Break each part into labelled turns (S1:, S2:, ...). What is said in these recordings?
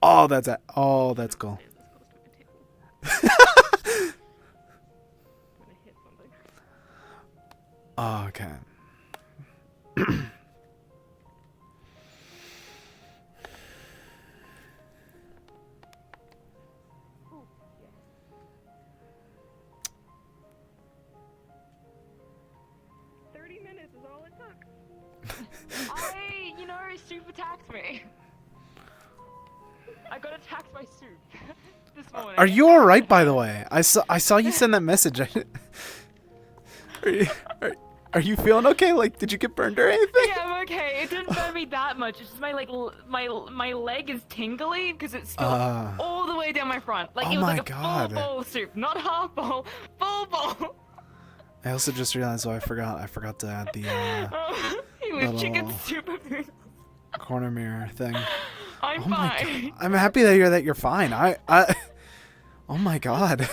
S1: Oh, that's it. Oh, that's cool. Oh, okay.
S2: Soup attacked me. I got attacked by soup this morning.
S1: Are you all right, by the way? I saw you send that message. Are you feeling okay? Like, did you get burned or anything?
S2: Yeah, I'm okay. It didn't burn me that much. It's just my my leg is tingly because it's still all the way down my front. Like
S1: oh
S2: it was
S1: my
S2: like a
S1: God.
S2: full bowl of soup, not half bowl, full bowl.
S1: I also just realized, I forgot to add the
S2: With chicken soup.
S1: corner mirror thing.
S2: I'm
S1: oh my
S2: fine.
S1: God. I'm happy to hear that you're fine. Oh my God.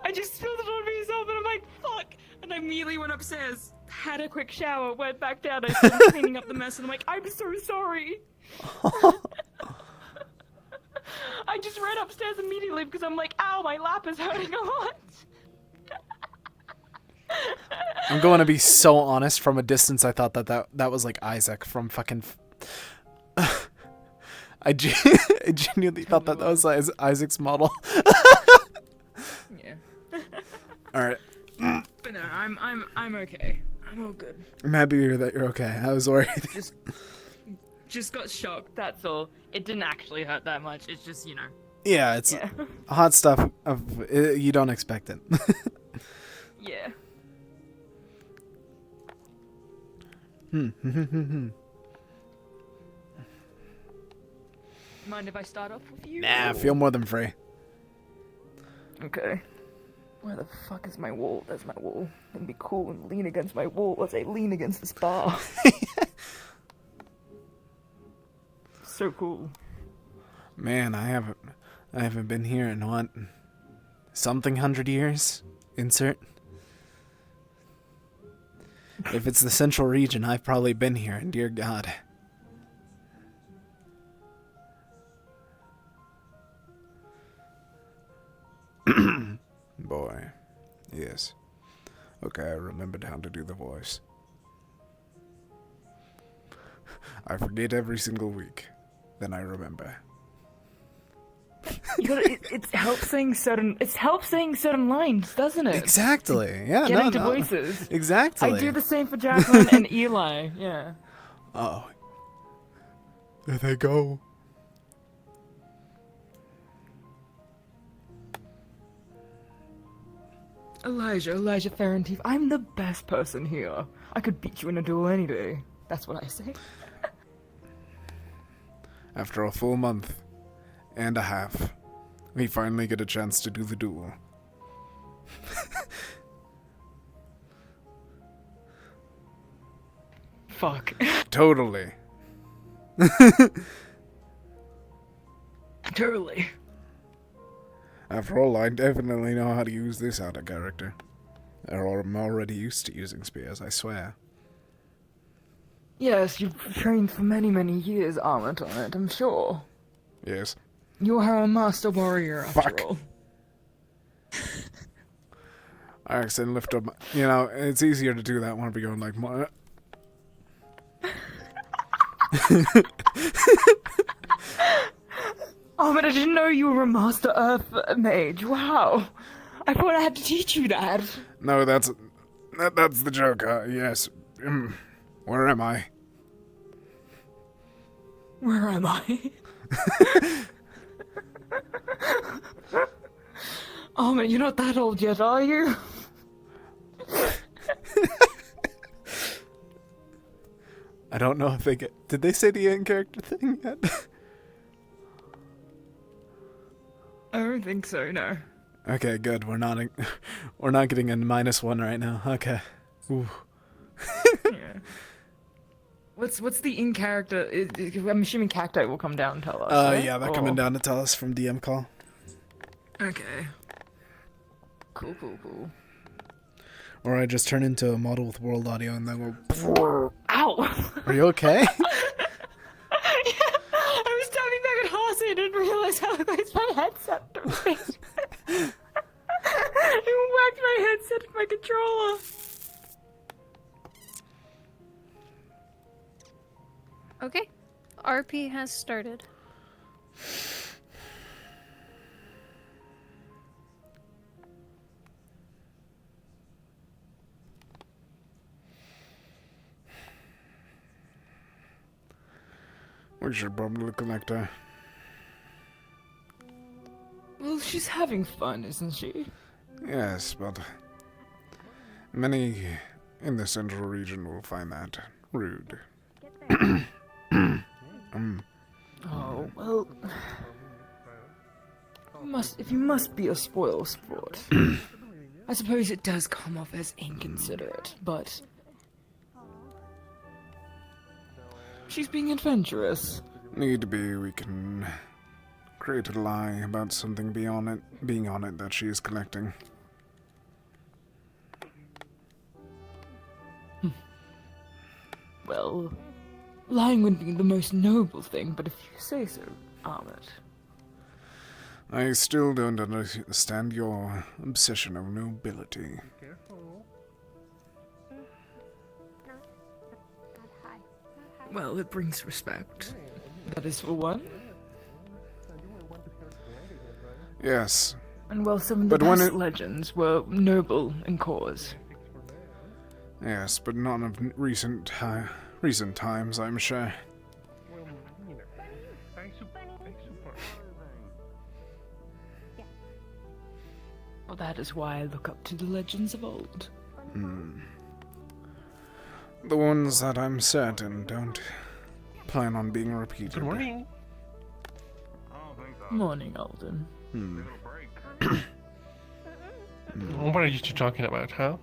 S2: I just spilled it on myself and I'm like, fuck. And I immediately went upstairs, had a quick shower, went back down, I started cleaning up the mess and I'm like, I'm so sorry. I just ran upstairs immediately because I'm like, ow, my lap is hurting a lot.
S1: I'm going to be so honest. From a distance, I thought that was like Isaac from fucking. I genuinely thought that was Isaac's model.
S2: Yeah.
S1: All right.
S2: But no, I'm okay. I'm all good.
S1: I'm happy to hear that you're okay. I was worried.
S2: Just got shocked. That's all. It didn't actually hurt that much. It's just
S1: Yeah, it's hot stuff. You don't expect it.
S2: Yeah. Mind if I start off with you?
S1: Nah, feel more than free.
S2: Okay. Where the fuck is my wall? There's my wall. It'd be cool and lean against my wall as I lean against this bar. So cool.
S1: Man, I haven't been here in what? Something 100 years? Insert. If it's the central region, I've probably been here, and dear God. Boy. Yes. Okay, I remembered how to do the voice. I forget every single week. Then I remember.
S2: It helps saying certain lines, doesn't it?
S1: Exactly. Yeah.
S2: Get into voices.
S1: Exactly.
S2: I do the same for Jacqueline and Eli. Yeah.
S1: Oh. There they go.
S2: Elijah Ferrantive, I'm the best person here. I could beat you in a duel any day. That's what I say.
S1: After a full month and a half, we finally get a chance to do the duel.
S2: Fuck.
S1: Totally.
S2: Totally.
S1: After all, I definitely know how to use this out of character. I'm already used to using spears, I swear.
S2: Yes, you've trained for many, many years, Armament on it, I'm sure.
S1: Yes.
S2: You are a master warrior, after all.
S1: I accidentally lift up my, it's easier to do that when we're going like my...
S2: Oh, but I didn't know you were a Master Earth mage. Wow. I thought I had to teach you that.
S1: No, that's the joke. Yes. Where am I?
S2: Where am I? Oh, man, you're not that old yet, are you?
S1: I don't know if they get... Did they say the in-character thing yet?
S2: I don't think so, no.
S1: Okay, good. We're not getting a -1 right now. Okay. Ooh.
S2: Yeah. What's the in-character? I'm assuming Cacti will come down and tell us, right?
S1: Yeah, they're coming down to tell us from DM call.
S2: Okay. Cool.
S1: Or I just turn into a model with world audio and then go...
S2: Ow!
S1: Are you okay?
S2: Yeah, I was diving back at Haas headset to my face. I whacked my headset at my controller.
S3: Okay. RP has started.
S1: We should probably collect her.
S2: Well, she's having fun, isn't she?
S1: Yes, but many in the central region will find that rude.
S2: Oh, well... If you must be a spoil sport, I suppose it does come off as inconsiderate, but... She's being adventurous.
S1: Need be, we can create a lie about something being on it that she is collecting.
S2: Well, lying would be the most noble thing, but if you say so, Ahmed.
S1: I still don't understand your obsession of nobility.
S2: Well, it brings respect. That is for one.
S1: Yes,
S2: And well, some of the
S1: But when
S2: best
S1: it-
S2: legends were noble in cause.
S1: yes, but none of recent times, I'm sure.
S2: Well, that is why I look up to the legends of old.
S1: The ones that I'm certain don't plan on being repeated.
S4: Good morning.
S2: Morning, Alden.
S4: What are you two talking about, huh?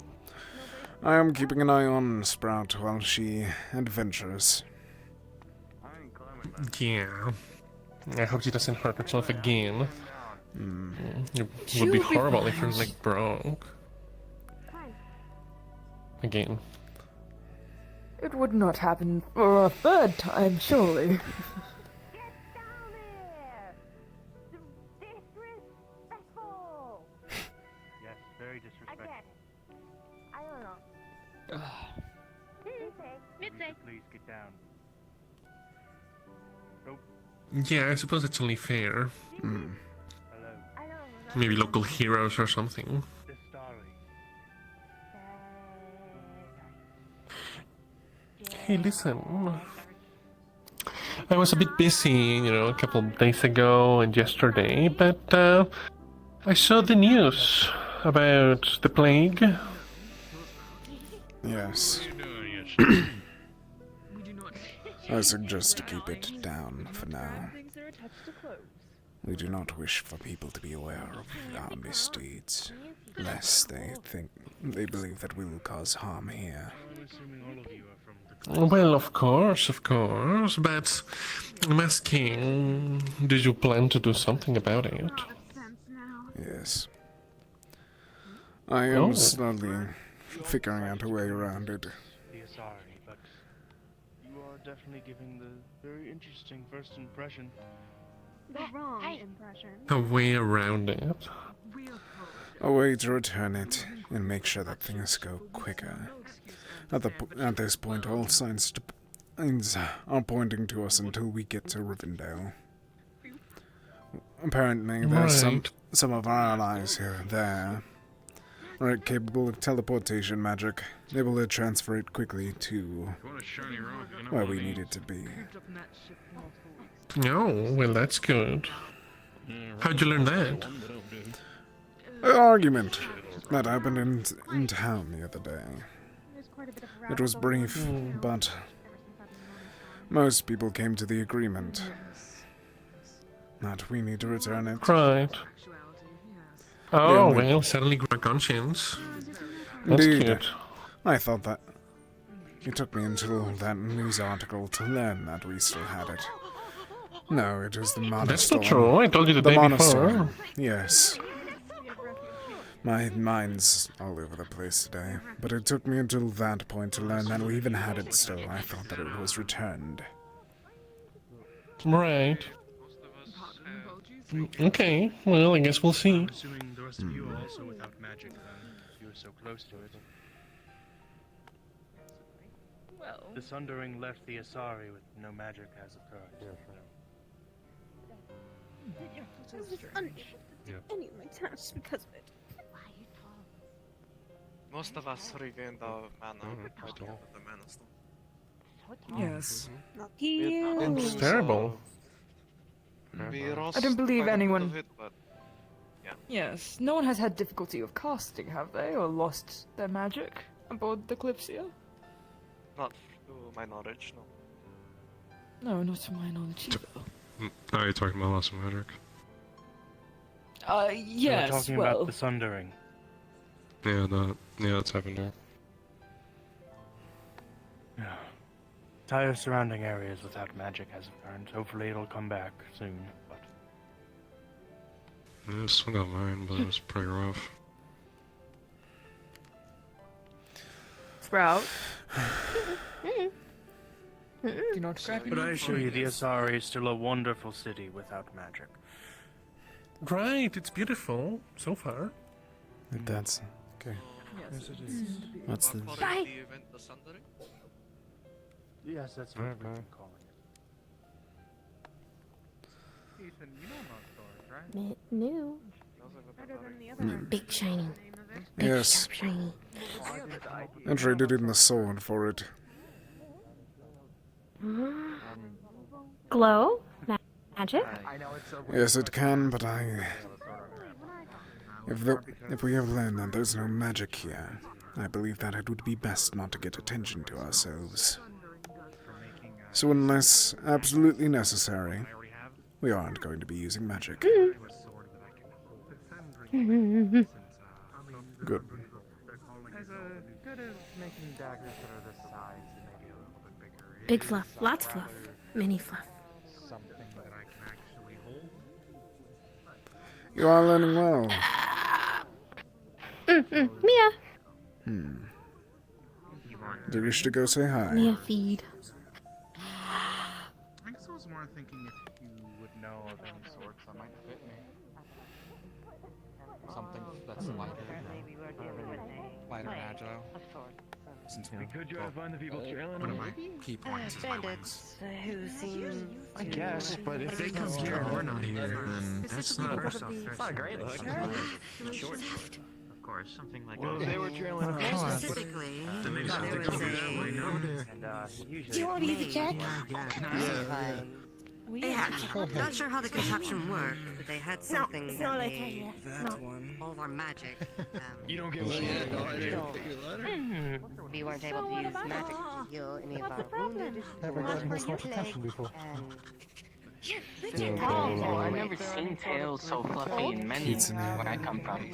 S1: I am keeping an eye on Sprout while she adventures.
S4: Yeah. I hope she doesn't hurt herself again. It
S2: She
S4: would be
S2: will be
S4: horrible if her
S2: fine.
S4: leg broke. Again.
S2: It would not happen for a third time, surely.
S5: Yes, very disrespectful.
S6: I don't know.
S5: Please get down.
S4: Yeah, I suppose it's only fair.
S5: Hello.
S6: I don't know.
S4: Maybe local heroes or something.
S5: This story.
S4: Hey, listen. I was a bit busy, a couple of days ago and yesterday, but I saw the news about the plague.
S1: Yes, I suggest to keep it down for now. We do not wish for people to be aware of our misdeeds, lest they believe that we will cause harm here.
S4: Well, of course, but I'm asking, do you plan to do something about it?
S1: Yes. I am
S4: Oh.
S1: slowly figuring out a way around it.
S5: Dear sorry, but you are definitely giving the very interesting first impression.
S6: The wrong impression.
S4: A way around it?
S1: A way to return it and make sure that things go quicker. At this point, all signs are pointing to us until we get to Rivendell. Apparently, there's
S4: Right.
S1: some of our allies here and there are capable of teleportation magic, able to transfer it quickly to where we need it to be.
S4: Oh, well, that's good. How'd you learn that?
S1: An argument that happened in town the other day. It was brief, but most people came to the agreement that we need to return it.
S4: Right. Oh,
S1: Yeah,
S4: well, suddenly grew a conscience. That's
S1: Indeed.
S4: cute.
S1: I thought that it took me until that news article to learn that we still had it. No, it was the Monostorm.
S4: That's not true. I told you the
S1: The
S4: day
S1: Monostorm.
S4: before.
S1: Yes. My mind's all over the place today, but it took me until that point to learn that we even had it still. I thought that it was returned.
S4: Right. Okay, well, I guess we'll see.
S5: I'm assuming the rest of you are also without magic, then. You were so close to it.
S2: Well,
S5: The Sundering left the Asari with no magic as of current.
S3: Any of my tasks because of it.
S7: Most of us regained our mana by the end of the mana stone.
S2: yes.
S4: It's terrible.
S7: We lost
S2: I don't believe
S7: quite a bit
S2: anyone-
S7: of it, but
S2: Yes. No one has had difficulty of casting, have they? Or lost their magic aboard the Kalypsia?
S7: not to my knowledge, no.
S2: No, not to my knowledge either.
S8: Oh, you're talking about lost magic?
S2: Yes,
S5: We're talking
S2: well...
S5: about the Sundering.
S8: Yeah, that's happened here.
S5: Yeah. Entire surrounding areas without magic as of current. Hopefully it'll come back soon, but...
S8: Yeah, I still got mine, but it was pretty rough.
S2: Sprout. Do not crack
S5: But I assure you, the Asari is still a wonderful city without magic.
S4: Right, it's beautiful so far.
S1: That's okay.
S2: Yes, it
S1: What's
S7: What
S1: this?
S7: call it the event the Sundering?
S5: Yes, that's what we've been calling it.
S9: Ethan, you know about stores, right?
S6: New.
S9: Better than the
S1: other
S6: Big shiny.
S1: Yes,
S6: Shiny.
S1: I traded in the sword for it.
S6: Glow? Magic?
S1: Yes, it can, but if we have learned that there's no magic here, I believe that it would be best not to get attention to ourselves. So unless absolutely necessary, we aren't going to be using magic. Good.
S9: As good as making daggers that are this size and maybe a little bit bigger.
S6: Big fluff. Lots fluff. Mini fluff.
S9: Something that I can actually hold.
S1: You are learning well.
S6: Mia.
S1: Do you wish to go say hi?
S6: Mia feed.
S9: I guess I was more thinking if you would know of any sorts that might fit me. Something that's lighter agile. Since we could try to find the people trailing one of my key points is my wings.
S10: Who seem
S9: I guess, but if they come here and we're not here, then that's not a great look.
S10: short.
S9: Of course, something like
S5: Well, if they were trailing a forest,
S10: Specifically,
S9: then maybe
S10: there
S9: something
S10: was
S9: comes here.
S10: a
S9: usually.
S10: Do you want me to check? They had, not sure how the contraption worked, but they had something that made all of our magic.
S5: You don't get what
S10: We weren't able to use magic to heal any of our wounded or
S11: I've never seen tails so fluffy and many where I come from.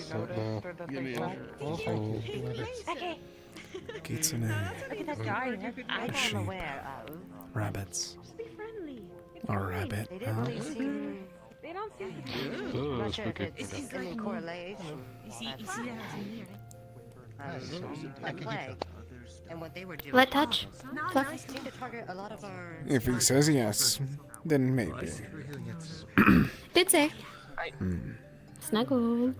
S1: Kitsune.
S10: Look at that guy. I'm aware of.
S1: Rabbits.
S6: Be friendly.
S1: A rabbit,
S10: They didn't
S1: huh?
S10: really seem.
S6: They don't seem to be.
S4: Oh,
S10: Not sure if it's any correlation. At play. And what they were doing.
S6: Let touch.
S10: Seemed to target a lot of our.
S1: If he says yes, then maybe.
S6: Did say. Snuggle.
S10: And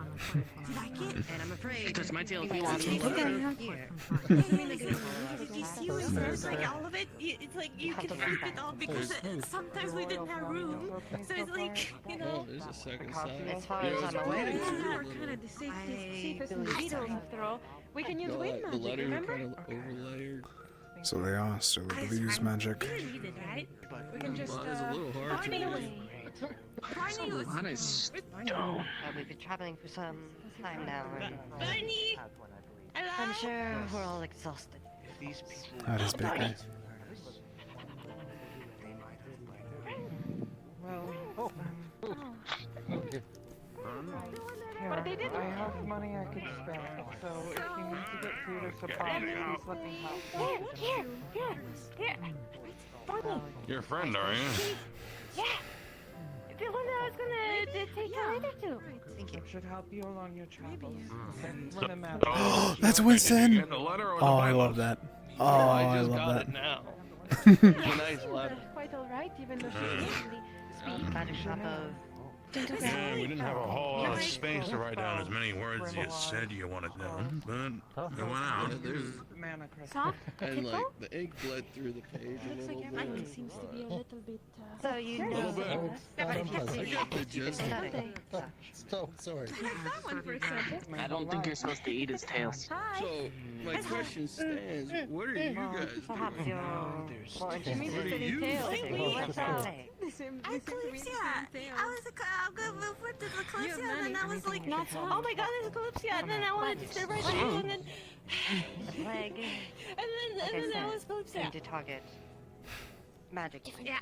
S10: I'm afraid.
S11: Touch my tail if you
S10: you
S11: want.
S10: here.
S12: If you see what there's like all of it, it's like you can keep it all because sometimes we didn't have room. So it's like, you know.
S11: There's a second side.
S10: As far as I'm aware,
S12: Are kind of the safest
S10: believe
S12: individuals
S10: so.
S12: after all. We can use wind
S11: The
S12: magic,
S11: letters are
S12: remember?
S11: kind of overlayered.
S1: So they are still able to use magic.
S12: We didn't need it, right? We can just
S11: Mine is a little hard to
S12: Barney
S11: read.
S12: away. Barney was.
S11: Mine is stone.
S10: we've been traveling for some time now, and
S12: Barney!
S10: I'm
S12: Hello?
S10: sure we're all exhausted.
S5: These people.
S1: That is big.
S12: But they didn't.
S9: I have money I could spare, so if you need to get food or supplies, please let me know.
S12: Here. Barney.
S8: You're a friend, are you?
S12: Yeah. The one that I was gonna take you later to.
S10: Thank you.
S9: Should help you along your travels. And when I'm out.
S8: Oh,
S1: That's Winston!
S8: getting a letter or
S1: Oh,
S8: the
S1: I
S8: Bible?
S1: love that. Oh, I
S4: just
S1: love
S4: got
S1: that.
S4: it now.
S12: That's quite alright, even though she usually speaks.
S10: Magic shop of
S9: Yeah, we didn't have a whole lot of space to write down as many words as you said you wanted down, but it went out.
S6: Soft?
S13: And like the ink bled through the page a
S3: Looks
S13: little
S3: like
S13: bit.
S3: everything seems to be a little bit.
S10: So you
S13: A little
S10: know.
S13: bit. I got the gist.
S9: So sorry.
S3: That one for a sample.
S11: I don't think you're supposed to eat his tails.
S13: So my question stands: what are you guys
S10: Perhaps
S13: doing?
S10: you're more interested
S13: What are you
S10: What's that?
S12: Kalypsia! I was referred to the Kalypsia, and then I was like, oh my god, there's a Kalypsia, and then I wanted to sit right there, and then...
S10: Leg.
S12: And then I was Kalypsia.
S10: Aim to target magic.
S12: Yeah.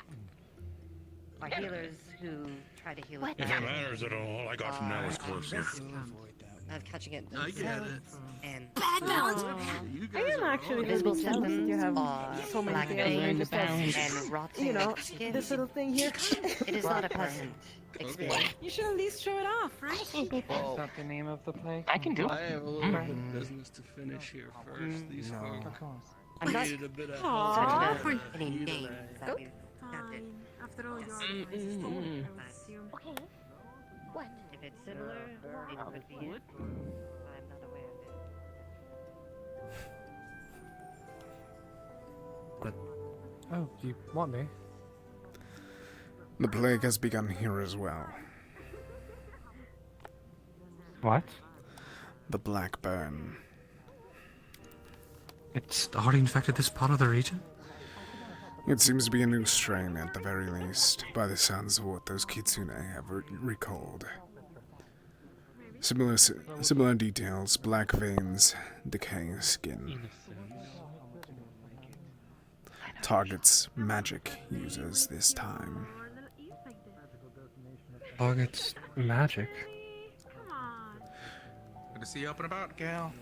S10: Our healers who try to heal
S9: If it matters at all, all I got from that was Kalypsia.
S10: of catching it
S13: I get it.
S10: and
S12: Bad balance.
S13: You
S3: I
S13: guys
S3: am
S13: are
S3: actually
S10: visible
S3: really jealous that
S10: symptoms
S3: you have
S10: are
S3: so many
S10: black
S3: tails and
S10: veins
S3: just have,
S10: and rotting
S3: you know,
S10: skin.
S3: this little thing here.
S10: It is not a pleasant experience.
S3: You should at least show it off, right?
S11: Is
S9: that the name of the plague?
S11: I can do
S13: I
S11: it.
S13: have a little bit of business to finish here first. These folk
S10: I'm not
S13: needed a bit of
S3: Aw.
S13: help.
S10: any names that we've counted.
S12: After all, you're
S6: Okay. What?
S10: If it's similar, it could be it. I'm not aware of it.
S9: Oh, you want me?
S1: The plague has begun here as well.
S9: What?
S1: The black burn.
S9: It's already infected this part of the region?
S1: It seems to be a new strain at the very least, by the sounds of what those kitsune have recalled. Similar details: black veins, decaying skin. Targets magic users this time.
S9: Targets magic.
S14: Good to see you up and about, Gal.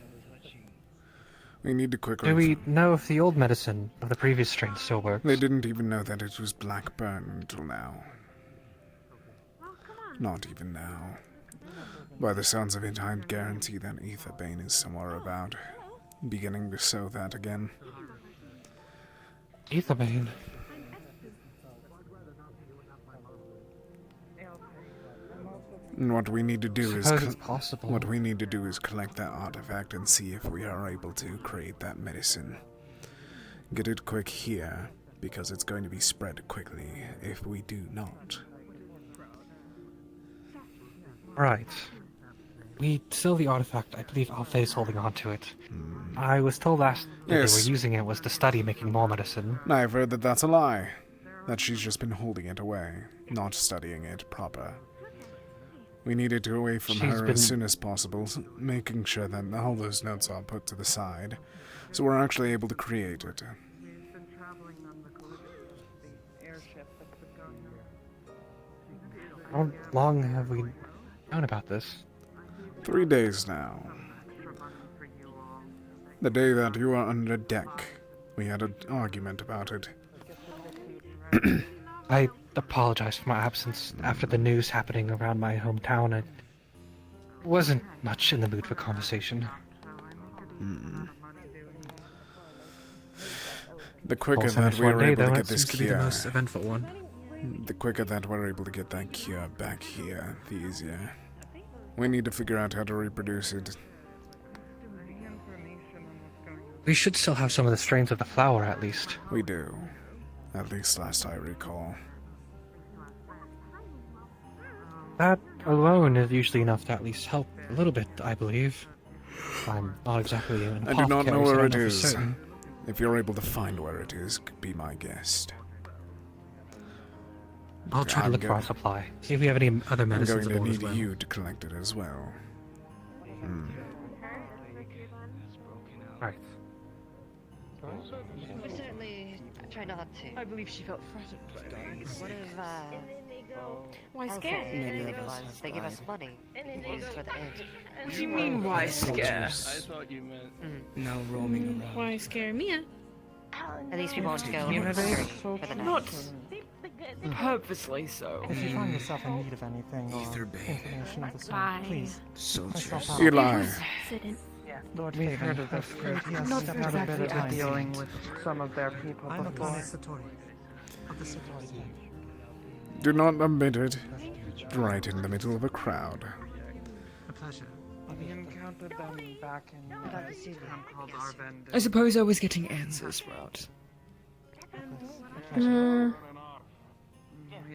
S1: We need to quickly.
S9: Do we know if the old medicine of the previous strain still works?
S1: They didn't even know that it was black burn until now. Not even now. By the sounds of it, I'd guarantee that Aetherbane is somewhere about, beginning to sow that again.
S9: Aetherbane?
S1: And what we need to do is
S9: Suppose it's possible.
S1: what we need to do is collect that artifact and see if we are able to create that medicine. Get it quick here, because it's going to be spread quickly if we do not.
S9: Right. We still the artifact. I believe Alpha is holding on to it. I was told last that
S1: Yes.
S9: they were using it was to study making more medicine.
S1: I've heard that that's a lie. That she's just been holding it away, not studying it proper. We need it away from her as soon as possible, making sure that all those notes are put to the side, so we're actually able to create it.
S9: How long have we known about this?
S1: 3 days now. The day that you were under deck, we had an argument about it.
S9: I apologize for my absence. After the news happening around my hometown, I wasn't much in the mood for conversation.
S1: The quicker
S9: Also,
S1: that
S9: this
S1: we're
S9: one day,
S1: able to
S9: though,
S1: get
S9: it
S1: this
S9: seems to be the
S1: cure,
S9: most eventful one.
S1: the quicker that we're able to get that cure back here, the easier. We need to figure out how to reproduce it.
S9: We should still have some of the strains of the flower, at least.
S1: We do. At least last I recall.
S9: That alone is usually enough to at least help a little bit, I believe. I'm not exactly an
S1: I do not know where it
S9: for
S1: is.
S9: certain.
S1: If you're able to find where it is, be my guest.
S9: I'll try to look for our supply. See if we have any other
S1: I'm
S9: medicines
S1: going to
S9: aboard as
S1: need
S9: well.
S1: you to collect it as well.
S9: Right.
S10: We certainly try not to.
S3: I believe she felt threatened.
S10: What if,
S3: Why
S10: Alpha
S3: scared?
S10: maybe they give us money. It's for the end.
S3: What do you mean, why scare?
S13: I thought you meant
S9: Now roaming around.
S3: Why scare Mia?
S10: At least we won't go
S9: Innovate.
S10: for the night.
S3: Not purposely so.
S15: If you find yourself in need of anything or information of the sort,
S3: Bye.
S15: please
S9: Soldiers.
S1: Eli,
S3: Sit in.
S15: Lord
S9: We've
S15: Haven
S9: heard of
S15: has
S9: this
S15: great
S9: group.
S15: not
S9: Stepped out a bit
S15: exactly
S9: at
S15: dealing
S9: dealing
S15: with some of their people before.
S1: do not omit it. right in the middle of a crowd.
S6: A pleasure.
S15: We encountered them back in a town called Arvend.
S2: I suppose I was getting answers right.
S15: We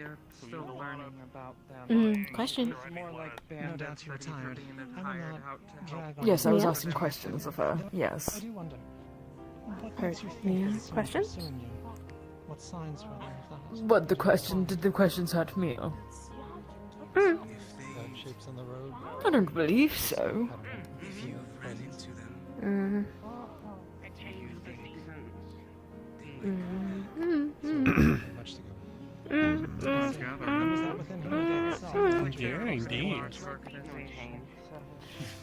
S15: are still learning about them.
S3: Question.
S15: It's more like
S6: No
S15: bandits
S6: doubt you're
S15: that either
S6: tired.
S15: been
S6: I will
S15: hired
S6: not
S15: out to
S6: drag
S15: help.
S6: on.
S2: Yes, I was
S3: Mia?
S2: asking questions of her. Yes.
S15: I do wonder. What
S3: Her-
S15: makes you think
S3: Mia?
S15: that someone
S3: Questions?
S15: pursuing you? What signs were there of that?
S2: What did the questions hurt me?
S15: Road shapes on the road.
S2: I don't believe so.
S6: If you've run into them,
S15: Much to go.
S4: Yeah, indeed.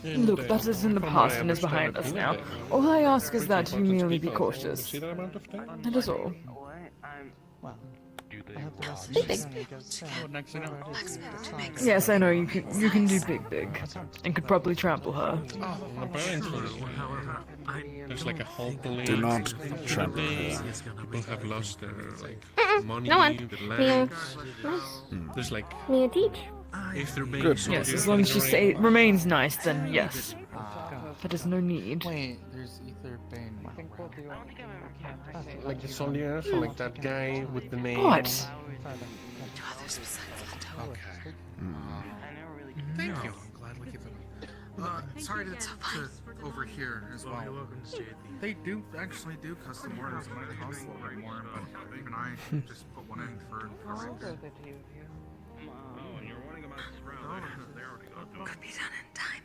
S2: Look, that is in the past and is behind us now. All I ask is that you merely be cautious.
S4: See that amount of time?
S2: That is all.
S15: Well, I hope the rest of
S3: Big,
S15: the
S3: big.
S15: journey goes same.
S14: Next thing you know.
S2: Yes, I know you can do big, and could probably trample her.
S4: Apparently, there's like a whole police.
S1: Do not trample
S4: They-
S1: her.
S4: People have lost their like money,
S3: No one.
S4: their
S3: Mia.
S4: legs. There's like
S3: Mia, teach.
S14: If they're being
S1: Good.
S2: Yes, as long as she remains nice, then yes. But there's no need.
S15: Wait, there's either Bane. I think we'll do
S4: like the soldiers, or like that guy with the name.
S2: What?
S14: Okay. Thank you. I'm glad we keep it. Sorry to over here as well. They do actually do custom orders. It might cost a little bit more, but even I just put one in for regular.
S10: Could be done in time.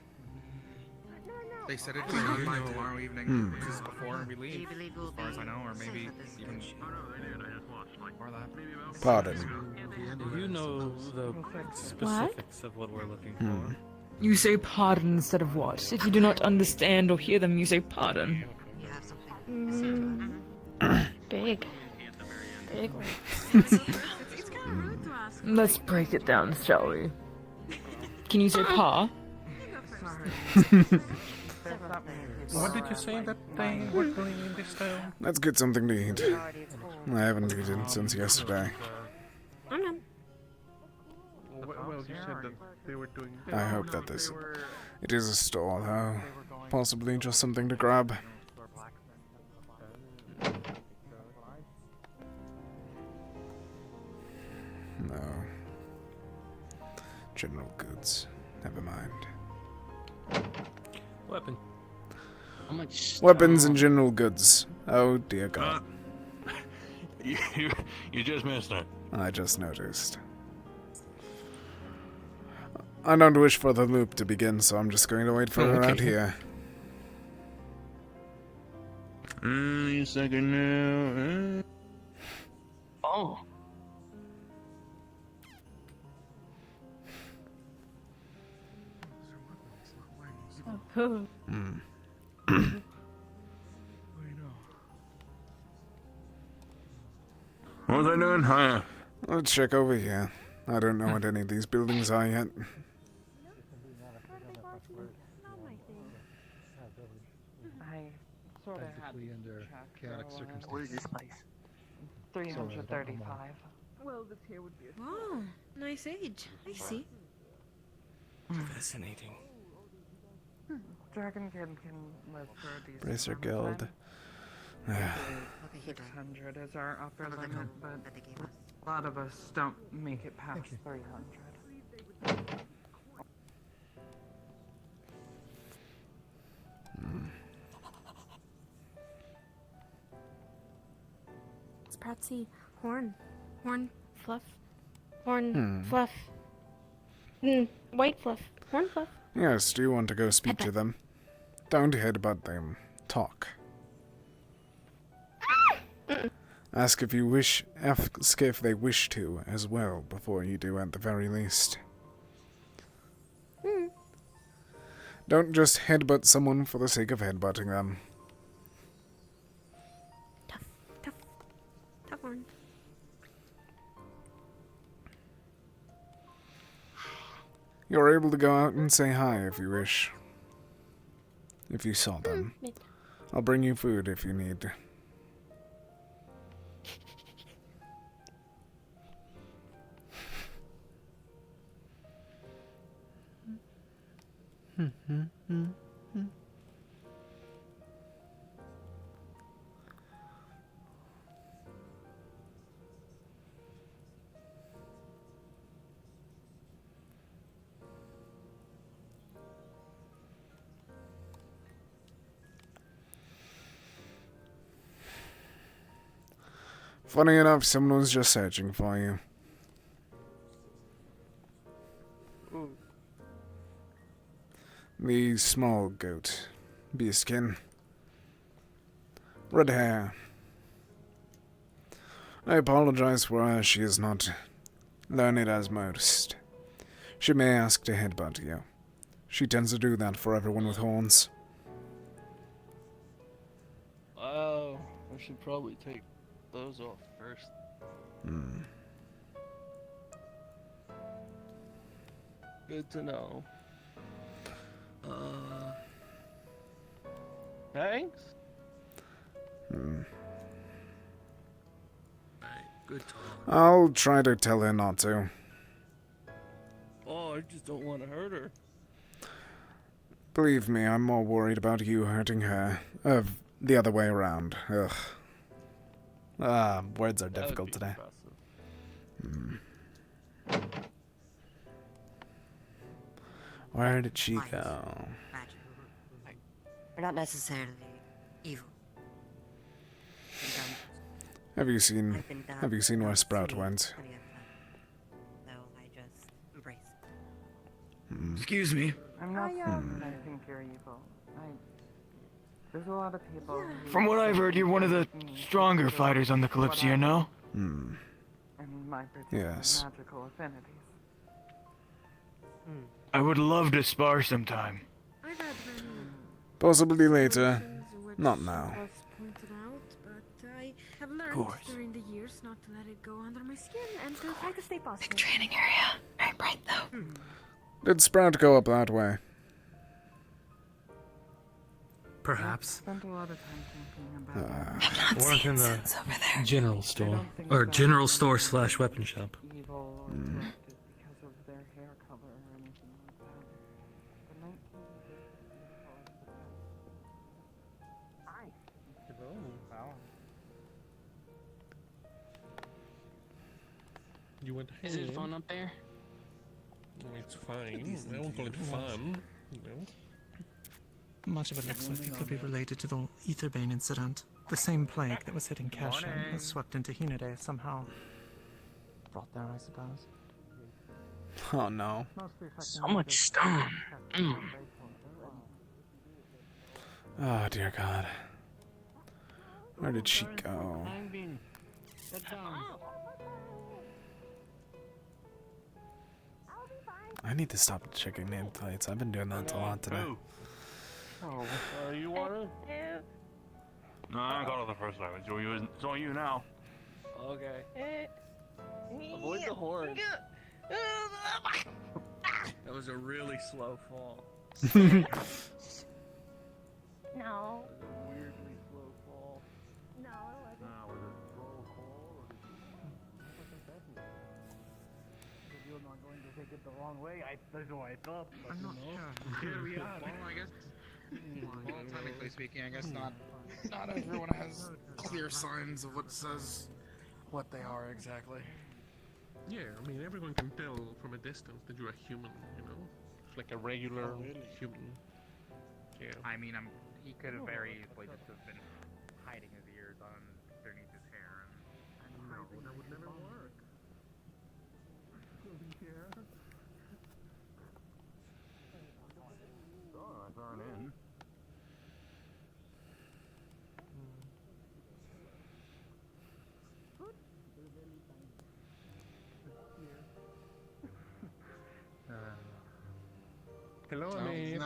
S14: They said it'd be done by tomorrow evening, which is before we
S10: Do you
S14: leave,
S10: believe we'll
S14: as far as I
S10: be
S14: know, or maybe
S10: safe at this
S14: even
S10: station?
S14: before that.
S1: Pardon.
S5: Do you know the specifics of what we're looking for?
S2: You say pardon instead of what? If you do not understand or hear them, you say pardon.
S10: You have something
S3: Big. Big one.
S12: It's kind of rude to ask.
S2: Let's break it down, shall we? Can you say pa?
S4: What did you say that they were doing in this town?
S1: Let's get something to eat. I haven't eaten since yesterday.
S3: I'm done.
S4: Well, you said that they were doing.
S1: I hope that this... It is a store, though. Possibly just something to grab. No. General goods. Never mind.
S5: Weapon.
S11: How much?
S1: Weapons and general goods. Oh dear God.
S8: You just missed it.
S1: I just noticed. I don't wish for the loop to begin, so I'm just going to wait for her out here.
S8: Any second now.
S11: Oh.
S8: What was I doing? Hi.
S1: Let's check over here. I don't know what any of these buildings are yet.
S15: I sort of had
S5: under chaotic circumstances.
S11: What is this place?
S15: 335.
S2: Well, this here would be
S3: Oh, nice age. I see.
S6: Fascinating.
S15: Dragonkin can live for a decent
S1: Bracer
S15: amount of
S1: Guild.
S15: time.
S1: Yeah.
S15: 600 is our upper
S10: From the
S15: limit,
S10: code
S15: but
S10: that they gave us.
S15: a lot of us don't make it past 300.
S3: Spratsy. Horn. Horn. Fluff. Horn.
S1: Hmm.
S3: Fluff. White fluff. Horn fluff.
S1: Yes, do you want to go speak to them? Don't headbutt them. Talk. Ask if you wish. Ask if they wish to as well before you do, at the very least. Don't just headbutt someone for the sake of headbutting them.
S3: Tough horn.
S1: You're able to go out and say hi if you wish. If you saw them. I'll bring you food if you need. Funny enough, someone was just searching for you. The small goat. Beastskin. Red hair. I apologize for her. She is not learned as most. She may ask to headbutt you. She tends to do that for everyone with horns.
S13: Oh, I should probably take those off first. Good to know. Thanks.
S14: Good talk.
S1: I'll try to tell her not to.
S13: Oh, I just don't want to hurt her.
S1: Believe me, I'm more worried about you hurting her. The other way around. Ugh. Words are difficult today. Where did she go?
S10: We're not necessarily evil.
S1: Have you seen where Sprout went?
S10: So I just embrace it.
S15: Excuse me.
S9: I'm not saying that I think you're evil. There's a lot of people.
S15: From what I've heard, you're one of the stronger fighters on the Kalypsia, no?
S9: I mean, my particular magical affinities.
S15: I would love to spar sometime.
S3: I've had many
S1: Possibly later.
S3: which
S1: Not now.
S3: was pointed out, but I have learned
S15: course.
S3: during the years not to let it go under my skin and to try to stay positive.
S12: Big training area. Right, bright though.
S1: Did Sprout go up that way?
S14: Perhaps.
S9: Spent a lot of time thinking about
S14: Or in the general store. Or general store / weapon shop.
S9: evil or corrupted because of their hair color or anything like that. The 1950s Hi. Hello. Wow.
S4: You went
S11: Is it fun up there?
S4: It's fine. I won't call it fun. No.
S16: Much of it looks like it could be related to the Etherbane incident. The same plague that was hitting Kasha has swept into Hinode somehow.
S9: Brought there, I suppose.
S1: Oh no.
S11: So much stone.
S1: Oh dear God. Where did she go? I need to stop checking nameplates. I've been doing that a lot today.
S8: Oh, you want it? No, I got it the first time. It's on you now.
S13: Okay. Avoid the horn. That was a really slow fall.
S12: No.
S13: Weirdly slow fall.
S12: No, it wasn't.
S8: Was it slow fall?
S15: You're not going to take it the wrong way. That's what I thought.
S14: I'm not sure. Here we are. Well, I guess. Well, technically speaking, I guess not everyone has clear signs of what says what they are exactly.
S4: Yeah, I mean, everyone can tell from a distance that you're a human, you know? It's like a regular human. Yeah.
S17: I mean, he could have very easily just have been hiding his ears underneath his hair.
S4: No, that would never work.
S8: Aren't in.
S4: Hello,
S14: No,
S4: Amy.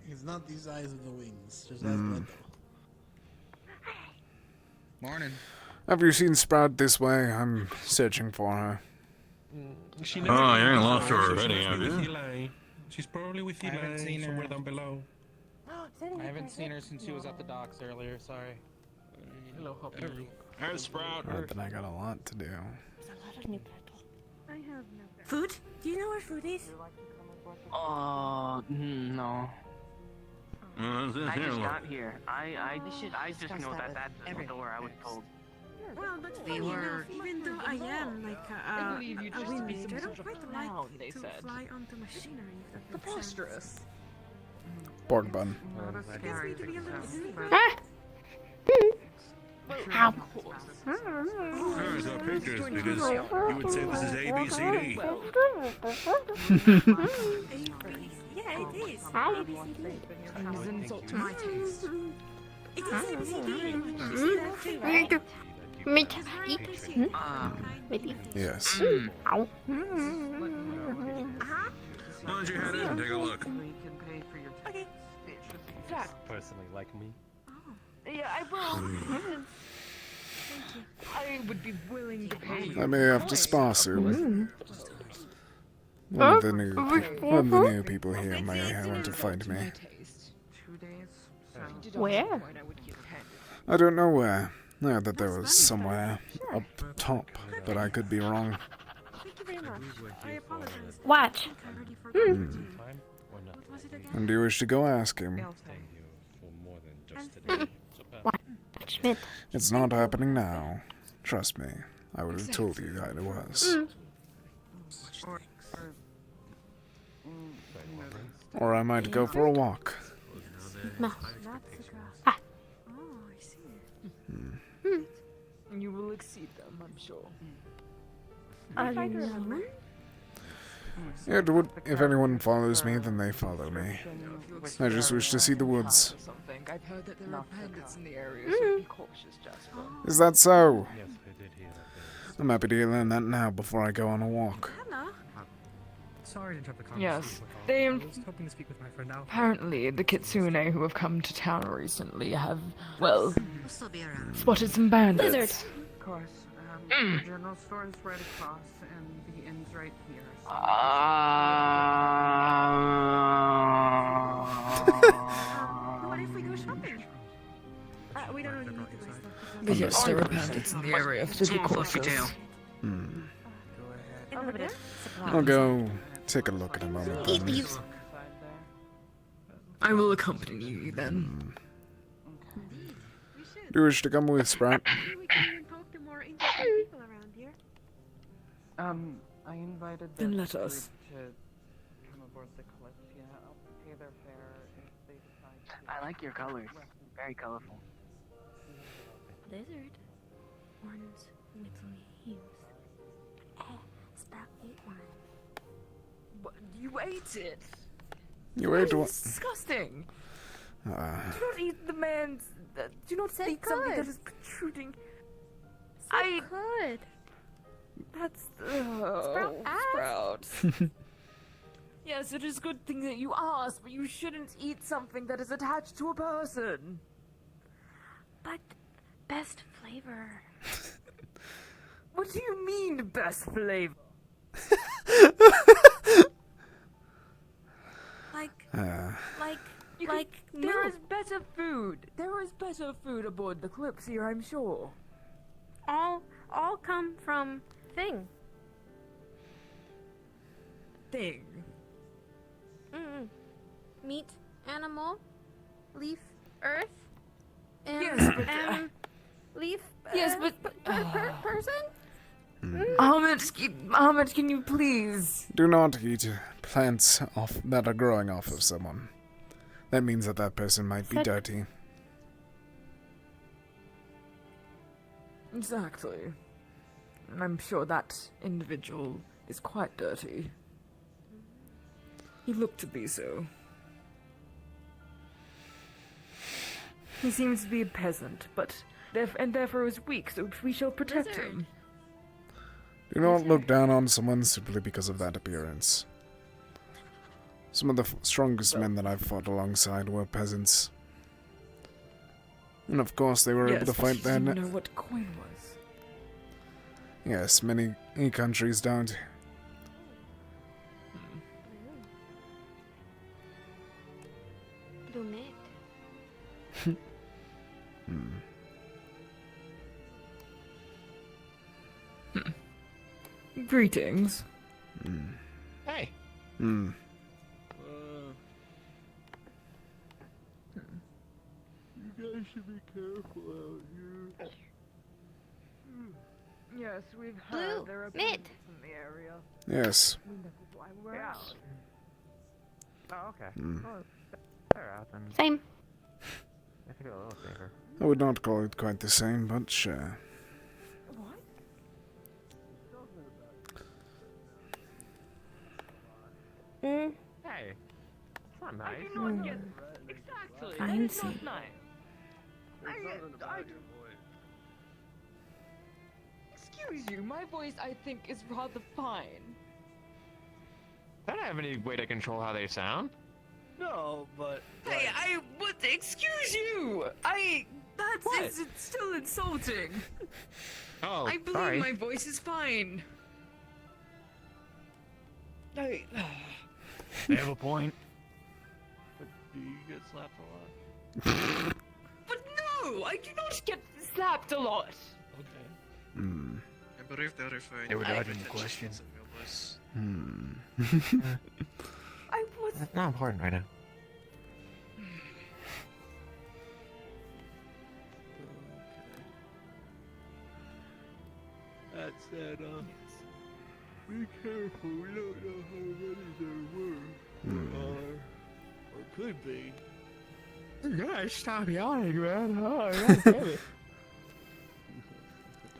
S14: he's not these eyes with the wings. Just as blood though. Morning.
S1: Have you seen Sprout this way? I'm searching for her.
S4: She
S8: Oh, you ain't lost her already,
S4: She's
S8: have
S4: with
S8: you?
S4: Eli. She's probably with
S18: I haven't
S4: Eli
S18: seen her.
S4: somewhere down below.
S18: I haven't seen her since she was at the docks earlier, sorry.
S4: Hello, Hoppy.
S8: There's Sprout.
S1: Alright, then I got a lot to do.
S3: I have no
S12: Food? Do you know where food is?
S11: Oh, no. I just got here. I just know that that's the door I was told.
S12: Well, but
S10: We were-
S12: even though I am like
S2: I believe you
S12: a
S2: just to be
S12: windmate,
S2: some
S12: I
S2: sort
S12: don't
S2: of
S12: quite
S2: clown,
S12: like
S2: they
S12: to
S2: said.
S12: fly onto machinery. If that makes sense.
S2: Preposterous.
S1: Pork bun.
S12: It gets me to be a little silly.
S3: How?
S8: There's our pictures because you would say this is ABCD.
S12: Yeah, it is. ABCD.
S2: An insult to my taste.
S12: It is ABCD. You see that too,
S3: Me
S12: right?
S3: too. Me too.
S1: Maybe. Yes.
S3: Ow.
S8: Why don't you head in and take a look?
S12: Okay.
S18: Personally, like me.
S2: Yeah, I will. I would be willing to pay.
S1: I may have to spar soon. One of the new people here may want to fight me.
S3: Where?
S1: I don't know where. I heard that there was somewhere up top, but I could be wrong.
S12: Thank you very much. I apologize.
S3: Watch.
S1: And do you wish to go ask him?
S3: Watch it.
S1: It's not happening now. Trust me. I would have told you that it was. Or I might go for a walk.
S3: No.
S12: Oh, I see.
S2: You will exceed them, I'm sure.
S3: No.
S1: It would, if anyone follows me, then they follow me. I just wish to see the woods.
S2: Something. I've heard that there are bandits in the area, so be cautious, Jasper.
S1: Is that so? I'm happy to learn that now before I go on a walk.
S14: Sorry to interrupt the conversation.
S2: Yes, they
S14: I was hoping to speak with my friend Alpha.
S2: apparently the Kitsune who have come to town recently have, well,
S10: We'll still be around.
S2: spotted some bandits.
S3: Lizard.
S15: Of course. The general store is right across, and the inn's right here. So
S12: What if we go shopping? We don't really need to waste
S2: But yes, there are bandits in the area, so be cautious.
S12: Over there?
S1: I'll go take a look in a moment then.
S3: Leaves.
S2: I will accompany you then.
S1: Do you wish to come with, Sprat?
S12: We can talk to more interesting people around here.
S15: I invited
S2: Then
S15: the
S2: let us.
S15: group to come aboard the Kalypsia. I'll pay their fare if they decide to.
S11: I like your colors. Very colorful.
S3: Lizard. Horns. Little leaves. Sprout ate one.
S2: What? You ate it?
S1: You ate what?
S2: It's disgusting. Do not eat the man's. Do not eat something that is protruding. I
S3: could.
S2: That's
S3: Sprout
S2: Sprout. Yes, it is a good thing that you asked, but you shouldn't eat something that is attached to a person.
S3: But best flavor.
S2: What do you mean, best flavor?
S3: Like
S2: there is better food. There is better food aboard the Kalypsia, I'm sure.
S3: all come from thing.
S2: Thing.
S3: Meat, animal, leaf, earth, and
S2: Yes, but
S3: leaf.
S2: Yes, but
S3: person.
S2: Ahmed, can you please?
S1: Do not eat plants that are growing off of someone. That means that that person might be dirty.
S2: Exactly. And I'm sure that individual is quite dirty. He looked to be so. He seems to be a peasant, but therefore is weak, so we shall protect him.
S1: Do not look down on someone simply because of that appearance. Some of the strongest men that I've fought alongside were peasants. And of course they were able to fight their...
S2: You know what coin was?
S1: Yes, many countries don't.
S3: Blue mid.
S2: Greetings.
S18: Hey.
S13: should be careful out here.
S2: Yes, we've
S3: Blue,
S2: heard there are
S3: mid.
S2: bandits in the area.
S1: Yes.
S2: I mean, this is why we're
S17: Yeah.
S2: out.
S17: Oh, okay.
S1: Hmm.
S17: Well, they're out then.
S3: Same.
S17: I think a little safer.
S1: I would not call it quite the same, but sure.
S2: What?
S3: Mm.
S17: Hey, it's not
S2: I
S17: nice.
S2: do not get exactly. That is
S3: Fancy.
S2: not nice. Excuse you, my voice I think is rather fine.
S17: I don't have any way to control how they sound.
S13: No, but.
S2: Hey, I would excuse you. That's it's still insulting.
S17: Oh,
S2: I believe
S17: sorry.
S2: my voice is fine.
S13: They have a point. But do you get slapped a lot?
S2: But no, I do not get slapped a lot.
S13: Okay.
S1: Hmm.
S6: I believe that if I
S5: They were
S6: pay
S5: dodging the
S6: attention
S5: question.
S6: to it was-
S1: Hmm.
S2: I was.
S17: That's not important right now.
S13: That said, be careful. We don't know how many there were. Or could be.
S9: You guys stop yawning, man. Oh, God damn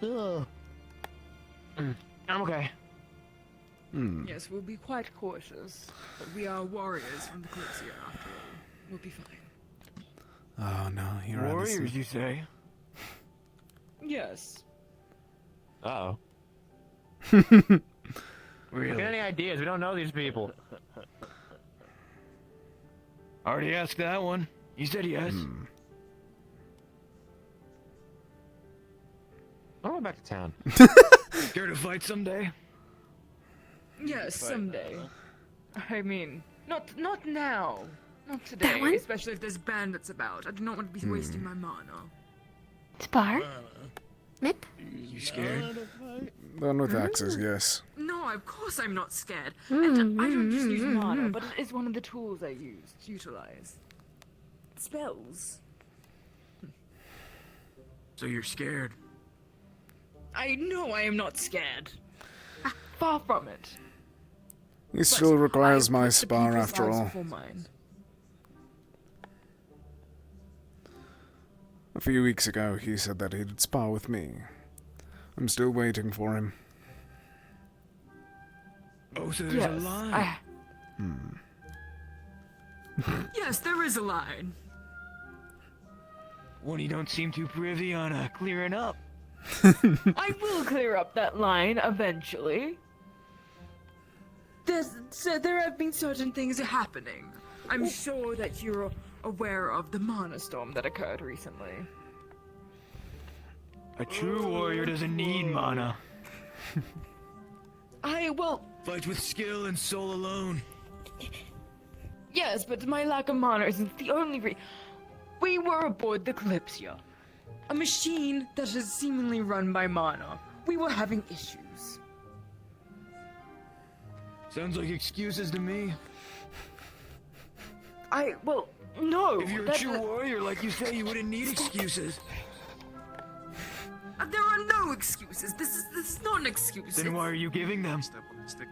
S9: it.
S17: I'm okay.
S1: Hmm.
S2: Yes, we'll be quite cautious, but we are warriors from the Kalypsia after all. We'll be fine.
S1: Oh no, you're
S5: Warriors, you say?
S2: Yes.
S17: Uh-oh.
S5: Really?
S17: Get any ideas? We don't know these people.
S5: Already asked that one. You said yes.
S1: Hmm.
S17: I'm going back to town.
S5: Care to fight someday?
S2: Yes,
S13: Fight
S2: someday.
S13: now.
S2: I mean, not now. Not today,
S3: one?
S2: especially if there's bandits about. I do not want to be wasting my mana.
S3: Spar. Mid.
S5: You scared?
S1: The one with axes, yes.
S2: No, of course I'm not scared. And I don't just use mana,
S3: Mm.
S2: but it is one of the tools I use to utilize. Spells.
S5: So you're scared?
S2: I know I am not scared. Far from it.
S1: He still requires
S2: I
S1: my
S2: put the
S1: spar
S2: people's
S1: after
S2: lives
S1: all.
S2: before mine.
S1: A few weeks ago, he said that he'd spar with me. I'm still waiting for him.
S5: Oh, so there's
S2: Yes,
S5: a line.
S2: Yes, there is a line.
S5: One you don't seem too privy on clearing up.
S2: I will clear up that line eventually. There have been certain things happening. I'm sure that you're aware of the mana storm that occurred recently.
S5: A true warrior doesn't need mana. Fights with skill and soul alone.
S2: Yes, but my lack of mana isn't the only reason. We were aboard the Kalypsia, a machine that is seemingly run by mana. We were having issues.
S5: Sounds like excuses to me.
S2: No.
S5: If you're a true warrior, like you say, you wouldn't need excuses.
S2: There are no excuses. This is not an excuse.
S5: Then why are you giving them?
S6: Step on the stick.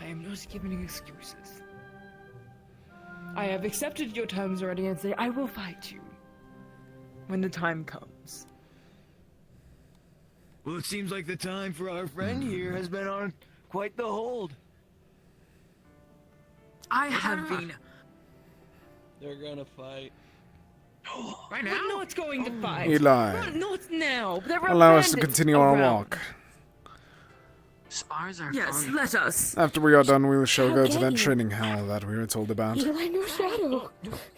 S2: I am not giving excuses. I have accepted your terms already and say I will fight you when the time comes.
S5: Well, it seems like the time for our friend here has been on quite the hold.
S2: I have been.
S13: They're gonna fight.
S2: Right now? We're not going to fight.
S1: Eli.
S2: Not now. There are
S1: Allow us to
S2: bandits
S1: continue our
S2: around.
S1: walk.
S12: Spars are
S2: Yes,
S12: fun.
S2: let us.
S1: After we are done, we shall
S3: How
S1: go to
S3: can
S1: that
S3: you?
S1: training hall that we were told about.
S3: Eli, no shadow.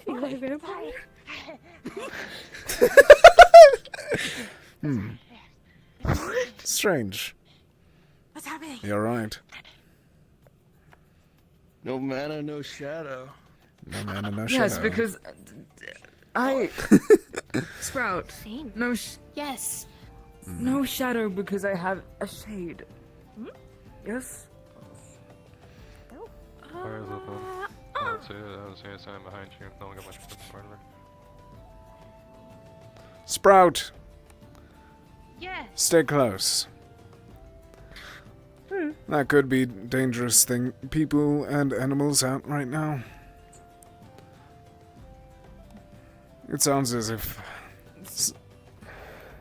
S3: Eli, vampire.
S1: Strange.
S12: What's happening?
S1: You're right.
S13: No mana, no shadow.
S1: No man and no
S2: Yes,
S1: shadow.
S2: because I Sprout.
S3: Same.
S2: No,
S3: Yes.
S2: no shadow because I have a shade. Yes.
S17: Where is it though?
S4: don't see a sign behind you. No one got much of a part of her.
S1: Sprout,
S12: Yeah.
S1: stay close. That could be dangerous thing. People and animals out right now. It sounds as if...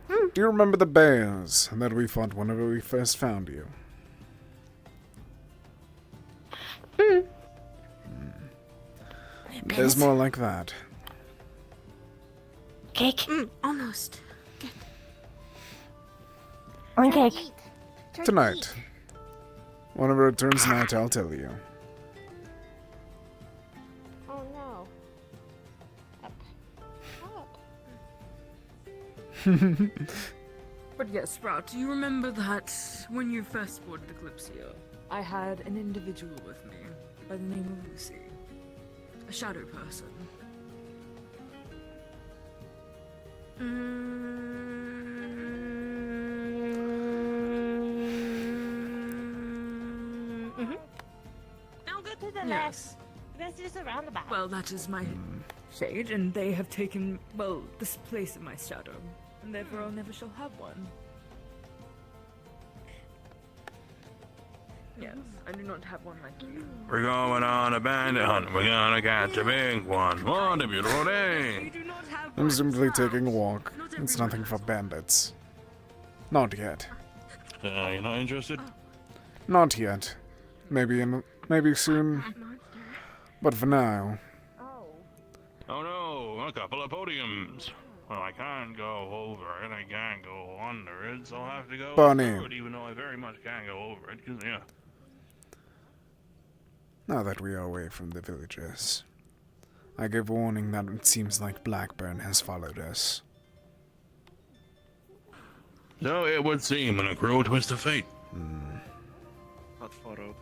S1: Do you remember the bears that we fought whenever we first found you? There's more like that.
S3: Cake.
S12: Almost.
S3: One cake.
S1: Tonight. Whenever it turns night, I'll tell you.
S3: Oh no.
S2: But yes, Sprout, do you remember that when you first boarded the Kalypsia, I had an individual with me by the name of Lucy. A shadow person.
S12: Now go to the
S2: Yes.
S12: left. That's just a roundabout.
S2: Well, that is my shade, and they have taken, well, this place of my shadow. And therefore I never shall have one. Yes, I do not have one like you.
S8: We're going on a bandit hunt. We're gonna catch a big one. What a beautiful day.
S1: I'm simply taking a walk. It's nothing for bandits. Not yet.
S8: You're not interested?
S1: Not yet. Maybe soon. But for now.
S8: Oh no, a couple of podiums. Well, I can't go over it. I can't go under it, so I'll have to go
S1: Bunny.
S8: through it, even though I very much can't go over it. 'Cause, yeah.
S1: Now that we are away from the villages, I give warning that it seems like Blackburn has followed us.
S8: So it would seem in a cruel twist of fate.
S7: Not followed.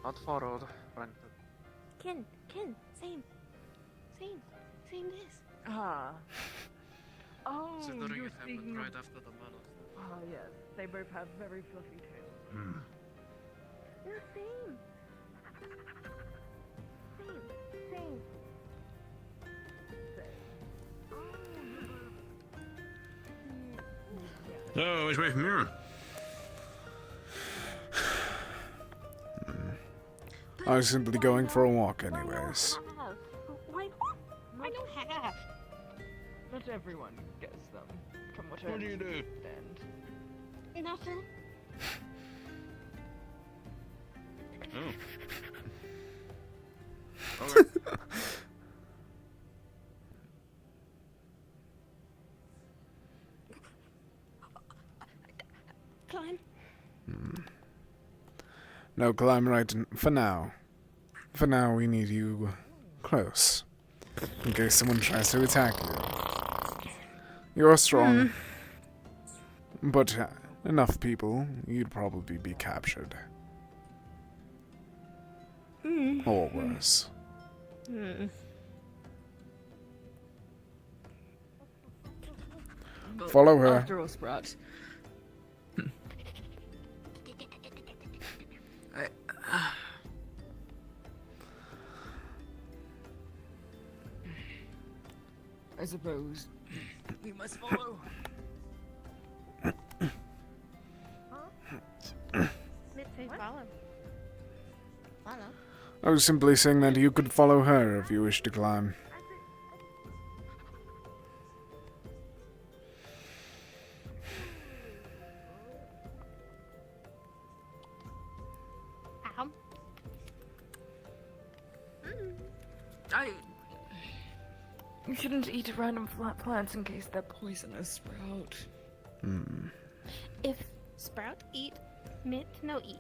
S7: Not followed.
S3: Ken, same this.
S2: Ah. Oh,
S6: Considering
S2: you're
S6: it happened
S2: speaking
S6: right
S2: of...
S6: after the manor.
S2: Ah, yes. They both have very fluffy tails.
S3: No, same. Same.
S8: So, which way from here?
S1: I was simply going for a walk anyways.
S3: Why don't have?
S2: Not everyone gets them, from what I
S8: What do you do?
S2: understand.
S3: Nothing.
S8: Oh. Okay.
S3: Climb.
S1: No, climb right for now. For now, we need you close. In case someone tries to attack you. You're strong. But enough people, you'd probably be captured. Or worse. Follow her.
S2: After all, Sprout. I suppose we must follow.
S3: Follow.
S1: I was simply saying that you could follow her if you wish to climb.
S2: You shouldn't eat random flat plants in case they're poisonous, Sprout.
S3: If Sprout eat, Mitt no eat.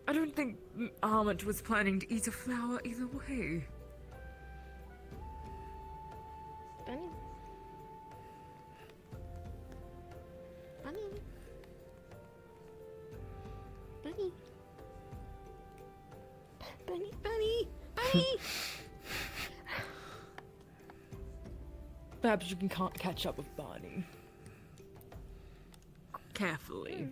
S2: I don't think Armand was planning to eat a flower either way.
S3: Bunny.
S2: Perhaps you can catch up with Barney. Carefully.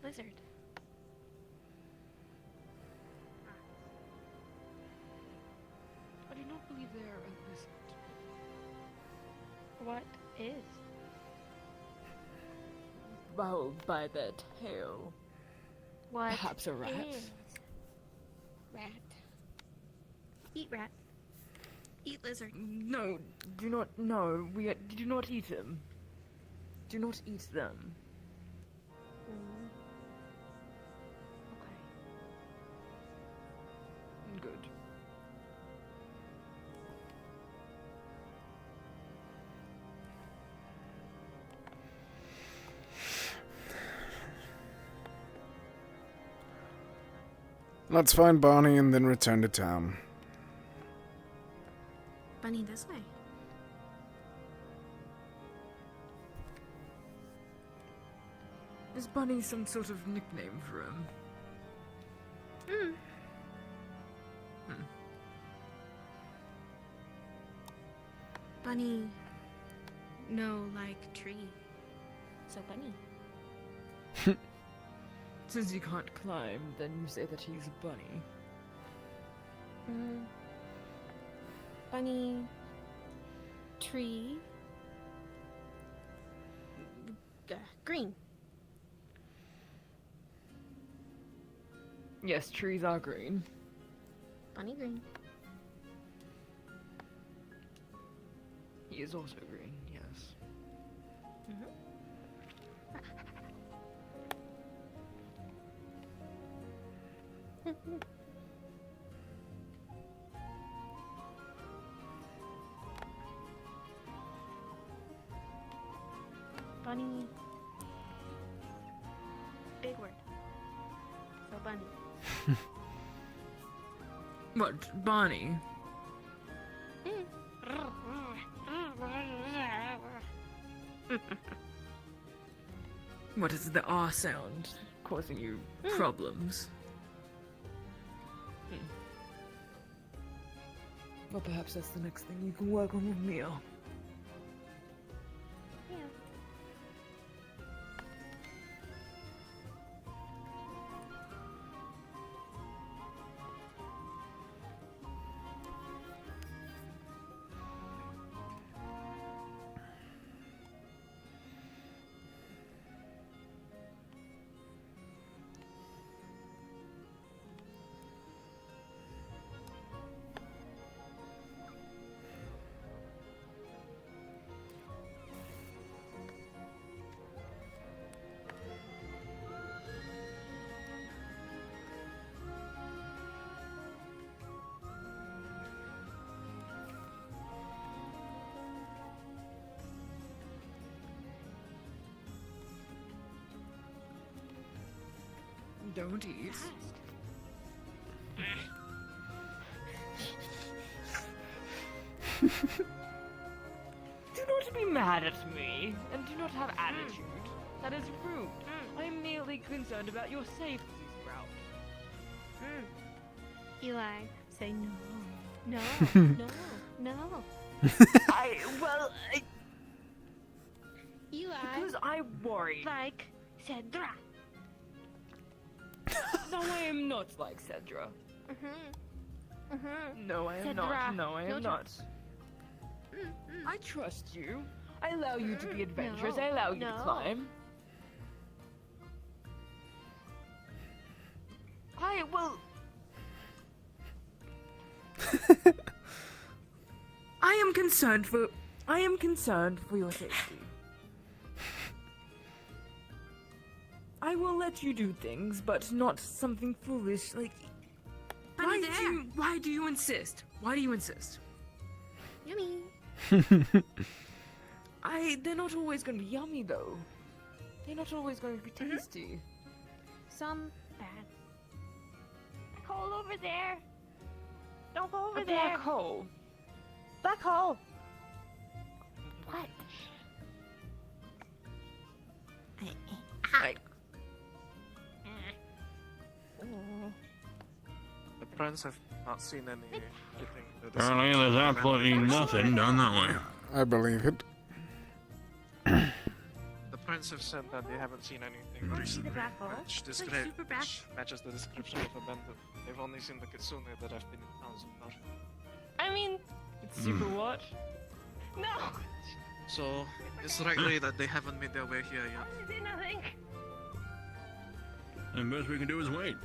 S3: Lizard.
S2: I do not believe they are a lizard.
S3: What is?
S2: Well, by their tail.
S3: What?
S2: Perhaps a rat.
S3: is? Rat. Eat rat. Eat lizard.
S2: No, do not. No, do not eat them. Do not eat them. Good.
S1: Let's find Barney and then return to town.
S3: Bunny this way.
S2: Is Bunny some sort of nickname for him?
S3: Hmm. Bunny. No, like tree. So bunny.
S2: Since he can't climb, then you say that he's a bunny.
S3: Bunny. Tree. Green.
S2: Yes, trees are green.
S3: Bunny green.
S2: He is also green, yes.
S3: Bunny. Big word. So bunny.
S2: What, Barney? What is the R sound causing you problems? Well, perhaps that's the next thing you can work on with Mia. Don't eat. Do not be mad at me, and do not have attitude. That is rude. I am merely concerned about your safety, Sprout.
S3: Eli, say no. No. No. No. Eli.
S2: Because I worry.
S3: Like Cedra.
S2: No, I am not like Cedra. No, I am not. No, I am not. I trust you. I allow you to be adventurous. I allow you to climb. I will. I am concerned for your safety. I will let you do things, but not something foolish like. Why do you insist? Why do you insist?
S3: Yummy.
S2: They're not always going to be yummy though. They're not always going to be tasty.
S3: Some bad. Black hole over there. Don't go over
S2: A
S3: there.
S2: black hole.
S3: Black hole.
S7: The friends have not seen anything.
S8: Apparently, there's absolutely nothing down that way.
S1: I believe it.
S7: The friends have said that they haven't seen anything recently which matches the description of a bandit. They've only seen the kitsune that have been in town so far.
S2: I mean, it's super what? No!
S7: So, it's likely that they haven't made their way here yet.
S2: Nothing.
S8: The best we can do is wait.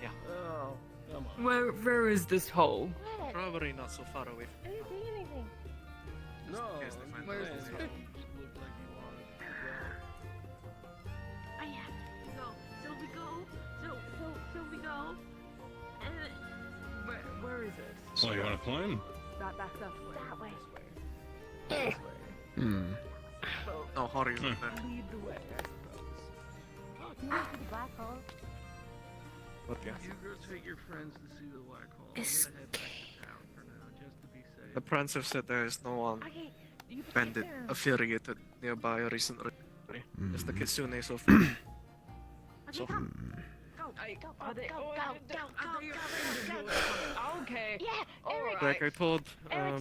S7: Yeah.
S2: Oh, come on. Where is this hole?
S7: Probably not so far away from
S2: I didn't see anything.
S7: No.
S2: Where's this hole?
S12: I have to go. So we go. So we go. And
S2: Where is it?
S8: So you wanna climb?
S2: Back that way.
S12: that way.
S2: This way.
S7: No, hurry with that.
S2: Lead the way, I suppose.
S12: You went to the black hole.
S7: But yeah.
S13: You go take your friends to see the black hole.
S12: Escape.
S13: I'm gonna head back to town for now, just to be safe.
S7: The friends have said there is no one
S12: Okay, you
S7: bandit
S12: protect them.
S7: affiliated nearby recently. It's the kitsune so far.
S12: Okay,
S7: So,
S12: go. Go,
S2: Are they?
S12: go,
S2: Oh,
S12: go,
S2: are
S12: go,
S2: they-
S12: go,
S2: are they
S12: go,
S2: afraid of
S12: go,
S2: you? Okay.
S12: Yeah,
S2: Alright.
S7: like I told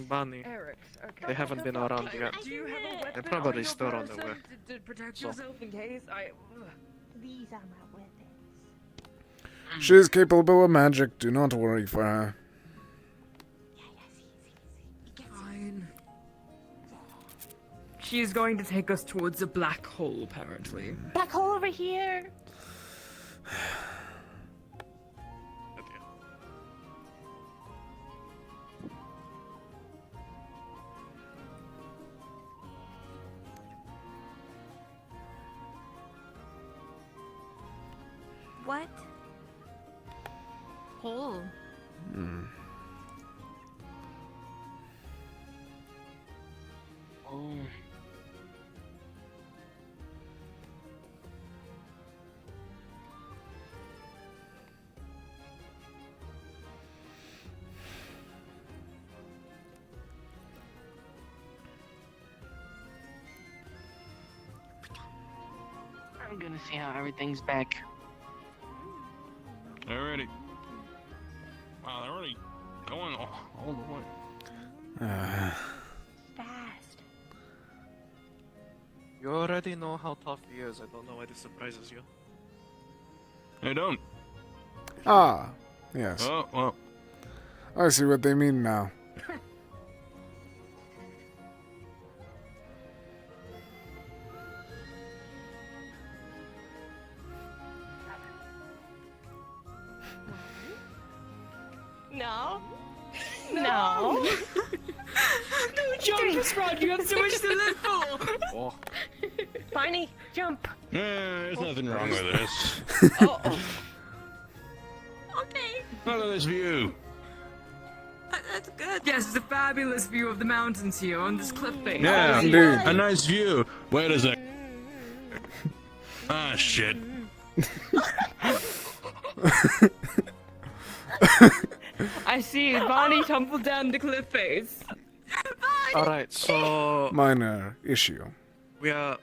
S7: Bunny,
S2: Eric's, okay.
S7: they haven't been around yet.
S2: Do you have a weapon?
S7: They're probably
S2: on your
S7: still on their
S2: person
S7: way.
S2: to protect
S7: So-
S2: yourself in case
S12: These are my weapons.
S1: She is capable of magic. Do not worry for her.
S2: Fine. She is going to take us towards a black hole, apparently.
S12: Black hole over here. What? Hole.
S11: Oh. I'm gonna see how everything's back.
S8: They're ready. Wow, they're already going all the way.
S12: Fast.
S7: You already know how tough he is. I don't know why this surprises you.
S8: They don't.
S1: Ah, yes.
S8: Oh, well.
S1: I see what they mean now.
S2: No. No. No, jump, Sprout. You have so much to live for.
S7: Oh.
S12: Barney, jump.
S8: Yeah, there's nothing wrong with this.
S12: Okay.
S8: Look at this view.
S12: That's good.
S2: Yes, it's a fabulous view of the mountains here on this cliff face.
S8: Yeah,
S1: dude.
S8: a nice view. Wait a sec. Ah, shit.
S2: I see. Bonnie tumbled down the cliff face.
S7: Alright, so
S1: Minor issue.
S7: we are.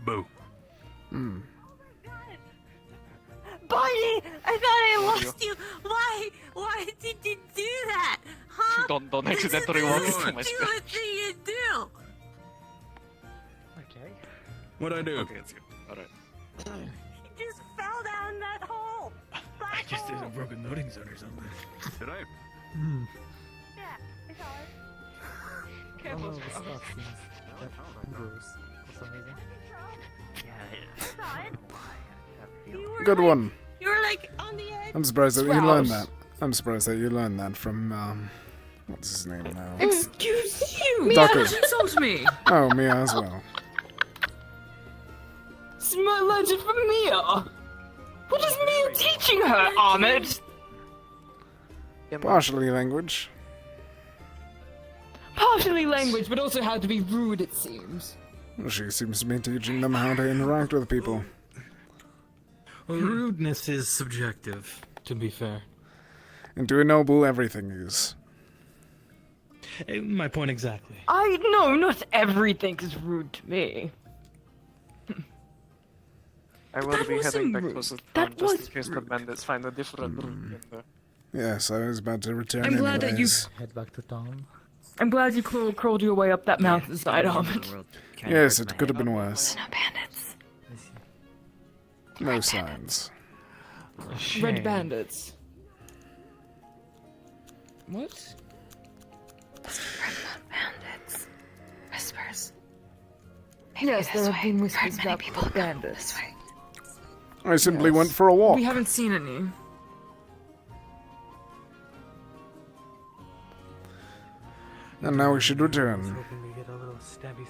S8: Boo.
S12: Barney, I thought I lost you. Why did you do that? Huh?
S7: Don't accidentally walk into my
S12: This is the
S7: space.
S12: stupid thing you do.
S8: What'd I do?
S7: Okay, it's you. Alright.
S12: He just fell down that hole.
S13: I just did a broken loading zone or something.
S8: Did I?
S12: Yeah, I saw it.
S2: Careful,
S19: Bruce, for some reason.
S12: I saw it. You were
S1: Good
S12: like,
S1: one.
S12: You were like on the edge.
S1: I'm surprised that you
S2: Sprouse.
S1: learned that. I'm surprised that you learned that from, what's his name now?
S2: Excuse you! Mia,
S1: Docker.
S2: don't insult me!
S1: Oh, Mia as well.
S2: It's my legend for Mia! What is Mia teaching her, Ahmed?
S1: Partially language.
S2: Partially language, but also how to be rude, it seems.
S1: She seems to be teaching them how to interact with people.
S13: Well, rudeness is subjective, to be fair.
S1: And to ennoble everything is.
S13: My point exactly.
S2: I know, not everything is rude to me.
S7: I will
S2: That
S7: be heading
S2: wasn't
S7: back
S2: rude.
S7: towards the
S2: That
S7: town just in
S2: was
S7: case the
S2: rude.
S7: bandits find a different route in there.
S1: Yes, I was about to return
S2: I'm glad that you-
S1: anyways.
S19: Head back to town.
S2: I'm glad you crawled your way up that mountainside, Ahmed.
S1: Yes, it could have been worse.
S2: No bandits.
S1: No signs.
S2: Red bandits. What?
S3: Bandits. Whispers.
S2: Yes, there have been whispers about bandits.
S1: I simply went for a walk.
S2: We haven't seen any.
S1: And now we should return.
S5: Hoping we get a little stabby.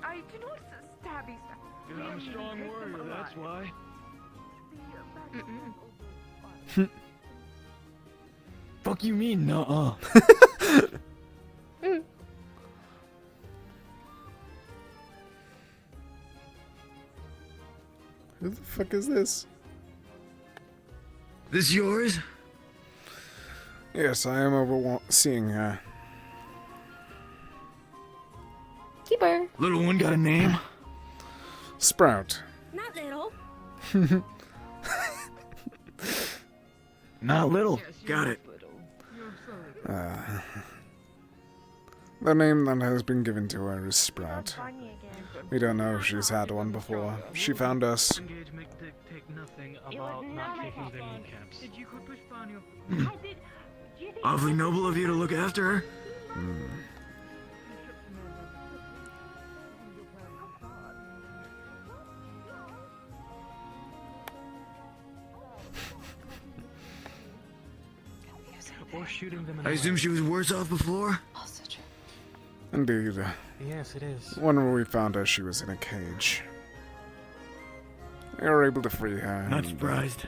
S12: I do not stabby stuff.
S13: I'm a strong warrior, that's why. Fuck you mean, nuh-uh.
S1: Who the fuck is this?
S13: This yours?
S1: Yes, I am overseeing her.
S2: Keeper.
S13: Little one got a name?
S1: Sprout.
S12: Not little.
S13: Not little. Got it.
S1: The name that has been given to her is Sprout. We don't know if she's had one before. She found us.
S5: Engage make take nothing about not taking their kneecaps.
S12: Did you push Bonnie? I did.
S13: Awfully noble of you to look after her.
S5: Or shooting them in
S13: I
S5: the
S13: assume she was worse off before?
S1: Indeed.
S5: Yes, it is.
S1: When we found her, she was in a cage. We were able to free her.
S13: Not
S1: and,
S13: surprised.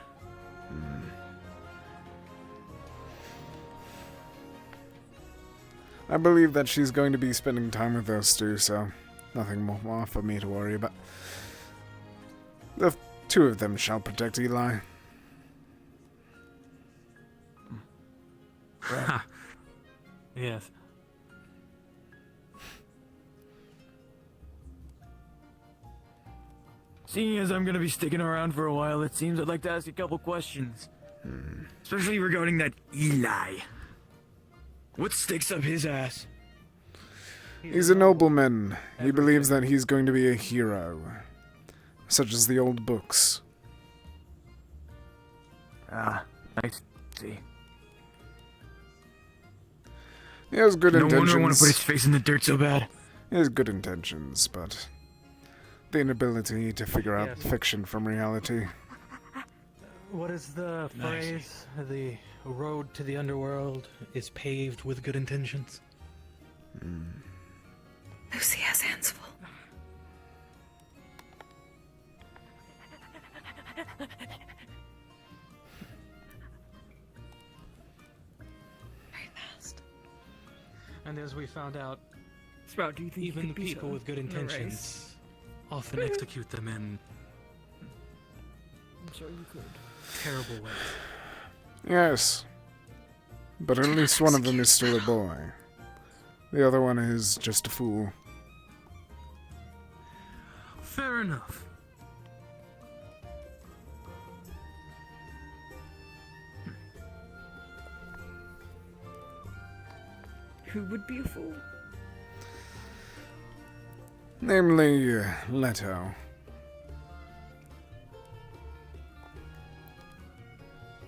S1: I believe that she's going to be spending time with us too, so nothing more for me to worry about. The two of them shall protect Eli.
S5: Yes. Seeing as I'm gonna be sticking around for a while, it seems I'd like to ask a couple questions. Especially regarding that Eli. What sticks up his ass?
S1: He's a nobleman. He believes that he's going to be a hero. Such as the old books.
S5: Ah, nice to see.
S1: He has good
S5: No
S1: intentions.
S5: wonder I want to put his face in the dirt so bad.
S1: He has good intentions, but the inability to figure out fiction from reality.
S5: What is the
S13: Nice.
S5: phrase? The road to the underworld is paved with good intentions.
S3: Lucy has hands full. Very fast.
S5: And as we found out,
S2: Sprout, do you think
S5: even
S2: you
S5: the
S2: could beat
S5: people
S2: her
S5: with good
S2: in a race?
S5: intentions often execute them in
S2: I'm sure you could.
S5: terrible ways.
S1: Yes. But at least one of them is still a boy. The other one is just a fool.
S5: Fair enough.
S2: Who would be a fool?
S1: Namely, Leto.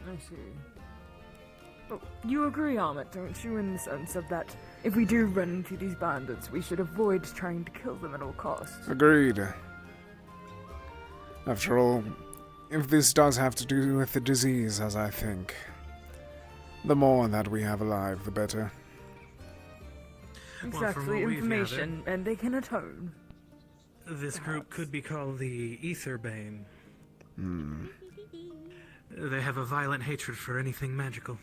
S2: I see. Oh, you agree, Ahmet, don't you, in the sense of that if we do run into these bandits, we should avoid trying to kill them at all costs?
S1: Agreed. After all, if this does have to do with the disease, as I think, the more that we have alive, the better.
S2: Exactly, information, and they can atone.
S16: This group could be called the Etherbane.
S1: Hmm.
S16: They have a violent hatred for anything magical.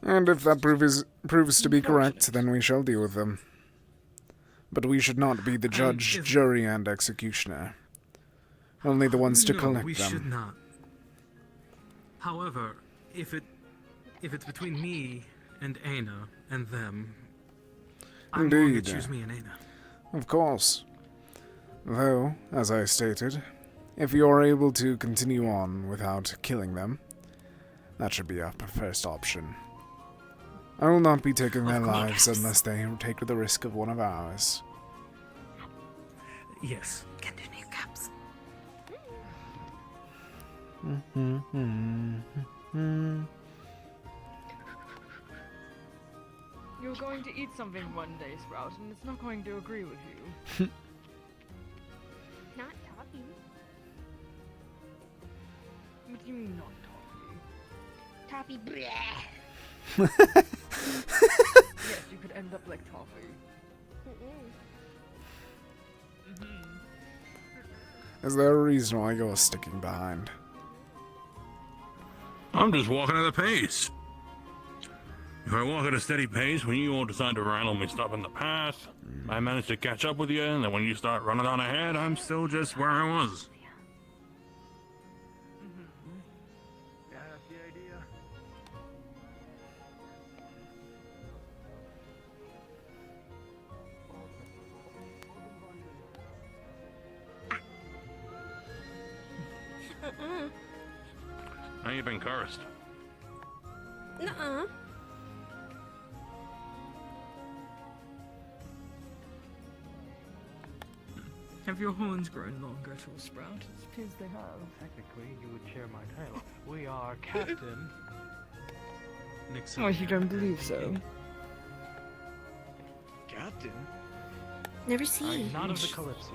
S1: And if that proves to be correct, then we shall deal with them. But we should not be the judge, jury, and executioner. Only the ones to collect
S16: we
S1: them.
S16: should not. However, if it's between me and Aina and them, I'm going to choose me and Aina.
S1: Of course. Though, as I stated, if you are able to continue on without killing them, that should be our first option. I will not be taking their lives unless they take the risk of one of ours.
S16: Yes.
S10: Can do kneecaps.
S2: You're going to eat something one day, Sprout, and it's not going to agree with you.
S3: Not toffee.
S2: What do you mean, not
S3: Toffee. Bleh.
S2: Yes, you could end up like toffee.
S1: Is there a reason why you're sticking behind?
S8: I'm just walking at a pace. If I walk at a steady pace, when you all decide to randomly stop in the path, I manage to catch up with you, and then when you start running on ahead, I'm still just where I was.
S5: Yeah, that's the idea.
S8: Now you've been cursed.
S3: Nuh-uh.
S2: Have your horns grown longer, tall Sprout? It appears they have.
S18: Technically, you would share my title. We are Captain.
S2: Oh, you don't believe so?
S5: Captain?
S3: Never see.
S18: Not of the Kalypsia.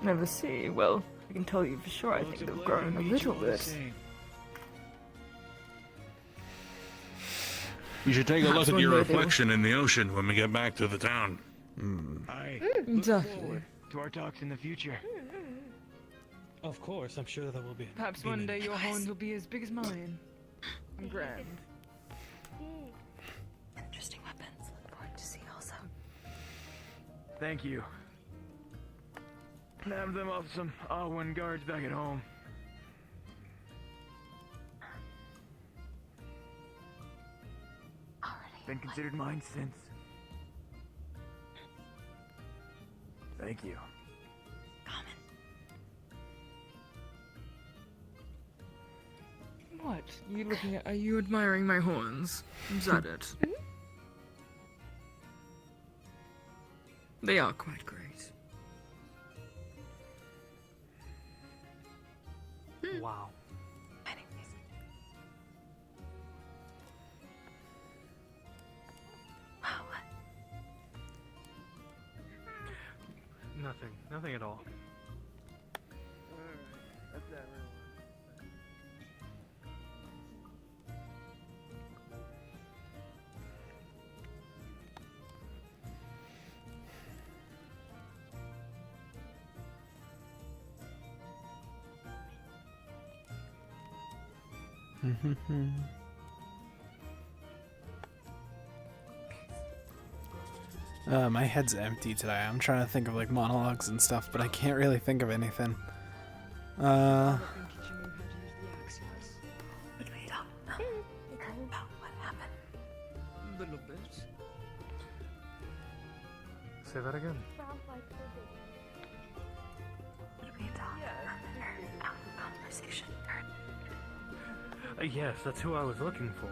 S2: Never see. Well, I can tell you for sure I think they've grown a little bit.
S8: You should take a
S2: Perhaps
S8: look at
S2: one
S8: your
S2: day they will-
S8: reflection in the ocean when we get back to the town.
S5: I
S2: Exactly.
S5: look forward to our talks in the future.
S16: Of course, I'm sure there will be.
S2: Perhaps one day your horns will be as big as mine. And grand.
S10: Interesting weapons. Look forward to see also.
S5: Thank you. Nab them off some Awen guards back at home. Been considered mine since. Thank you.
S2: What? You looking at? Are you admiring my horns? Is that it? They are quite great.
S18: Wow. Nothing. Nothing at all.
S5: That's that real.
S1: My head's empty today. I'm trying to think of like monologues and stuff, but I can't really think of anything.
S10: What happened?
S2: A little bit.
S18: Say that again.
S16: Yes, that's who I was looking for.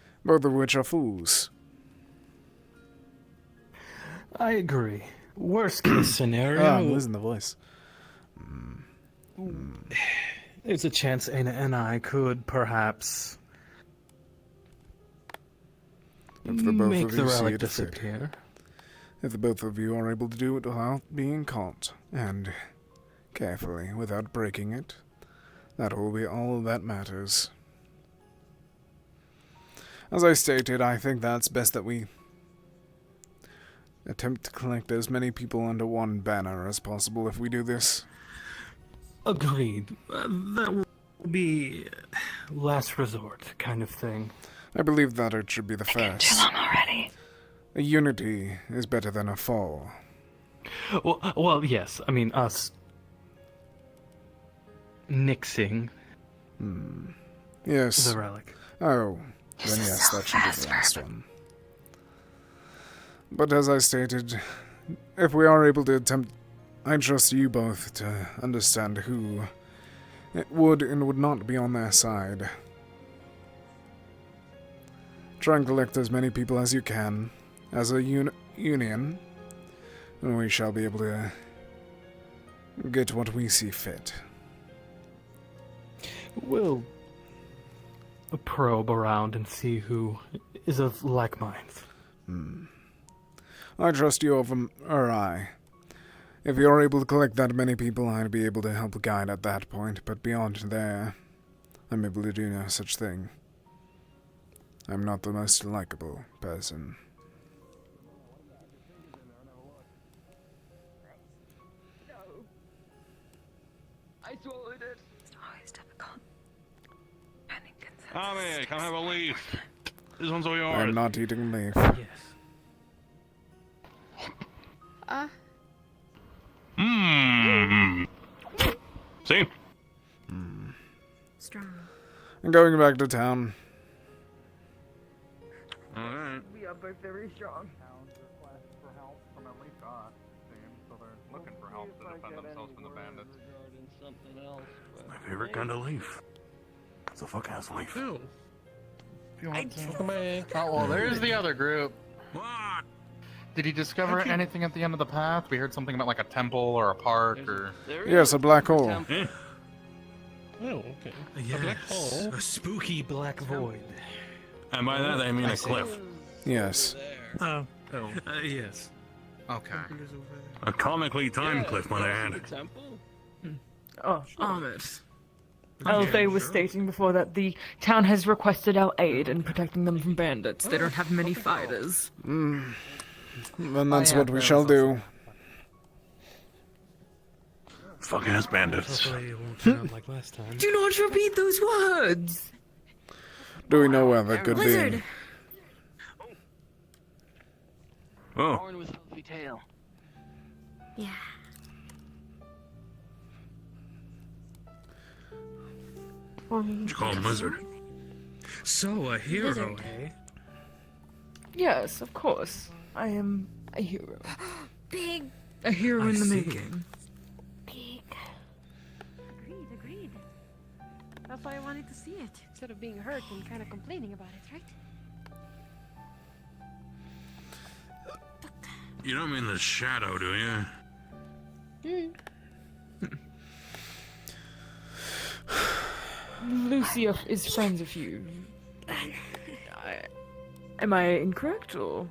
S1: Both of which are fools.
S9: I agree. Worst case scenario.
S1: Ah, I'm losing the voice.
S9: There's a chance Aina and I could perhaps
S1: If the both
S9: make
S1: of
S9: the
S1: you see
S9: relic
S1: it fit.
S9: disappear.
S1: If the both of you are able to do it without being caught, and carefully, without breaking it, that will be all that matters. As I stated, I think that's best that we attempt to collect as many people under one banner as possible if we do this.
S9: Agreed. That will be last resort kind of thing.
S1: I believe that it should be the first.
S10: Too long already.
S1: A unity is better than a fall.
S9: Well, yes. I mean, us nixing
S1: Yes.
S9: the relic.
S1: Oh, then yes, that should be the last one. But as I stated, if we are able to attempt, I trust you both to understand who it would and would not be on their side. Try and collect as many people as you can, as a union, and we shall be able to get what we see fit.
S9: We'll probe around and see who is of like minds.
S1: I trust you over I. If you're able to collect that many people, I'd be able to help guide at that point, but beyond there, I'm able to do no such thing. I'm not the most likable person.
S2: No. I swallowed it.
S10: It's always difficult. Finding consensus.
S8: Tommy, come have a leaf. This one's all yours.
S1: I'm not eating leaf.
S9: Yes.
S8: See?
S3: Strong.
S1: I'm going back to town.
S8: Alright.
S2: We are both very strong.
S17: For help from at least us, seems, so they're looking for help to defend themselves from the bandits.
S8: My favorite kind of leaf. It's a fuck-ass leaf.
S14: Ew. If you want to.
S17: Come in. Oh, well, there's the other group.
S8: What?
S17: Did he discover anything at the end of the path? We heard something about like a temple or a park or...
S1: Yes, a black hole.
S8: Eh?
S4: Oh, okay.
S9: Yes,
S4: A black hole.
S9: a spooky black void.
S8: And by that, I mean
S9: I
S8: a
S9: see.
S8: cliff.
S1: Yes.
S9: Oh. Yes.
S14: Okay.
S8: A comically timed cliff, might I add.
S2: Oh, Ahmed. Elfay was stating before that the town has requested our aid in protecting them from bandits. They don't have many fighters.
S1: Then that's what we shall do.
S8: Fuck-ass bandits.
S9: Hopefully it won't turn out like last time.
S2: Do not repeat those words!
S1: Do we know where that could be?
S2: Lizard!
S8: Oh.
S11: Horn with fluffy tail.
S3: Yeah.
S8: What you call him lizard?
S9: So, a hero, eh?
S2: Yes, of course. I am a hero.
S3: Big.
S2: A hero
S9: I
S2: in the
S9: see.
S2: making.
S3: Big. Agreed. That's why I wanted to see it. Instead of being hurt and kind of complaining about it, right?
S8: You don't mean the shadow, do you?
S2: Lucia is friends with you. Am I incorrect, or?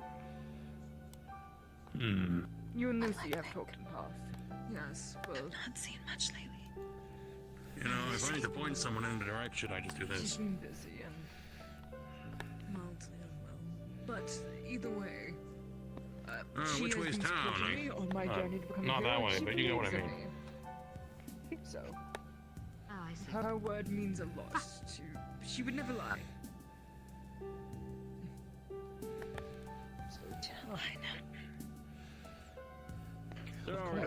S2: You and Lucy have talked in the past. Yes, well...
S10: Not seen much lately.
S8: You know, if I need to point someone in the direction, I just do
S2: She's
S8: this.
S2: been busy and... mildly unwell. But either way... she
S8: which
S2: has
S8: way's
S2: been
S8: town?
S2: supporting me on my journey to become a
S8: not
S2: hero,
S8: that way,
S2: she
S8: but you get what I
S2: believes in
S8: mean.
S2: me. I think so.
S3: Oh, I see.
S2: Her word means a lot to... She would never lie.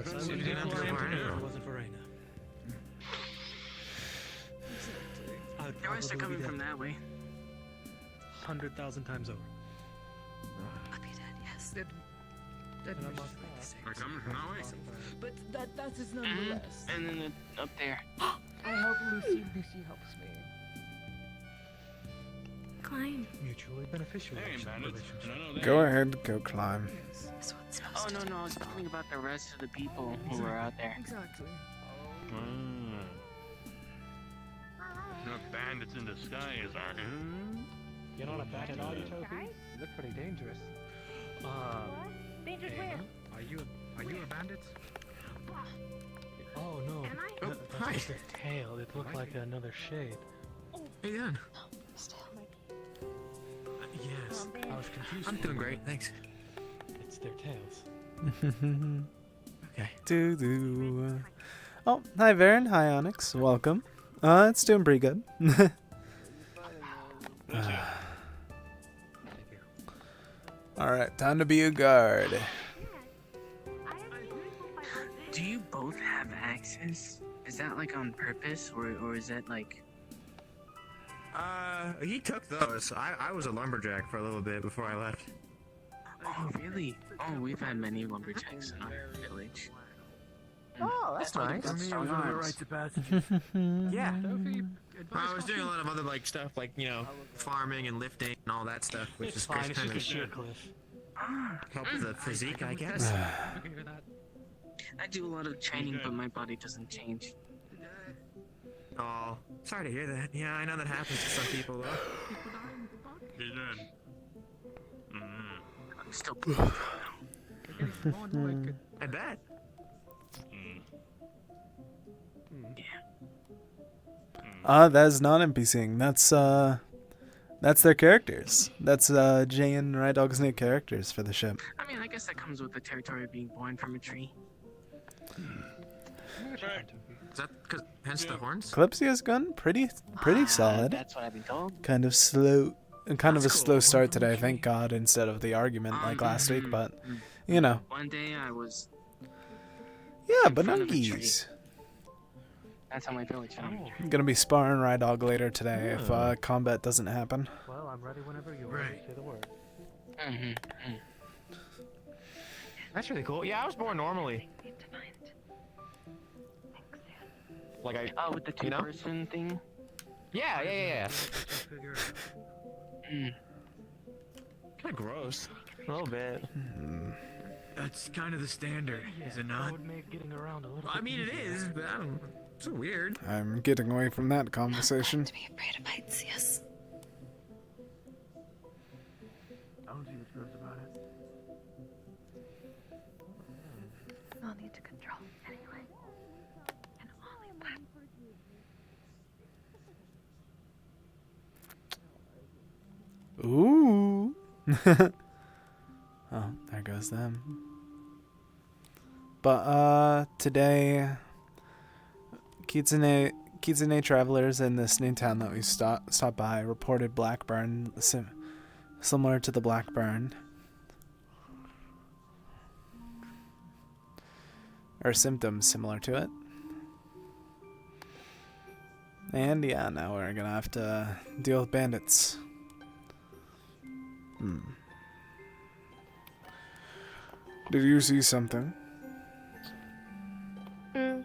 S9: So you didn't have to come here if it wasn't for Raina. I would
S11: They must have
S9: probably
S11: coming
S9: be
S11: from
S9: dead
S11: that way.
S9: 100,000 times over.
S10: I'll be dead, yes.
S2: That
S9: And I'm
S2: makes
S9: not
S2: sense.
S8: They're coming from that way?
S2: But that is nonetheless.
S11: And then up there.
S2: I help Lucy, Lucy helps me.
S12: climb.
S9: Mutually beneficial relationship.
S1: Go ahead, go climb.
S11: Oh no, I was talking about the rest of the people who were out there.
S2: Exactly.
S8: You're bandits in disguise, aren't you?
S9: You're not a bandit, are you, Toby? You look pretty dangerous.
S3: Dangerous where?
S14: Are you a bandit?
S9: Oh no. That's just its tail. It looked like another shade.
S5: Hey, Dan.
S9: Yes. I was confused.
S5: I'm doing great, thanks.
S9: It's their tails.
S5: Okay.
S1: Doo-doo. Oh, hi Varen, hi Onyx, welcome. It's doing pretty good. Alright, time to be a guard.
S11: Do you both have access? Is that like on purpose, or is that like?
S5: He took those. I was a lumberjack for a little bit before I left.
S11: Oh really? Oh, we've had many lumberjacks in our village.
S5: Oh, that's nice.
S11: That's so
S5: one of the
S11: nice.
S5: rites of passage. Yeah. I was doing a lot of other like stuff, like farming and lifting and all that stuff, which is
S9: Fine, it's
S5: kind
S9: just a
S5: of
S9: sheer cliff.
S5: help with the physique, I guess.
S11: I do a lot of training, but my body doesn't change.
S5: Oh, sorry to hear that. Yeah, I know that happens to some people though.
S8: He's dead.
S11: I'm still.
S5: I bet.
S1: That is not NPCing. That's their characters. That's Jay and Rye Dog's new characters for the ship.
S11: I mean, I guess that comes with the territory of being born from a tree.
S5: Is that hence the horns?
S1: Kalypsia's gun pretty solid.
S11: That's what I've been told.
S1: Kind of slow, kind of a slow start today. Thank God, instead of the argument like last week. But you know.
S11: One day I was.
S1: Yeah, banunkies.
S11: That's how my village found me.
S1: I'm gonna be sparring Rye Dog later today if combat doesn't happen.
S9: Well, I'm ready whenever you're ready. Say the word.
S5: That's really cool. Yeah, I was born normally. Like
S11: with the two-person thing.
S5: Yeah. Kind of gross. A little bit.
S13: That's kind of the standard, is it
S9: That
S13: not?
S9: would make getting around a little
S5: I
S9: bit
S5: mean, it
S9: easier.
S5: is, but I don't. It's so weird.
S1: I'm getting away from that conversation.
S10: To be afraid of heights, yes.
S13: I don't see what's gross about it.
S10: I'll need to control anyway. And only that.
S1: Ooh. Oh, there goes them. But today, Kitsune travelers in this new town that we stopped by reported Blackburn, similar to the Blackburn, or symptoms similar to it. And yeah, now we're gonna have to deal with bandits. Did you see something? The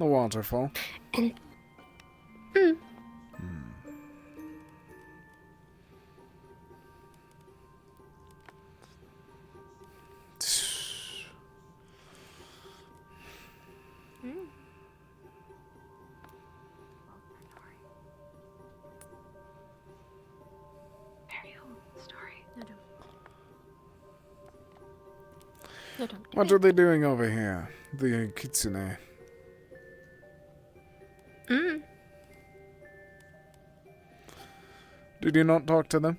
S1: waterfall. What are they doing over here? The Kitsune. Did you not talk to them?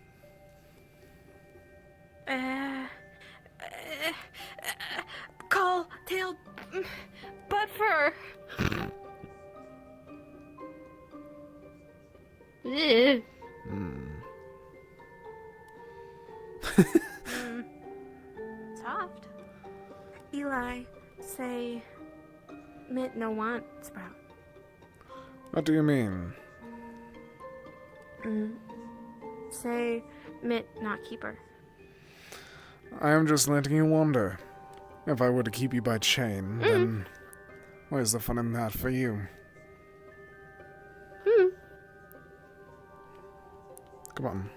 S12: Call, tail, butt fur.
S3: Soft. Eli, say, Mitt no want Sprout.
S1: What do you mean?
S3: Say, Mitt not keeper.
S1: I am just letting you wander. If I were to keep you by chain, then where's the fun in that for you? Come on.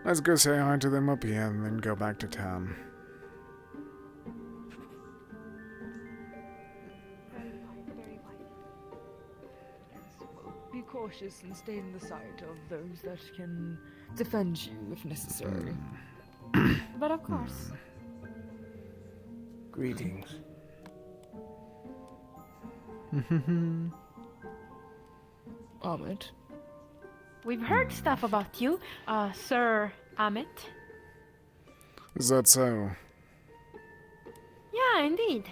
S1: Let's go say hi to them up here and then go back to town.
S2: Be cautious and stay in the sight of those that can defend you if necessary.
S10: But of course.
S9: Greetings.
S2: Ahmed.
S3: We've heard stuff about you, Sir Amit.
S1: Is that so?
S3: Yeah, indeed.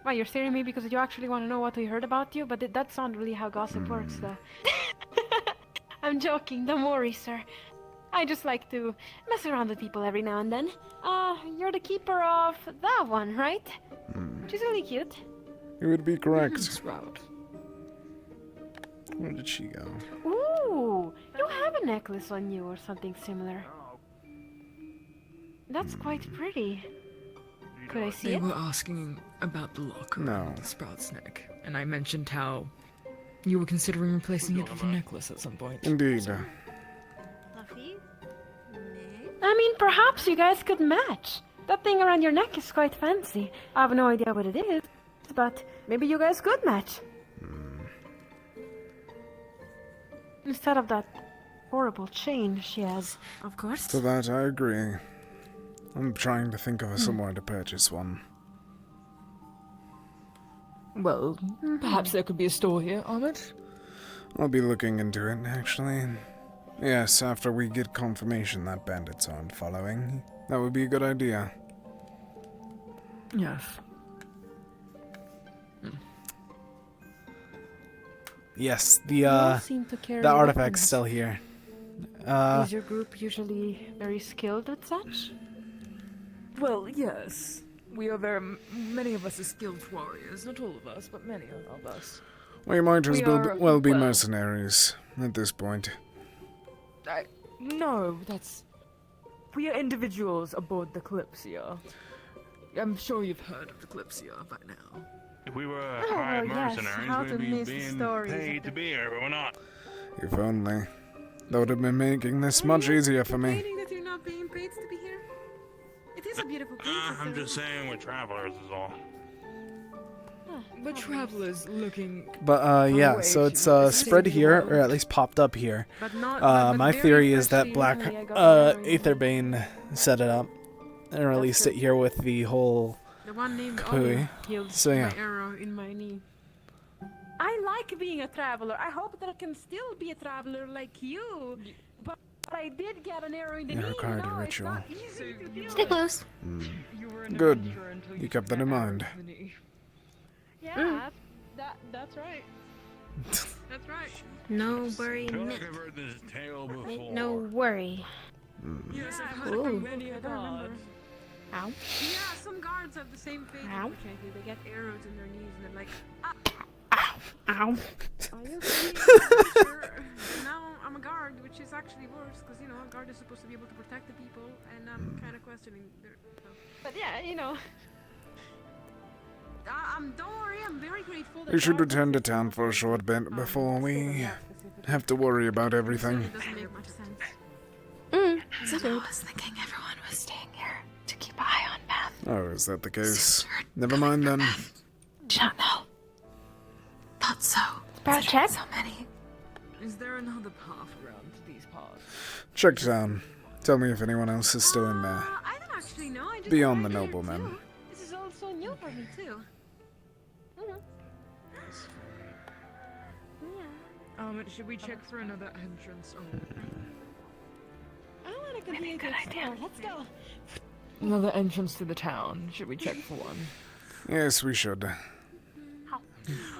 S3: Well, you're staring at me because you actually want to know what we heard about you, but that's not really how gossip works, though. I'm joking, don't worry, sir. I just like to mess around with people every now and then. You're the keeper of that one, right? She's really cute.
S1: You would be correct.
S2: Sprout.
S1: Where did she go?
S3: Ooh, you have a necklace on you or something similar. That's quite pretty. Could I see
S2: They
S3: it?
S2: were asking about the locker
S1: No.
S2: around the Sprout's neck, and I mentioned how you were considering replacing it with a necklace at some point.
S1: Indeed.
S12: Fluffy?
S3: I mean, perhaps you guys could match. That thing around your neck is quite fancy. I have no idea what it is, but maybe you guys could match. Instead of that horrible chain she has.
S2: Of course.
S1: To that I agree. I'm trying to think of somewhere to purchase one.
S2: Well, perhaps there could be a store here, Ahmed.
S1: I'll be looking into it, actually. Yes, after we get confirmation that bandits aren't following. That would be a good idea.
S2: Yes.
S20: Yes,
S3: You all seem to carry
S20: the artifact's
S3: weapons.
S20: still here.
S3: Is your group usually very skilled at such?
S2: Well, yes. We are many of us are skilled warriors. Not all of us, but many of us.
S1: We might as
S2: We are,
S1: well be
S2: well-
S1: mercenaries at this point.
S2: No, that's... We are individuals aboard the Kalypsia. I'm sure you've heard of the Kalypsia by now.
S8: If we were
S3: Oh,
S8: hired
S3: well, yes,
S8: mercenaries,
S3: how
S8: we'd
S3: to
S8: be
S3: miss the
S8: being
S3: stories of
S8: paid
S3: the-
S8: to be here, but we're not.
S1: If only. That would have been making this much easier for me.
S12: Complaining that you're not being paid to be here? It is a beautiful place.
S8: I'm just saying we're travelers is all.
S2: But travelers looking...
S20: But yeah,
S2: way
S20: so it's
S2: to
S20: spread
S2: see the
S20: here,
S2: world.
S20: or at least popped up here.
S2: But not- but
S20: My
S2: very
S20: theory is that
S2: freshly
S20: Black
S2: recently I got married.
S20: Aetherbane set it up and released it here with the whole
S3: The one named
S20: Kapui.
S3: Olive killed
S20: So yeah.
S3: my arrow in my knee. I like being a traveler. I hope that I can still be a traveler like you. But I did get an arrow in the
S1: You
S3: knee.
S1: required a
S3: It's
S1: ritual.
S3: not easy to do
S10: Stay
S3: it.
S10: close.
S1: Good. You kept that in mind.
S3: Yeah, that's right. That's right.
S10: No worry,
S8: feel
S10: Mitt.
S8: like I've heard this tale before.
S10: Mitt, no worry.
S3: Yes, I've
S10: heard it from
S3: many a god.
S10: Ow.
S3: Yeah, some guards have the same fate.
S10: Ow.
S3: Unfortunately, they get arrows in their knees and they're like,
S10: Ow.
S3: are you okay? Sure. Now I'm a guard, which is actually worse because you know a guard is supposed to be able to protect the people, and I'm kind of questioning their. But yeah, you know. Don't worry, I'm very grateful. that
S1: We should
S3: guards
S1: return to
S3: exist.
S1: town for a short bit before we have to worry about everything.
S3: It doesn't make much sense.
S10: So I was thinking everyone was staying here to keep an eye on Beth.
S1: Oh, is that the case? Never mind then.
S10: Do not know. Thought so.
S3: Sprout check.
S10: So many.
S2: Is there another path around to these parts?
S1: Check town. Tell me if anyone else is still in there.
S3: I don't actually know. I just
S1: Beyond the
S3: arrived here,
S1: noblemen.
S3: too. This is all so new for me too.
S2: Should we check for another entrance?
S3: I want to continue to explore. Let's go.
S2: Another entrance to the town. Should we check for one?
S1: Yes, we should.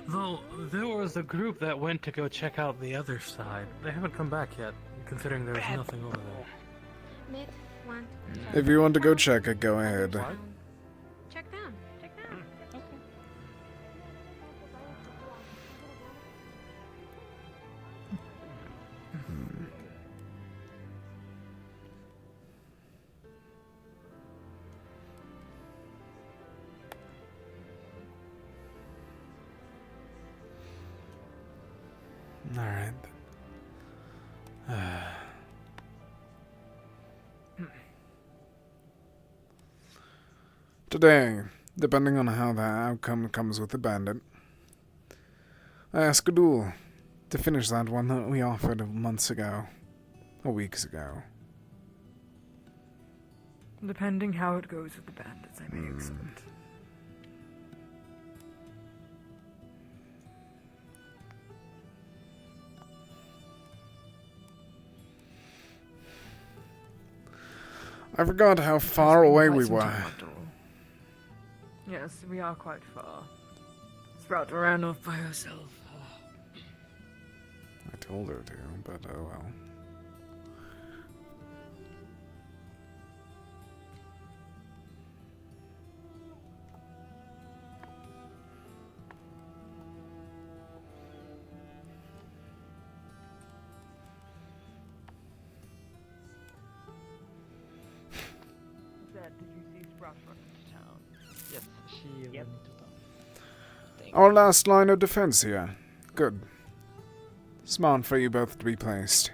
S9: Though there was a group that went to go check out the other side. They haven't come back yet, considering there was nothing over there.
S3: Mitt, one.
S1: If you want to go check it, go ahead.
S3: Check down. Check down. Okay.
S1: Alright. Today, depending on how the outcome comes with the bandit, I ask a duel to finish that one that we offered months ago, or weeks ago.
S2: Depending how it goes with the bandits, I may accept.
S1: I forgot how far away we were.
S2: Yes, we are quite far. Sprout ran off by herself.
S1: I told her to, but oh well.
S2: Did you see Sprout run into town?
S19: Yes, she went into town.
S1: Our last line of defense here. Good. Smart for you both to be placed.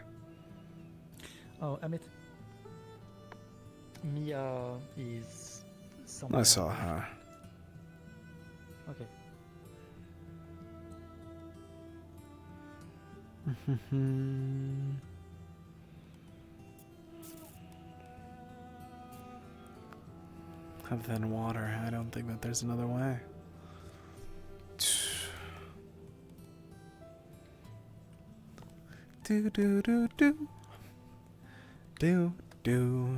S19: Oh, Amit. Mia is somewhere.
S1: I saw her.
S19: Okay.
S20: Other than water, I don't think that there's another way. Do do do do. Do do.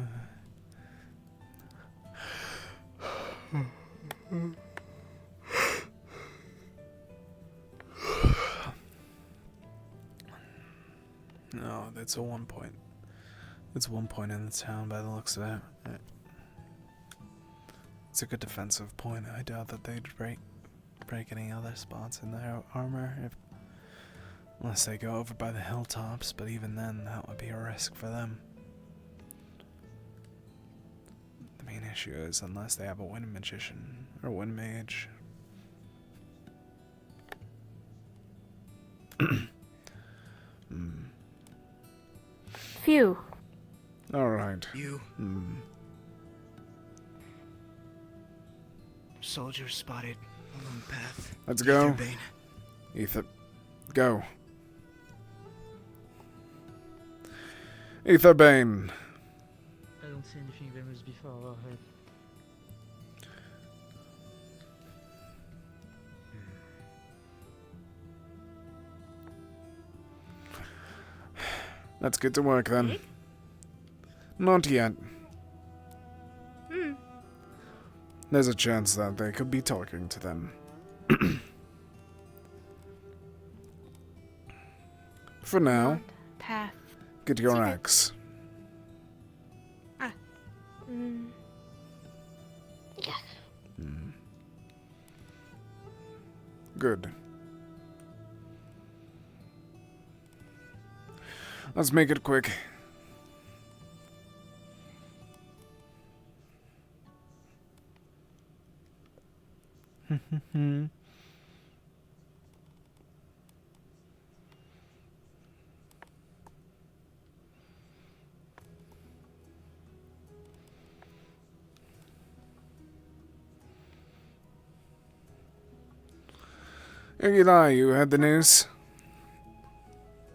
S20: No, that's a 1 point. It's 1 point in the town by the looks of it. It's a good defensive point. I doubt that they'd break any other spots in their armor unless they go over by the hilltops, but even then that would be a risk for them. The main issue is unless they have a wind magician or wind mage.
S3: Phew.
S1: Alright.
S21: You. Soldier spotted along path.
S1: Let's go.
S21: Etherbane.
S1: Ether. Go. Etherbane.
S19: I don't see anything there must be far ahead.
S1: Let's get to work then. Not yet. There's a chance that they could be talking to them. For now,
S3: Path.
S1: get your axe.
S3: Yeah.
S1: Good. Let's make it quick. Eli, you had the news?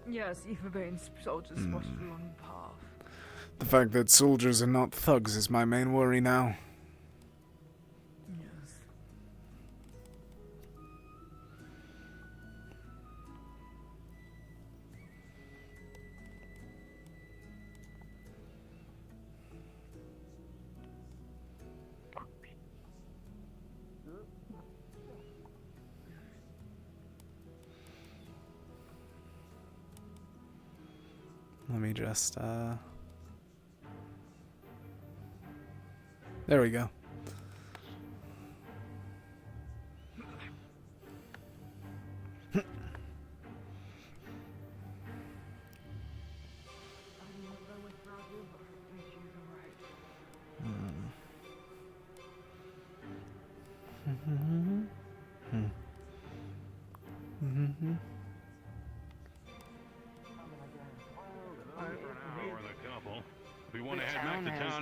S2: Yes, Etherbane's soldiers spotted along the path.
S1: The fact that soldiers are not thugs is my main worry now.
S2: Yes.
S20: Let me just, there we go.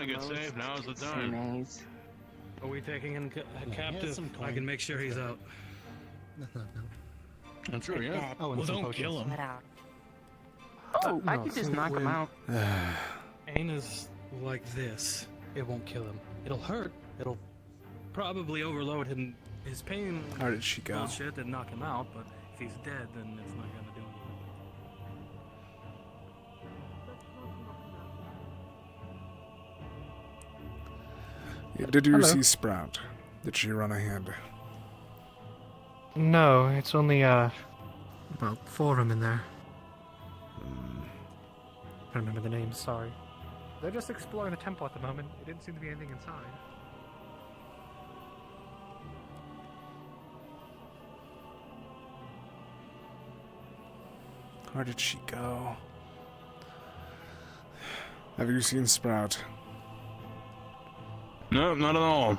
S8: think it's safe. Now's the time.
S9: Are we taking him captive?
S19: some
S9: I can make sure he's out.
S19: No.
S8: That's true, yeah.
S19: Oh, and
S9: Well,
S19: some
S9: don't
S19: potions.
S9: kill him.
S11: Oh, I
S9: No,
S11: could just
S9: so
S11: knock him
S9: when
S11: out.
S9: Ain is like this. It won't kill him. It'll hurt. It'll probably overload him. His pain.
S20: How did she go?
S9: Bullshit and knock him out, but if he's dead, then it's not gonna do anything.
S1: Yeah, did you
S15: Hello.
S1: see Sprout? Did she run ahead?
S15: No, it's only
S9: About 4 of them in there.
S15: I don't remember the names. Sorry. They're just exploring the temple at the moment. It didn't seem to be anything inside.
S1: Where did she go? Have you seen Sprout?
S8: No, not at all.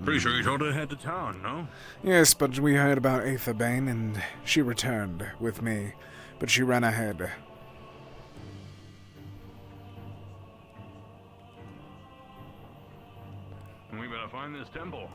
S8: Pretty sure you told her to head to town, no?
S1: Yes, but we heard about Aetherbane and she returned with me, but she ran ahead.
S8: And we better find this temple.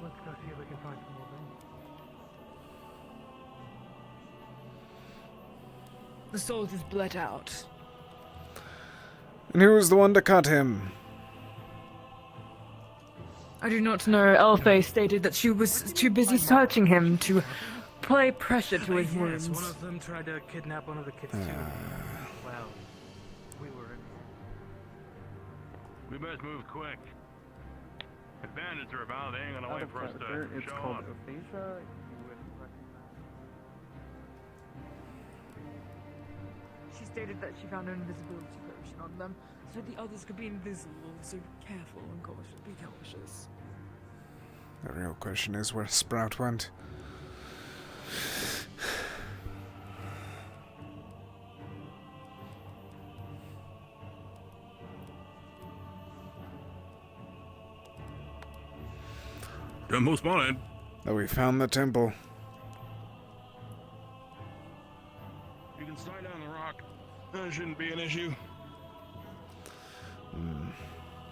S15: Let's go see if we can find some more things.
S2: The salt is bled out.
S1: And who was the one to cut him?
S2: I do not know. Elfay stated that she was too busy searching him to apply pressure to his
S9: Yes,
S2: wounds.
S9: one of them tried to kidnap one of the kids too. Well, we were in.
S8: We best move quick. If bandits are about, they ain't gonna wait for us to
S17: It's
S8: show
S17: called
S8: up.
S17: aphasia. You would recognize.
S2: She stated that she found an invisibility potion on them, so the others could be invisible, so be careful and cautious. Be cautious.
S1: The real question is where Sprout went.
S8: Temple spotted.
S1: Oh, we found the temple.
S8: You can slide down the rock. That shouldn't be an issue.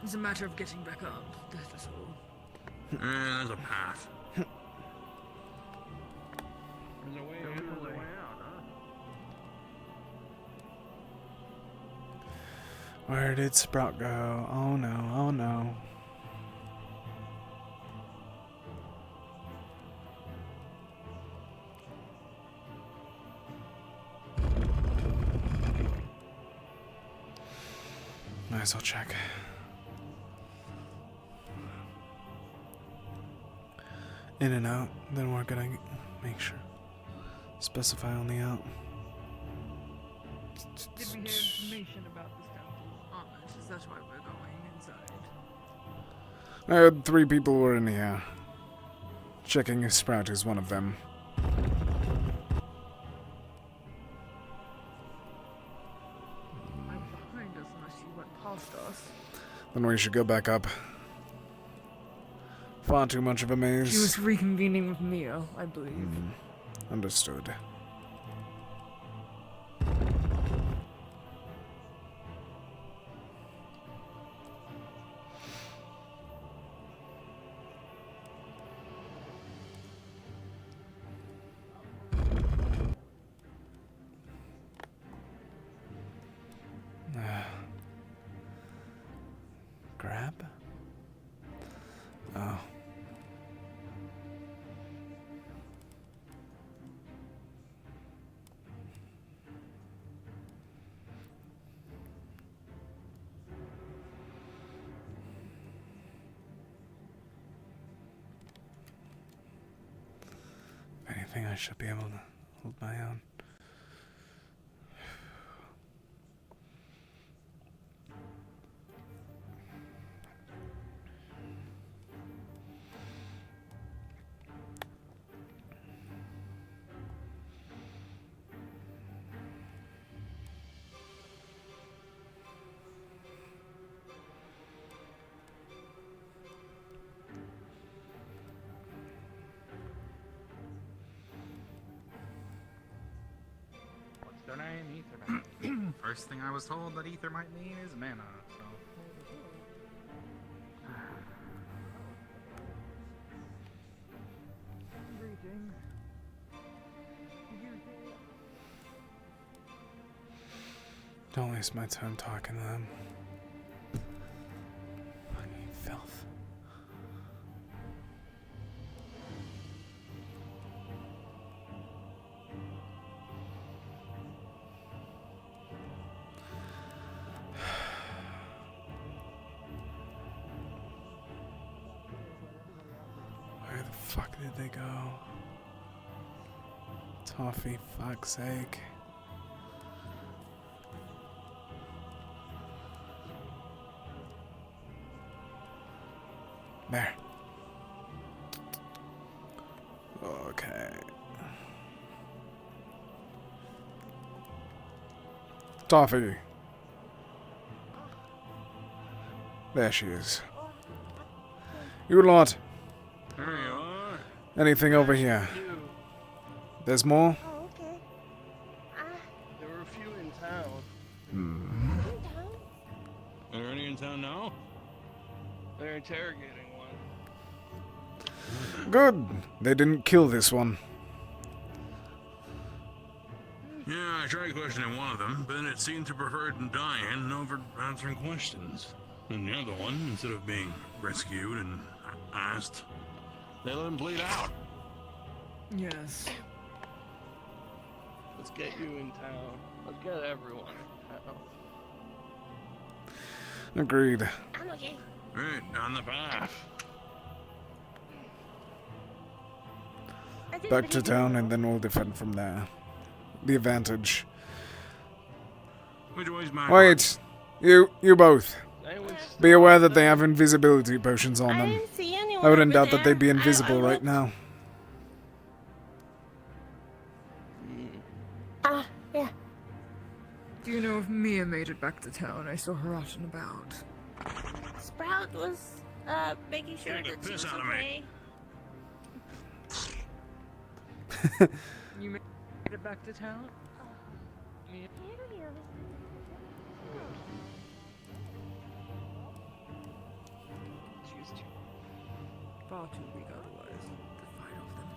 S2: It's a matter of getting back up. That's all.
S8: There's a path. There's a way in and a way out, huh?
S1: Where did Sprout go? Oh no, oh no. Might as well check. In and out, then we're gonna make sure. Specify on the out.
S2: Did we hear information about this temple on it? Is that why we're going inside?
S1: I heard 3 people were in here. Checking if Sprout is one of them.
S2: I'm behind us unless you went past us.
S1: Then we should go back up. Far too much of a maze.
S2: She was reconvening with Mia, I believe.
S1: Understood. Grab? Oh. If anything, I should be able to hold my own.
S14: first thing I was told that ether might mean is mana, so...
S20: Don't waste my time talking to them. Fucking filth. Where the fuck did they go? Toffee, fuck's sake. There. Okay. Toffee. There she is. You lot.
S8: There you are.
S20: Anything over here? There's more?
S12: Oh, okay.
S13: There were a few in town.
S20: Hmm.
S8: Are there any in town now?
S13: They're interrogating one.
S20: Good. They didn't kill this one.
S8: Yeah, I tried questioning one of them, but it seemed to prefer dying over answering questions. And the other one, instead of being rescued and asked, they let him bleed out.
S2: Yes.
S13: Let's get you in town. Let's get everyone in town.
S20: Agreed.
S12: I'm okay.
S8: Right, on the path.
S20: Back to town and then we'll defend from there. The advantage.
S8: Which way's my
S20: Wait! You both. Be aware that they have invisibility potions on them.
S12: didn't see anyone
S20: I wouldn't
S12: over
S20: doubt that
S12: there.
S20: they'd be
S12: I
S20: invisible right
S12: looked.
S20: now.
S12: Yeah.
S2: Do you know if Mia made it back to town? I saw her out and about.
S12: Sprout was, making sure
S8: Scared the
S12: that she
S8: piss
S12: was
S8: out of me.
S12: okay.
S2: You made it back to town? She's far too weak otherwise to fight off them.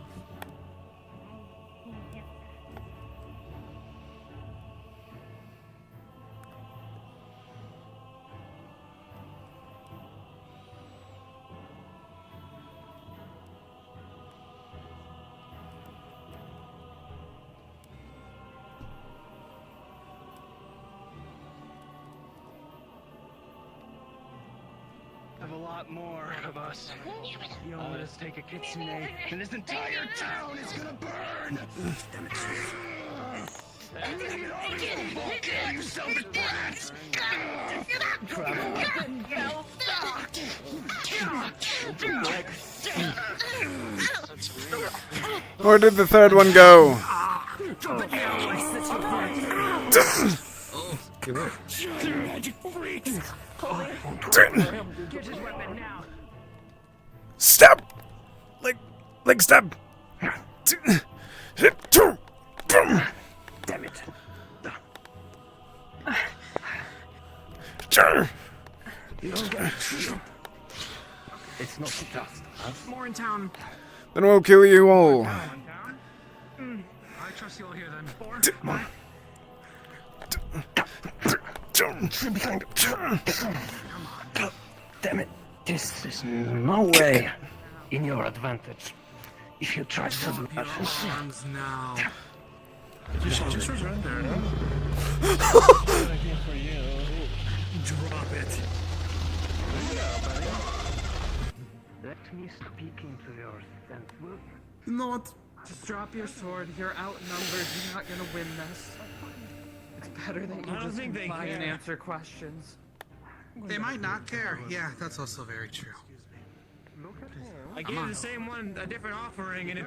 S21: Have a lot more of us. You don't let us take a kitsune, and this entire town is gonna burn! Damn it. Okay, you selfish brats!
S20: Where did the third one go?
S21: Magic freaks!
S20: Stop! Leg stab!
S21: Damn it. You don't get it. It's not just us.
S2: More in town.
S20: Then we'll kill you all.
S9: I trust you all here then.
S21: God damn it. This is no way in your advantage. If you try to do that.
S14: Arms now.
S4: You should just surrender.
S13: Good idea for you.
S14: Drop it.
S21: Let me speak into your sense.
S14: You know what?
S2: Just drop your sword. You're outnumbered. You're not gonna win this. It's better that you
S5: I don't
S2: just
S5: think they
S2: comply and
S5: care.
S2: answer questions.
S14: They might not care. Yeah, that's also very true.
S5: I gave the same one a different offering and it,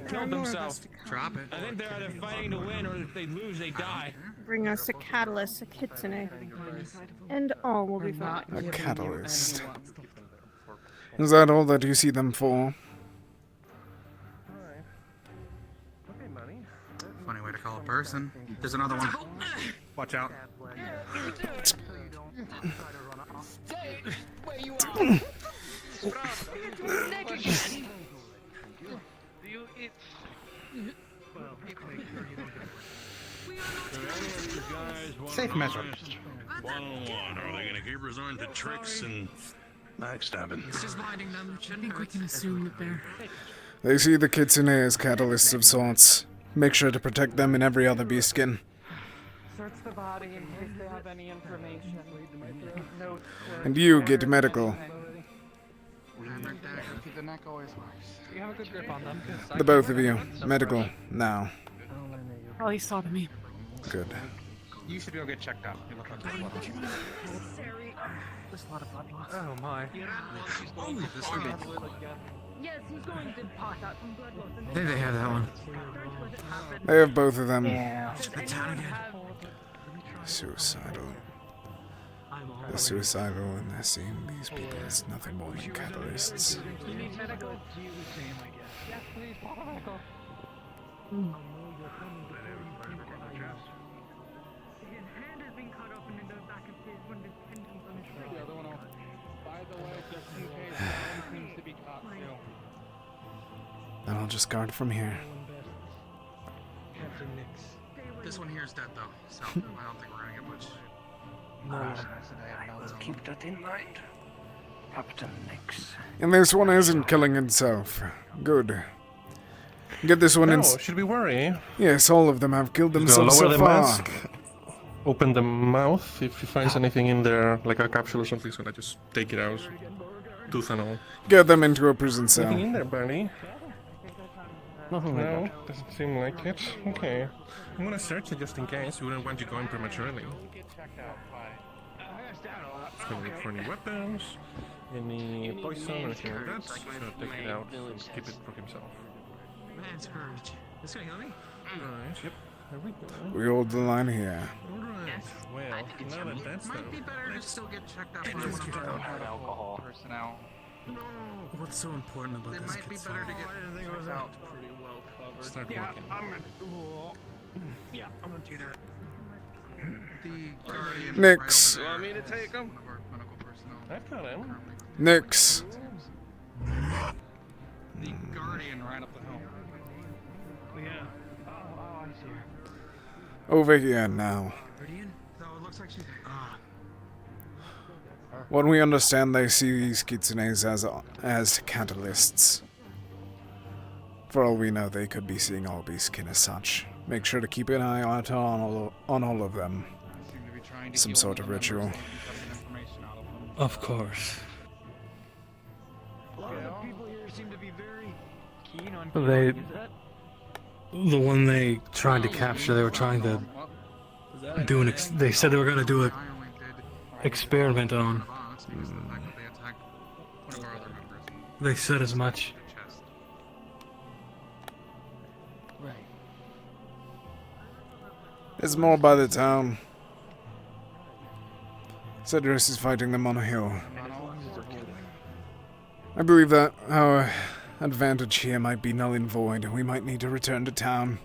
S5: killed themselves.
S14: Drop it.
S5: I think they're either fighting to win or if they lose, they die.
S6: Bring us a catalyst, a kitsune, and all will be fine.
S20: A catalyst. Is that all that you see them for?
S14: Funny way to call a person. There's another one. Watch out.
S2: Stay where you are. Neck again.
S17: Do you eat? Well, make sure you don't get
S8: Do any of these guys want
S14: Safe
S8: to
S14: measure.
S8: one-on-one? Are they gonna keep resorting to tricks and backstabbing?
S16: It's just blinding them.
S6: I think we can assume that they're...
S1: They see the kitsune as catalysts of sorts. Make sure to protect them and every other beastskin.
S18: Search the body in case they have any information. Notes.
S1: And you get medical.
S17: Keep the neck always works.
S9: You have a good grip on them.
S1: The both of you. Medical. Now.
S6: Probably sodomy.
S1: Good.
S14: You should go get checked out. You look like a little.
S6: There's a lot of blood loss.
S9: Oh my.
S14: This would be.
S2: Yes, he's going to pass out some blood loss.
S5: I think they have that one.
S1: They have both of them.
S5: The town again.
S1: Suicidal. They're suicidal and they're seeing these people as nothing more than catalysts.
S18: You need medical? Yes, please, follow medical. His hand has been cut open in the back of his when the tendons on his shoulder. The other one off. By the way, just in case one seems to be caught too.
S20: Then I'll just guard from here.
S14: Captain Nix. This one here is dead though, so I don't think we're gonna get much.
S21: I will keep that in mind. Captain Nix.
S1: And this one isn't killing itself. Good. Get this one in.
S4: Oh, should we worry?
S1: Yes, all of them have killed
S4: Just
S1: themselves
S4: lower
S1: so
S4: the
S1: far.
S4: mask, open the mouth. If he finds anything in there, like a capsule or something, so I just take it out. Tooth and all.
S1: Get them into a prison cell.
S4: Nothing in there, Bernie.
S14: Nothing like
S4: No,
S14: that.
S4: doesn't seem like it. Okay. I'm gonna search it just in case. We don't want you going prematurely. Just gonna look for any weapons, any poison, anything like that. So take it out and keep it for himself.
S16: Man's courage. This gonna heal me?
S4: Alright, yep. There we go.
S1: We hold the line here.
S4: Alright, well, now that that's
S16: Might be
S4: done.
S16: better to still get checked out by one
S17: Just
S16: of
S17: don't
S16: our
S17: have alcohol. Personnel.
S5: What's so important about
S16: It
S5: this?
S16: might be better to get checked out.
S17: Pretty well covered.
S4: Start
S17: Yeah,
S4: walking.
S17: I'm gonna do that.
S16: The guardian.
S1: Nix.
S16: Right over
S17: Want me
S16: there
S17: to take
S16: is
S17: him?
S16: one of our medical personnel.
S4: I've got him.
S1: Nix.
S17: The guardian right up the hill. Yeah. Oh, I see her.
S1: Over here now.
S16: Guardian? No, it looks like she's.
S1: What we understand, they see these kitsunes as catalysts. For all we know, they could be seeing all beastkin as such. Make sure to keep an eye out on all of them. Some sort of ritual.
S9: Of course.
S17: A lot of the people here seem to be very keen on
S9: They,
S17: killing. Is that?
S9: the one they tried to capture, they were trying to do an. They said they were gonna do a experiment on. They said as much.
S17: Right.
S1: There's more by the town. Cedrus is fighting them on a hill. I believe that our advantage here might be null and void. We might need to return to town.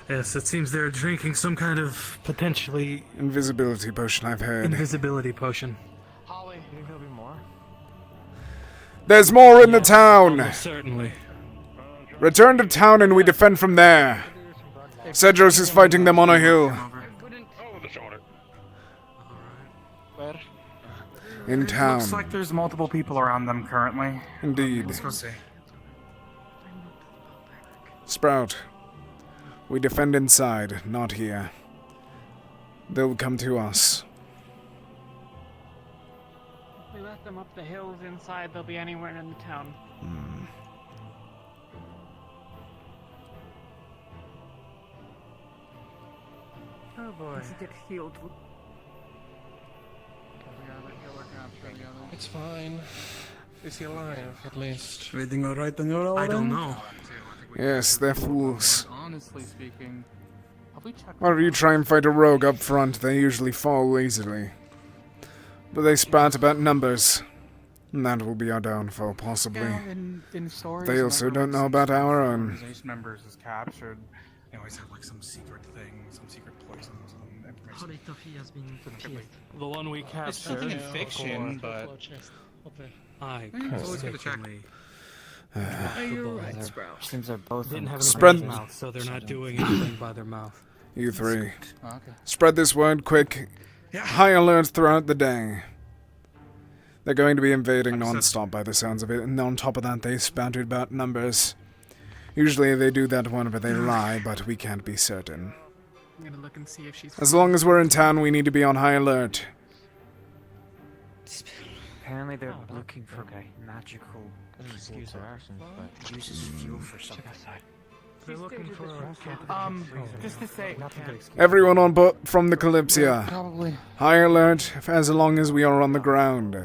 S9: Yes, it seems they're drinking some kind of potentially
S1: Invisibility potion, I've heard.
S9: invisibility potion.
S17: Holly, you think there'll be more?
S1: There's more in the town!
S9: Almost certainly.
S1: Return to town and we defend from there. Cedros is fighting them on a hill.
S17: Oh, the shoulder. Where?
S1: In town.
S18: Looks like there's multiple people around them currently.
S1: Indeed.
S18: Let's go see.
S1: Sprout. We defend inside, not here. They'll come to us.
S18: If we let them up the hills inside, they'll be anywhere in the town.
S17: Oh boy.
S6: Let's get healed.
S4: It's fine. Is he alive, at least?
S5: Everything alright on your
S9: I don't know.
S1: Yes, they're fools.
S17: Honestly speaking, have we checked?
S1: Whenever you try and fight a rogue up front, they usually fall easily. But they spout about numbers. And that will be our downfall, possibly.
S17: Yeah, in stories,
S1: They also don't know about our own.
S17: Organization members is captured.
S14: They always have like some secret thing, some secret poison, some information.
S9: Haritofi has been confused. The one we captured.
S14: It's nothing in fiction, but
S9: I
S14: it's always good to check.
S2: You're right, Sprout.
S9: Seems they're both
S20: Spread-
S9: spread mouth, so they're not doing anything by their mouth.
S1: You three.
S14: Oh, okay.
S1: Spread this word quick. High alert throughout the day. They're going to be invading non-stop by the sounds of it, and on top of that they spouted about numbers. Usually they do that whenever they lie, but we can't be certain.
S14: I'm gonna look and see if she's.
S1: As long as we're in town, we need to be on high alert.
S11: Apparently they're looking for magical excuse their actions, but uses fuel for something.
S9: They're looking for
S11: just to say,
S1: Everyone on board from the Kalypsia.
S11: Probably.
S1: High alert as long as we are on the ground.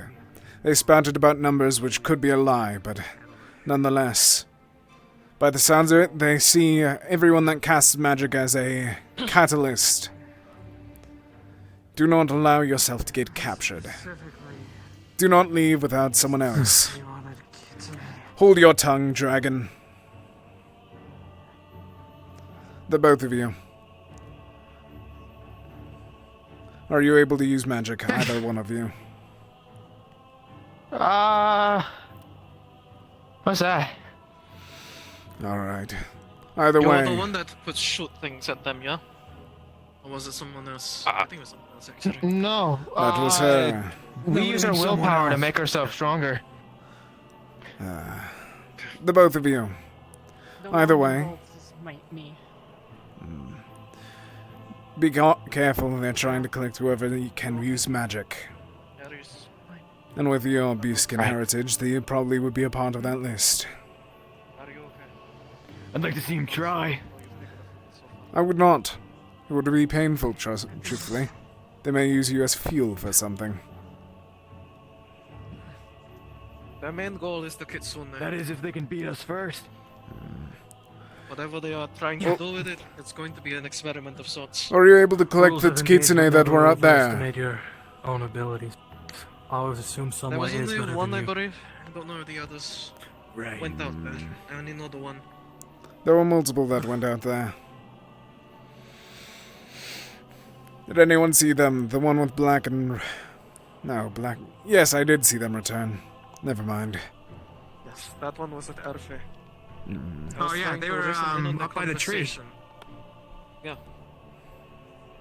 S1: They spouted about numbers which could be a lie, but nonetheless. By the sounds of it, they see everyone that casts magic as a catalyst. Do not allow yourself to get captured. Do not leave without someone else. Hold your tongue, dragon. The both of you. Are you able to use magic, either one of you?
S7: What's that?
S1: Alright. Either
S7: You're
S1: way.
S7: the one that would shoot things at them, yeah? Or was it someone else? I think it was someone else, actually. No.
S1: That was her.
S7: We use our willpower to make ourselves stronger.
S1: The both of you. Either way.
S3: Me.
S1: Be careful, they're trying to collect whoever can use magic. And with your beastskin heritage, they probably would be a part of that list.
S11: I'd like to see him try.
S1: I would not. It would be painful, truthfully. They may use you as fuel for something.
S7: Their main goal is the Kitsune.
S11: That is, if they can beat us first.
S7: Whatever they are trying to do with it, it's going to be an experiment of sorts.
S1: Are you able to collect
S9: Rules
S1: the
S9: of
S1: kitsune
S9: engagement
S1: that were
S9: never
S1: up there?
S9: overestimate your own abilities. I always assume
S7: There
S9: someone
S7: was
S9: is
S7: only
S9: better
S7: one,
S9: than
S7: I
S9: you.
S7: believe. I don't know if the others went out there. I only know the one.
S1: There were multiple that went out there. Did anyone see them? The one with black and... No, black... Yes, I did see them return. Never mind.
S7: Yes, that one was at Erfe.
S14: Oh yeah, they were up by the tree.
S7: Yeah.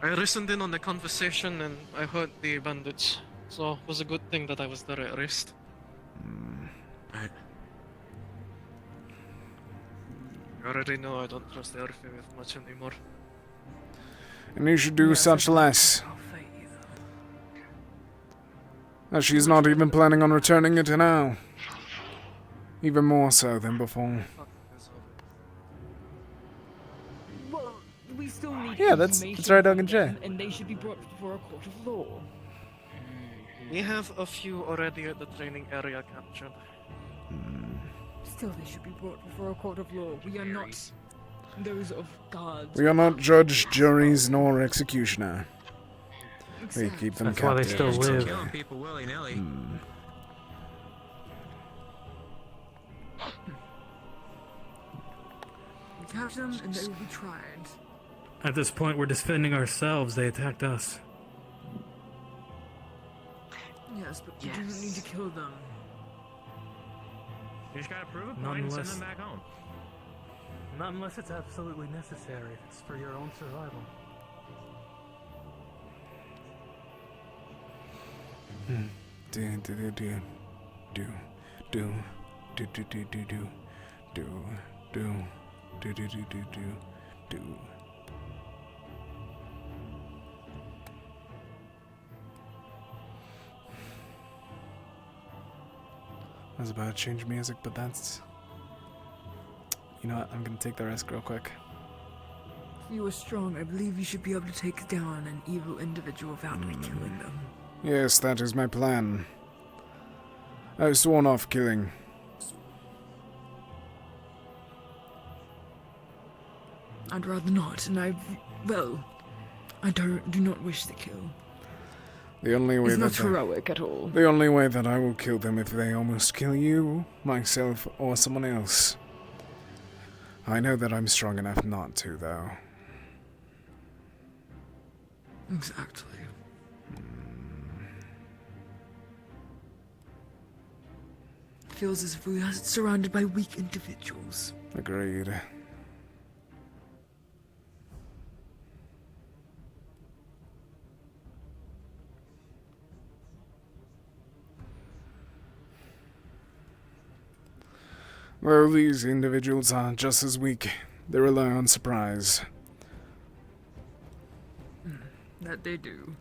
S7: I listened in on the conversation and I heard the bandits. So it was a good thing that I was there at rest.
S14: Right.
S7: I already know I don't trust Erfe with much anymore.
S1: And you should do such less. As she's not even planning on returning it now. Even more so than before.
S2: Well, we still need
S20: Yeah, that's right, Dog and Jay.
S2: and they should be brought before a court of law.
S7: We have a few already at the training area captured.
S2: Still, they should be brought before a court of law. We are not those of guards.
S1: We are not judge, juries, nor executioner. We keep them
S9: That's why they
S1: captive.
S9: still live.
S16: Killing people willy-nilly.
S2: We catch them and they will be tried.
S9: At this point, we're defending ourselves. They attacked us.
S2: Yes, but we do not need to kill them.
S8: You just gotta prove a
S9: Not
S8: point and send
S9: unless-
S8: them back home.
S9: Not unless it's absolutely necessary. It's for your own survival.
S1: Do do do do do do do do do do do do do do do do do do do. I was about to change music, but that's... You know what, I'm gonna take the risk real quick.
S2: If you are strong, I believe you should be able to take down an evil individual without killing them.
S1: Yes, that is my plan. I've sworn off killing.
S2: I'd rather not, and I do not wish to kill.
S1: The only way
S2: It's
S1: that
S2: not heroic at all.
S1: The only way that I will kill them if they almost kill you, myself, or someone else. I know that I'm strong enough not to, though.
S5: Exactly. Feels as if we are surrounded by weak individuals.
S1: Agreed. Well, these individuals are just as weak. They rely on surprise.
S2: That they do.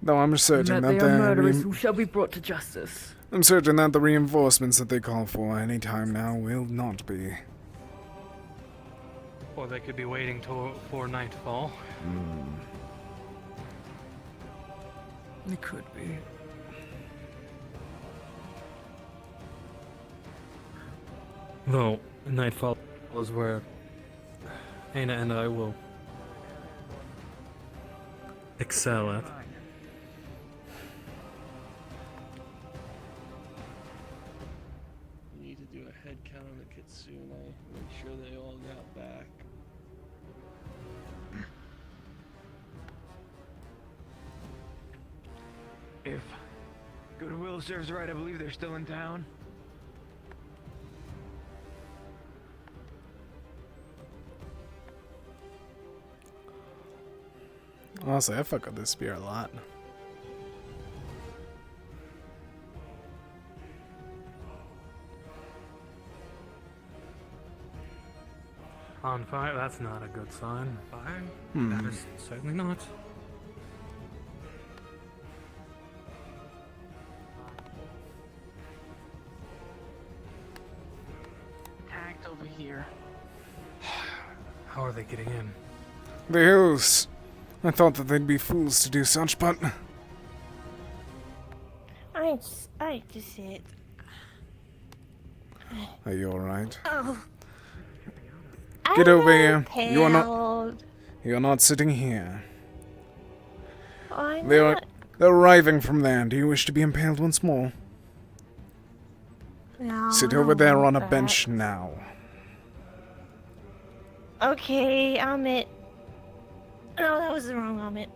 S1: Though I'm certain
S2: And
S1: that
S2: they are murderers who shall be brought to justice.
S1: I'm certain that the reinforcements that they call for any time now will not be.
S9: Or they could be waiting for nightfall.
S5: It could be.
S9: Though, nightfall is where Aina and I will excel at.
S13: We need to do a head count on the Kitsune, make sure they all got back.
S21: If Goodwill serves right, I believe they're still in town.
S20: Honestly, I fuck with this spear a lot.
S9: On fire? That's not a good sign.
S5: Fire?
S9: That is certainly not.
S11: Tagged over here.
S9: How are they getting in?
S1: The hills. I thought that they'd be fools to do such, but
S6: I just said.
S1: are you alright?
S6: Oh.
S1: Get over here.
S6: Impaled.
S1: You're not sitting here.
S6: I'm
S1: They're
S6: not.
S1: arriving from there. Do you wish to be impaled once more?
S6: No,
S1: Sit
S6: I
S1: over
S6: don't
S1: there
S6: want
S1: on a
S6: that.
S1: bench now.
S6: Okay, Amit. No, that was the wrong Amit.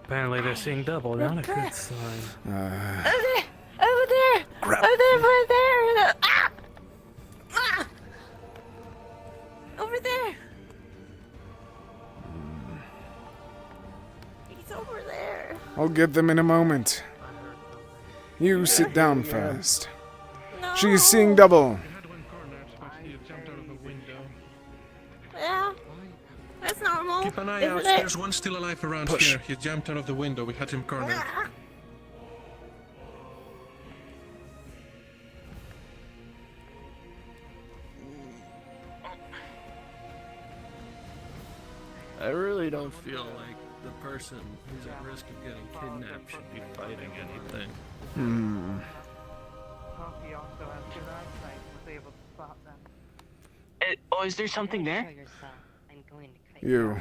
S9: Apparently they're seeing double. Not a good sign.
S6: Over there! Over there! Over there! Ah! Ah! Over there! He's over there.
S1: I'll get them in a moment. You sit down first. She's seeing double.
S6: Yeah. That's normal.
S4: Keep an eye
S6: isn't
S4: out.
S6: it?
S4: There's one still alive around here. He jumped out of the window. We had him cornered.
S13: I really don't feel like the person who's at risk of getting kidnapped should be fighting anything.
S11: He also has good eyesight, was able to spot them. Oh, is there something there?
S1: You.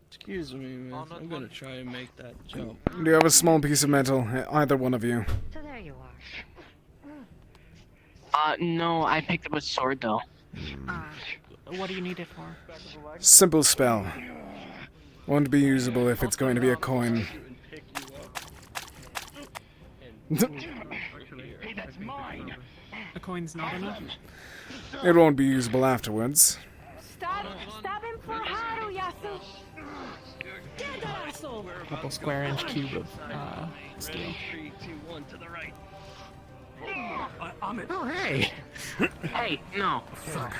S13: Excuse me, man. I'm gonna try and make that jump.
S1: Do you have a small piece of metal? Either one of you.
S11: So there you are. No, I picked up a sword though. What do you need it for?
S1: Simple spell. Won't be usable if it's going to be a coin.
S11: Hey, that's mine!
S9: A coin's not enough.
S1: It won't be usable afterwards.
S3: Stab him for Haru, Yasu!
S12: Get that asshole!
S19: Couple square inch cube of steel.
S13: 3, 2, 1 to the right.
S9: Amit.
S11: Oh, hey! Hey, no.
S9: Fuck.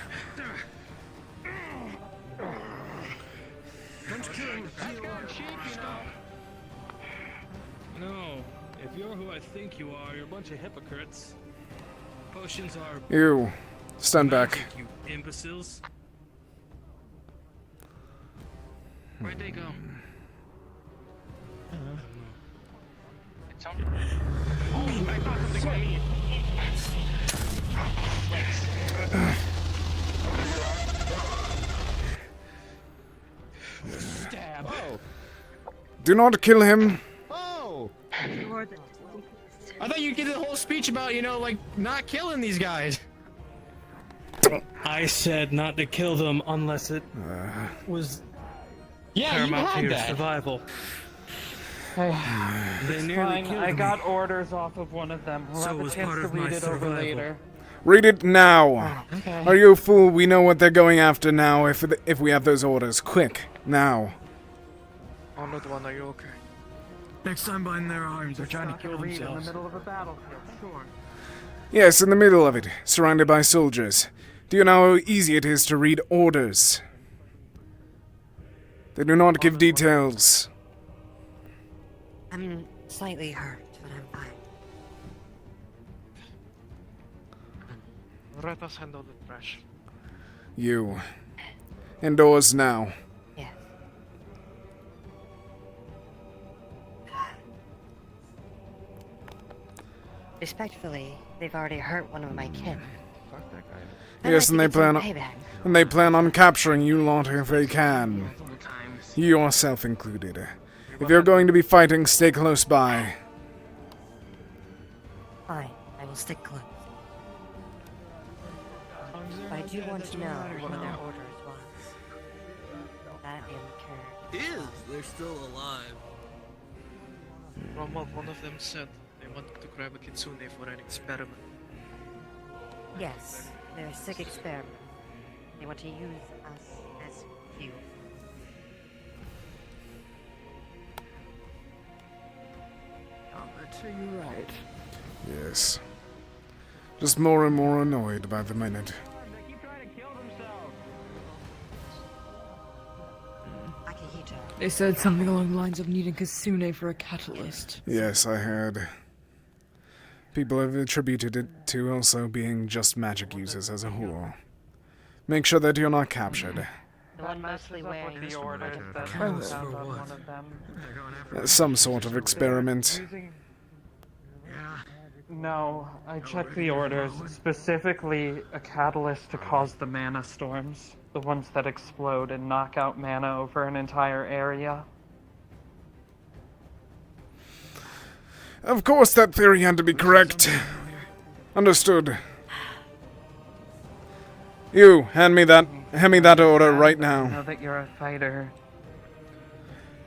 S13: No, if you're who I think you are, you're a bunch of hypocrites. Potions are.
S1: You. Stand back.
S13: magic, you imbeciles.
S11: Where'd they go? It's on. Oh, I thought something was me.
S13: Stab. Oh.
S1: Do not kill him.
S13: Oh.
S6: You're the
S21: I thought you'd get the whole speech about, you know, like, not killing these guys.
S9: I said not to kill them unless it was paramount to your survival.
S21: Hey,
S9: They
S21: it's
S9: nearly
S21: fine.
S9: killed
S21: I
S9: me.
S21: got orders off of one of them. We'll
S9: So
S21: have
S9: it
S21: a
S9: was
S21: chance
S9: part
S21: to
S9: of my
S21: read it over
S9: survival.
S21: later.
S1: Read it now.
S21: Okay.
S1: Are you a fool? We know what they're going after now if we have those orders. Quick, now.
S7: Honored one, are you okay?
S5: Next time bind their arms, they're trying to kill
S21: In the
S5: themselves.
S21: middle of a battlefield, sure.
S1: Yes, in the middle of it, surrounded by soldiers. Do you know how easy it is to read orders? They do not give details.
S10: I'm slightly hurt, but I'm fine.
S7: Let us handle the trash.
S1: You. Indoors now.
S10: Yes. Respectfully, they've already hurt one of my kin.
S1: Yes, and they plan on capturing you lot if they can. You yourself included. If you're going to be fighting, stay close by.
S10: Fine, I will stick close. But I do want to know what their orders was. That in care.
S13: They're still alive.
S7: From what one of them said, they wanted to grab a kitsune for an experiment.
S10: Yes, they're a sick experiment. They want to use us as fuel.
S2: I'll bet you're right.
S1: Yes. Just more and more annoyed by the minute.
S2: They said something along the lines of needing Kasune for a catalyst.
S1: Yes, I heard. People have attributed it to also being just magic users as a whole. Make sure that you're not captured.
S21: The one mostly wearing the orders that
S1: Catalyst
S21: sounds
S1: for
S21: on
S1: what?
S21: one of them.
S1: Some sort of experiment.
S21: No, I checked the orders. Specifically, a catalyst to cause the mana storms. The ones that explode and knock out mana over an entire area.
S1: Of course that theory had to be correct. Understood. You, hand me that order right
S21: I know
S1: now.
S21: that you're a fighter.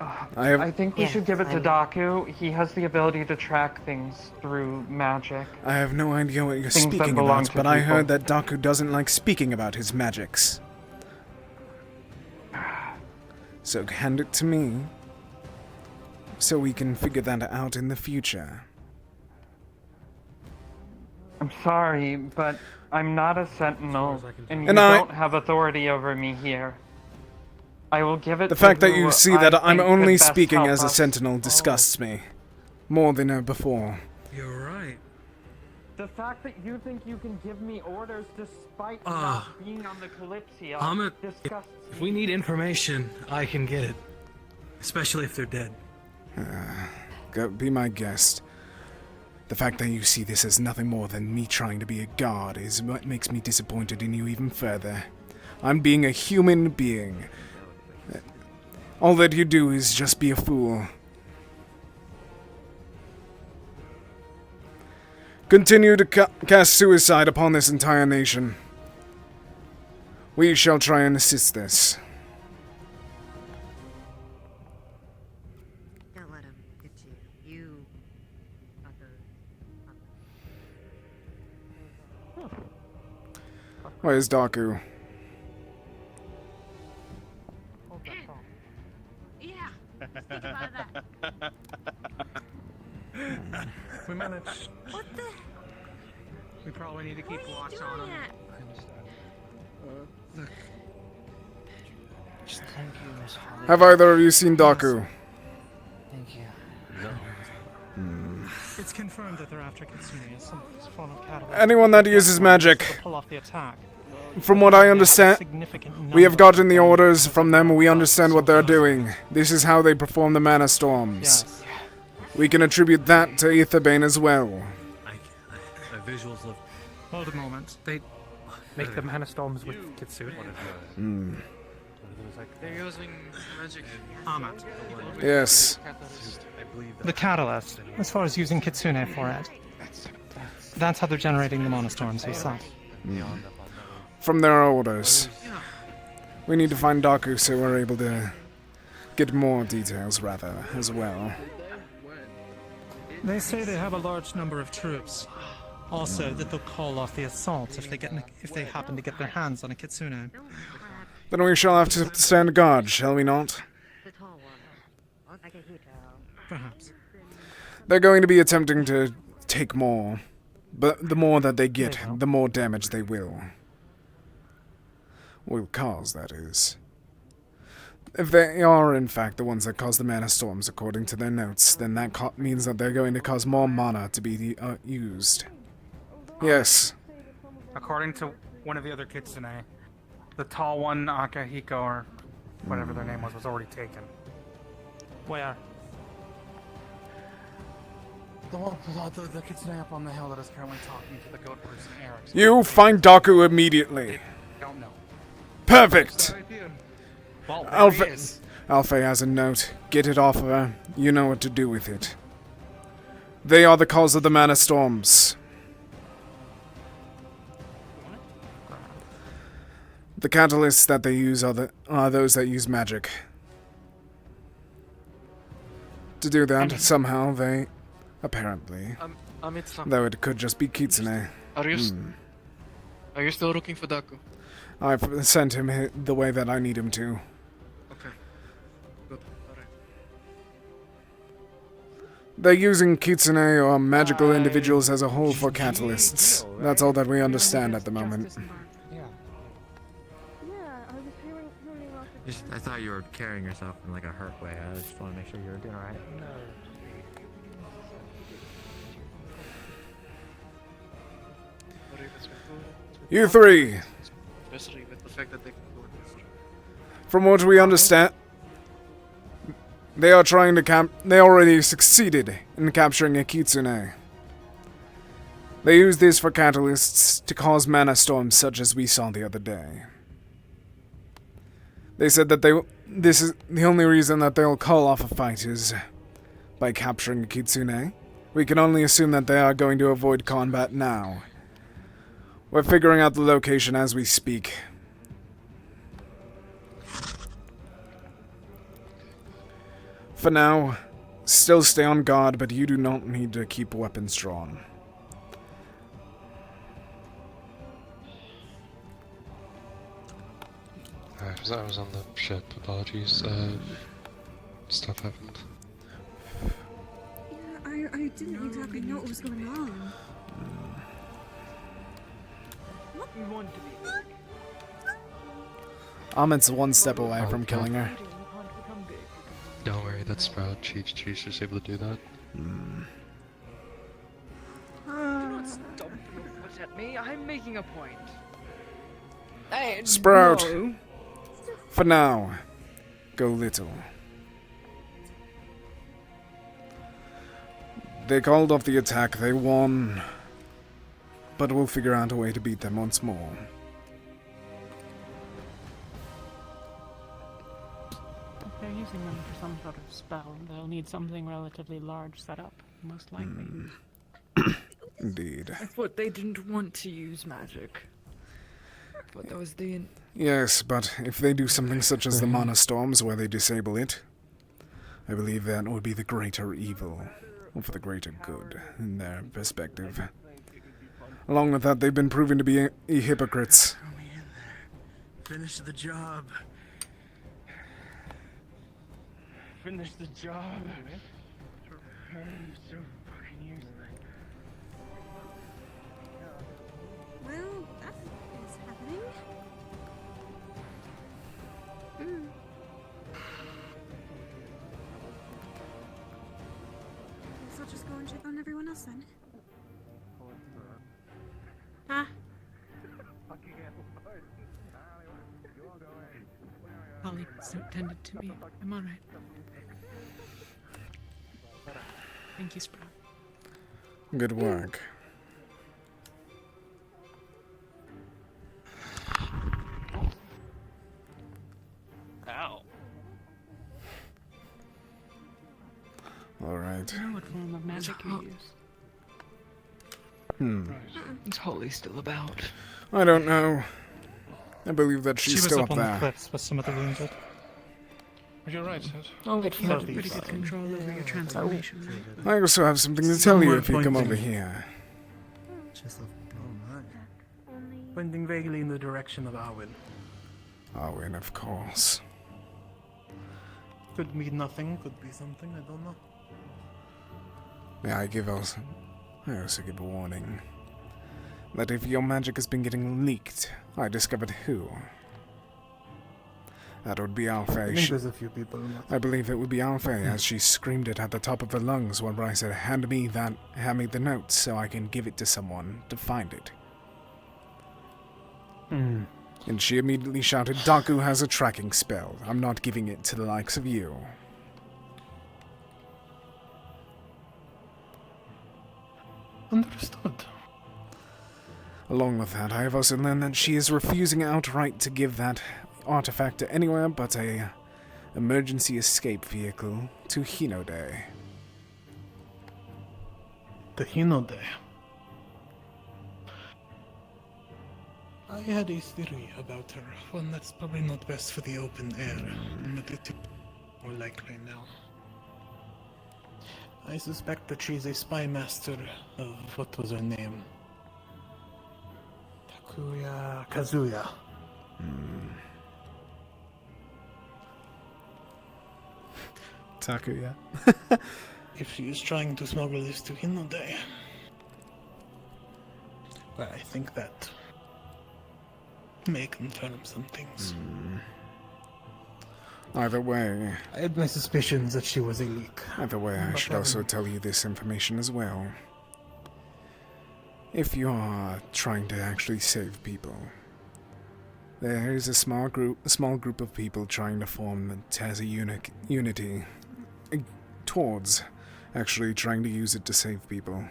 S1: I have-
S21: I think we should give it to Daku. He has the ability to track things through magic.
S1: I have no idea what you're
S21: Things that
S1: speaking
S21: belong
S1: about,
S21: to
S1: but I
S21: people.
S1: heard that Daku doesn't like speaking about his magics. So hand it to me, so we can figure that out in the future.
S21: I'm sorry, but I'm not a sentinel, and you
S1: And I-
S21: don't have authority over me here. I will give it
S1: The
S21: to
S1: fact that
S21: who
S1: you see
S21: I
S1: that I'm
S21: think could
S1: only
S21: best
S1: speaking
S21: help
S1: as a
S21: us.
S1: sentinel disgusts me. More than before.
S5: You're right.
S21: The fact that you think you can give me orders despite
S9: Ah.
S21: not being on the Kalypsia disgusts
S9: If we need information, I can get it. Especially if they're dead.
S1: Go be my guest. The fact that you see this as nothing more than me trying to be a god is what makes me disappointed in you even further. I'm being a human being. All that you do is just be a fool. Continue to cast suicide upon this entire nation. We shall try and assist this.
S10: Don't let him get to you. You are the...
S1: Where's Daku?
S12: Yeah. Think about that.
S15: We managed.
S12: What the?
S15: We probably need to keep watch on him.
S19: Look. Just thank you, Miss Holly.
S1: Have either of you seen Daku?
S19: Thank you.
S16: It's confirmed that they're after Kitsune as some form of catalyst.
S1: Anyone that uses magic.
S16: To pull off the attack.
S1: From what I understand,
S16: Significant
S1: we have gotten the orders from them. We understand what they're doing. This is how they perform the mana storms.
S9: Yes.
S1: We can attribute that to Aetherbane as well.
S9: Visuals of.
S16: Hold a moment.
S9: They make the mana storms with Kitsune.
S7: They're using magic.
S16: Ahmet.
S1: Yes.
S7: Catalyst.
S9: I believe The catalyst, as far as using Kitsune for it. That's how they're generating the monostorms we saw.
S1: From their orders. We need to find Daku so we're able to get more details, rather, as well.
S16: They say they have a large number of troops. Also, that they'll call off the assault if they happen to get their hands on a Kitsune.
S1: Then we shall have to stand guard, shall we not?
S16: Perhaps.
S1: They're going to be attempting to take more. But the more that they get, the more damage they will. Will cause, that is. If they are, in fact, the ones that cause the mana storms, according to their notes, then that means that they're going to cause more mana to be used. Yes.
S15: According to one of the other Kitsune, the tall one, Akahiko, or whatever their name was already taken.
S9: Where?
S15: The Kitsune up on the hill that is currently talking to the goat person, Eric.
S1: You find Daku immediately.
S15: Don't know.
S1: Perfect!
S15: Well,
S1: Alfei has a note. Get it off of her. You know what to do with it. They are the cause of the mana storms. The catalysts that they use are those that use magic. To do that, somehow they... Apparently. Though it could just be Kitsune.
S7: Are you still looking for Daku?
S1: I've sent him the way that I need him to.
S7: Okay. Good. Alright.
S1: They're using Kitsune or magical individuals as a whole for catalysts. That's all that we understand at the moment.
S18: I thought you were carrying yourself in like a hurt way. I just want to make sure you were doing alright.
S1: You three!
S7: Especially with the fact that they can go in this.
S1: From what we understand, they are trying to they already succeeded in capturing a Kitsune. They use this for catalysts to cause mana storms such as we saw the other day. They said that this is the only reason that they'll call off a fight is by capturing a Kitsune. We can only assume that they are going to avoid combat now. We're figuring out the location as we speak. For now, still stay on guard, but you do not need to keep weapons drawn.
S22: I was on the ship, apologies. Stuff happened.
S12: Yeah, I didn't exactly know what was going on.
S2: We want to be.
S1: Ahmed's one step away from killing her.
S22: Don't worry, that's Sprout. She's just able to do that.
S2: Do not stomp your foot at me. I'm making a point. Hey,
S1: Sprout!
S2: no.
S1: For now, go little. They called off the attack, they won. But we'll figure out a way to beat them once more.
S3: If they're using them for some sort of spell, they'll need something relatively large set up, most likely.
S1: Indeed.
S2: I thought they didn't want to use magic. I thought that was the...
S1: Yes, but if they do something such as the mana storms where they disable it, I believe that would be the greater evil, or for the greater good, in their perspective. Along with that, they've been proven to be hypocrites.
S5: Finish the job.
S15: Finish the job. You're so fucking useless.
S12: Well, that is happening. Guess I'll just go and check on everyone else then.
S3: Huh? Holly tended to me. I'm alright. Thank you, Sprout.
S1: Good work.
S7: Ow.
S1: Alright.
S2: I know what form of magic you use. What's Holly still about?
S1: I don't know. I believe that she's
S9: She was
S1: still
S9: up
S1: up
S9: on the
S1: there.
S9: cliffs with some of the wounded.
S22: You're right, Sid.
S2: Oh, wait, you have
S9: Southeast
S2: pretty good
S9: side.
S2: control over your transformation, right?
S1: I also have something to tell you
S9: Someone
S1: if you come
S9: pointing.
S1: over here.
S9: Pointing vaguely in the direction of Arwen.
S1: Arwen, of course.
S9: Could mean nothing, could be something, I don't know.
S1: May I also give a warning. That if your magic has been getting leaked, I discovered who. That would be Alfei.
S9: I think there's a few people in that.
S1: I believe it would be Alfei, as she screamed it at the top of her lungs when I said, hand me the note so I can give it to someone to find it. And she immediately shouted, Daku has a tracking spell. I'm not giving it to the likes of you.
S9: Understood.
S1: Along with that, I have also learned that she is refusing outright to give that artifact to anywhere but a emergency escape vehicle to Hinode.
S9: The Hinode. I had a theory about her, one that's probably not best for the open air, but it's more likely now. I suspect that she's a spy master of, what was her name? Kazuya.
S1: Takuya.
S9: If she is trying to smuggle this to Hinode, well, I think that may confirm some things.
S1: Either way.
S9: I had my suspicions that she was a leak.
S1: Either way, I
S9: But
S1: should also tell you this information as well. If you are trying to actually save people, there is a small group of people trying to form the Tazi unity towards actually trying to use it to save people.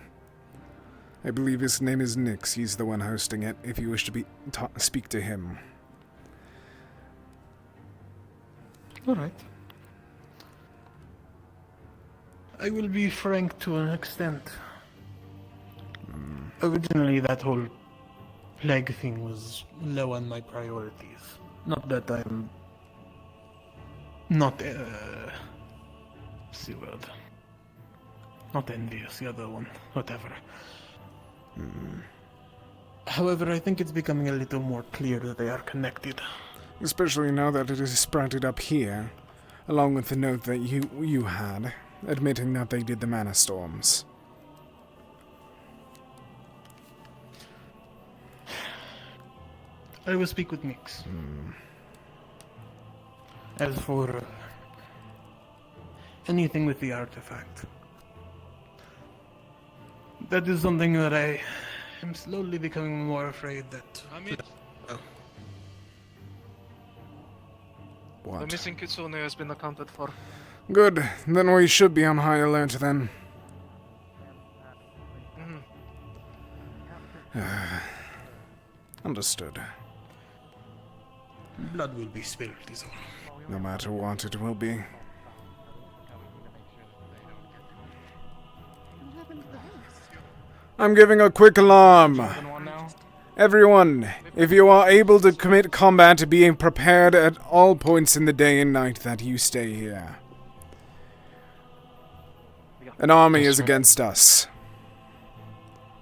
S1: I believe his name is Nix. He's the one hosting it. If you wish to speak to him.
S9: All right. I will be frank to an extent. Originally, that whole plague thing was low on my priorities. Not that I'm not what's the word? Not envious. The other one, whatever. However, I think it's becoming a little more clear that they are connected.
S1: Especially now that it is sprouted up here, along with the note that you had, admitting that they did the mana storms.
S9: I will speak with Nix. As for anything with the artifact, that is something that I am slowly becoming more afraid that...
S1: What?
S7: The missing Kitsune has been accounted for.
S1: Good, then we should be on high alert then. Understood.
S9: Blood will be spilled, is all.
S1: No matter what it will be. I'm giving a quick alarm. Everyone, if you are able to commit combat, being prepared at all points in the day and night that you stay here. An army is against us.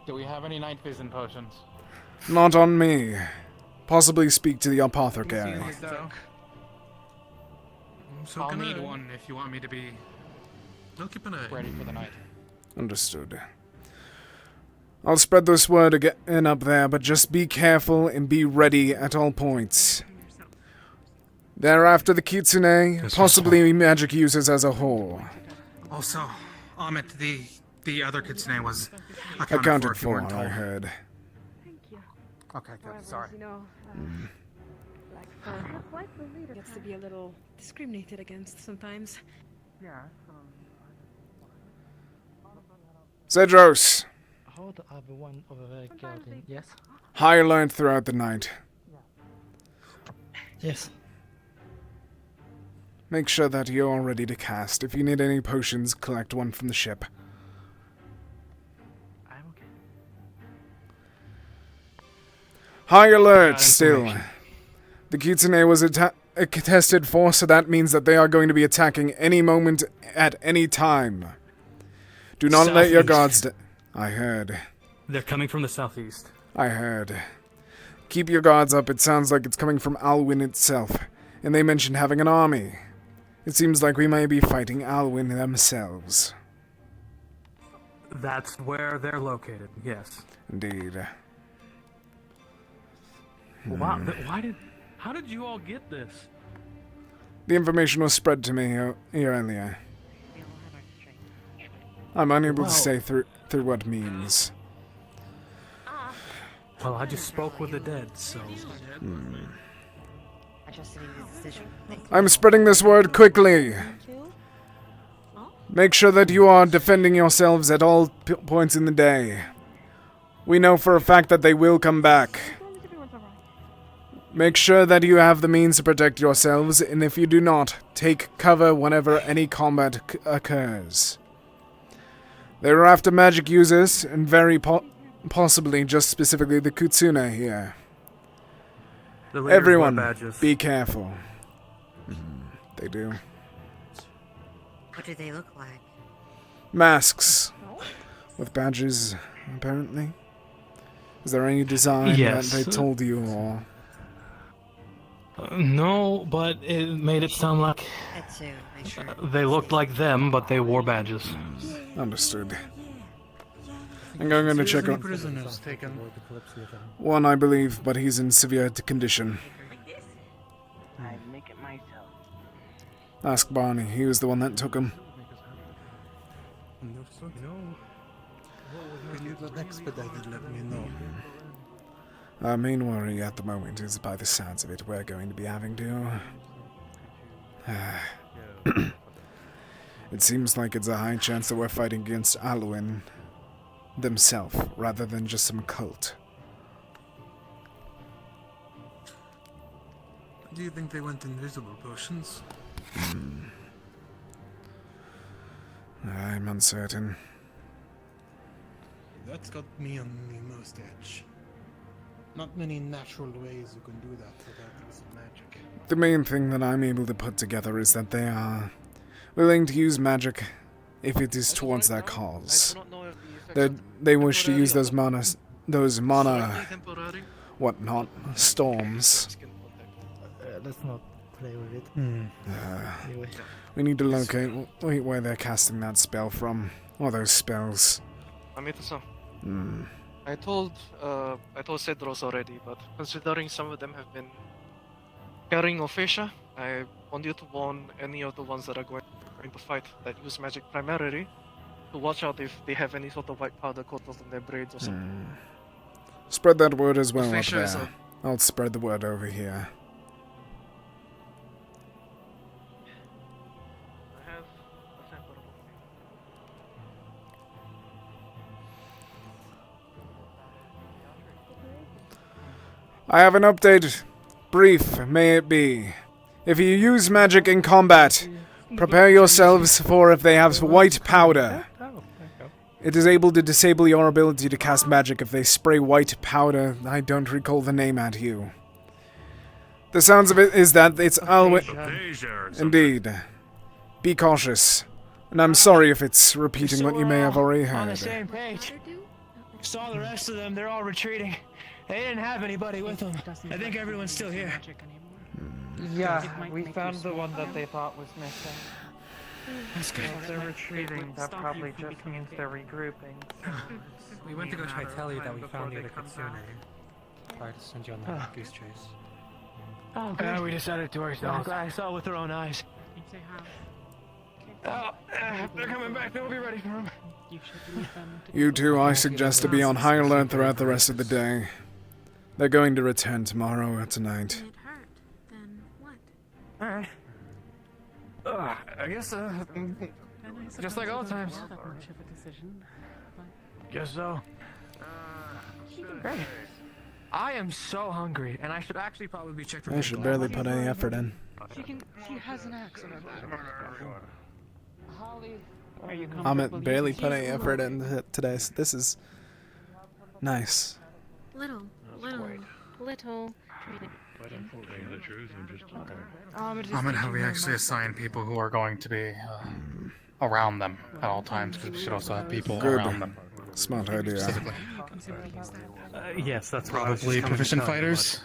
S15: Do we have any night vision potions?
S1: Not on me. Possibly speak to the apothecary.
S15: I'll need one if you want me to be ready for the night.
S1: Understood. I'll spread this word again up there, but just be careful and be ready at all points. Thereafter, the Kitsune, possibly magic users as a whole.
S15: Also, Amit, the other Kitsune was
S1: Accounted
S15: if you
S1: for,
S15: weren't
S1: I
S15: told.
S1: heard.
S15: Okay, good. Sorry.
S3: You know, gets to be a little discriminated against sometimes.
S15: Yeah.
S1: Zedros,
S19: How the other one over there guarding? Yes?
S1: high alert throughout the night.
S19: Yes.
S1: Make sure that you're all ready to cast. If you need any potions, collect one from the ship.
S9: I'm okay.
S1: High alert,
S9: Got
S1: still.
S9: information.
S1: The Kitsune was a contested force, so that means that they are going to be attacking any moment at any time. Do not let your guards I heard.
S9: They're coming from the southeast.
S1: I heard. Keep your guards up. It sounds like it's coming from Alwyn itself. And they mentioned having an army. It seems like we may be fighting Alwyn themselves.
S9: That's where they're located, yes.
S1: Indeed.
S9: Wow, how did you all get this?
S1: The information was spread to me earlier. I'm unable to say through what means.
S9: Well, I just spoke with the dead, so...
S1: I'm spreading this word quickly. Make sure that you are defending yourselves at all points in the day. We know for a fact that they will come back. Make sure that you have the means to protect yourselves, and if you do not, take cover whenever any combat occurs. They were after magic users, and very possibly just specifically the Kitsune here.
S9: The leaders wear
S1: Everyone,
S9: badges.
S1: be careful. They do.
S10: What do they look like?
S1: Masks. With badges, apparently. Is there any design
S9: Yes.
S1: that they told you, or...
S9: No, but it made it sound like they looked like them, but they wore badges.
S1: Understood. I'm going to check on
S16: prisoners taken.
S1: one, I believe, but he's in severe condition.
S11: I make it myself.
S1: Ask Barney. He was the one that took him.
S16: If you got expedited, let me know.
S1: Our main worry at the moment is, by the sounds of it, we're going to be having to... It seems like it's a high chance that we're fighting against Alwyn themselves, rather than just some cult.
S16: Do you think they went invisible potions?
S1: I'm uncertain.
S16: That's got me on the most edge. Not many natural ways you can do that without using magic.
S1: The main thing that I'm able to put together is that they are willing to use magic if it is towards their cause. They wish to use those mana, whatnot, storms.
S19: Let's not play with it. Anyway.
S1: We need to locate where they're casting that spell from, or those spells.
S7: Amita-san. I told Cedros already, but considering some of them have been carrying Ophasia, I want you to warn any of the ones that are going to fight that use magic primarily to watch out if they have any sort of white powder coatings on their braids or something.
S1: Spread that word as well up
S7: Ophasia is
S1: there. I'll spread the word over here.
S7: I have a sample of
S1: I have an update. Brief, may it be. If you use magic in combat, prepare yourselves for if they have white powder. It is able to disable your ability to cast magic if they spray white powder. I don't recall the name at you. The sounds of it is that it's Alwyn. Indeed. Be cautious. And I'm sorry if it's repeating what you may have already
S11: On the
S1: heard.
S11: same page. Saw the rest of them, they're all retreating. They didn't have anybody with them. I think everyone's still here.
S21: Yeah, we found the one that they thought was missing.
S11: That's good.
S21: If they're retreating, that probably just means they're regrouping.
S9: We went to go try to tell you that we found the other Kitsune. Tried to send you on that goose chase.
S11: Oh, good. We decided to ourselves. I'm glad I saw it with our own eyes. Oh, they're coming back. They'll be ready for them.
S1: You two, I suggest to be on high alert throughout the rest of the day. They're going to return tomorrow or tonight.
S11: Alright. I guess, just like all times. Guess so. Great. I am so hungry, and I should actually probably be checked for
S1: I should barely put any effort in.
S2: She has an axe on her back. Holly.
S3: Are you
S20: I'm barely putting effort into today. So this is nice.
S3: Little.
S15: Ahmed, have we actually assigned people who are going to be around them at all times? Because we should also have people
S1: Good.
S15: around them.
S1: Smart idea.
S15: Specifically.
S9: Yes, that's what I was just
S15: Probably
S9: coming to
S15: proficient
S9: tell you,
S15: fighters.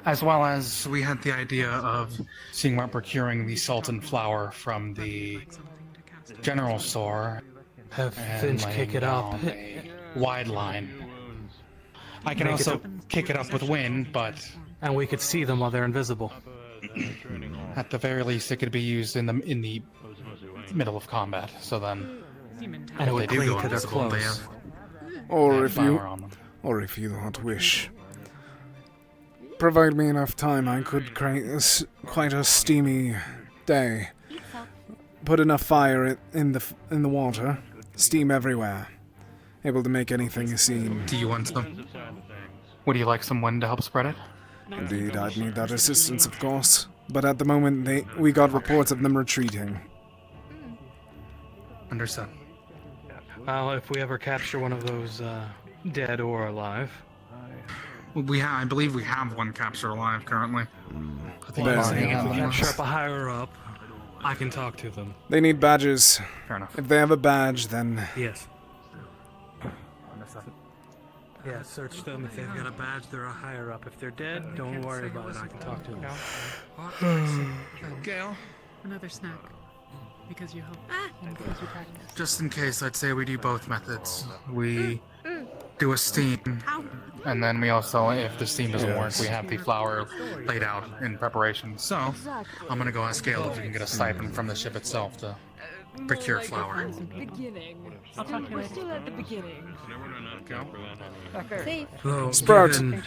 S15: As well as we had the idea of seeing about procuring the salt and flour from the general store.
S9: Have
S15: and
S9: Finch
S15: laying
S9: kick it up.
S15: down a wide line. I can
S9: Make it
S15: also
S9: up.
S15: kick it up with wind, but
S9: And we could see them while they're invisible.
S15: at the very least, it could be used in the middle of combat. So then,
S9: And it
S15: if
S9: would
S15: they do
S9: cling
S15: go
S9: to their
S15: invisible, they
S9: clothes.
S15: have
S1: Or if
S15: flour
S1: you,
S15: on them.
S1: or if you don't wish, provide me enough time, I could create quite a steamy day. Put enough fire in the water, steam everywhere, able to make anything a scene.
S15: Do you want some? Would you like some wind to help spread it?
S1: Indeed, I'd need that assistance, of course. But at the moment, we got reports of them retreating.
S15: Understood.
S9: Well, if we ever capture one of those dead or alive.
S15: I believe we have one captured alive currently. I think
S1: Well,
S15: we've already
S1: yeah.
S15: had
S9: If we
S15: one.
S9: capture up a higher up, I can talk to them.
S1: They need badges.
S15: Fair enough.
S1: If they have a badge, then
S9: Yes. Yeah, search them. If they've got a badge, they're a higher up. If they're dead, don't worry about it. I can talk to them.
S15: Gail?
S14: Another snack. Because you hope. And because you practice.
S15: Just in case, I'd say we do both methods. We do a steam, and then we also, if the steam doesn't work, we have the flour laid out in preparation. So, I'm gonna go ask Gail if we can get a stipend from the ship itself to procure flour.
S2: Beginning.
S3: I'll talk to you
S2: We're
S3: later.
S2: still at the beginning.
S9: Though,
S1: Sprout.
S9: given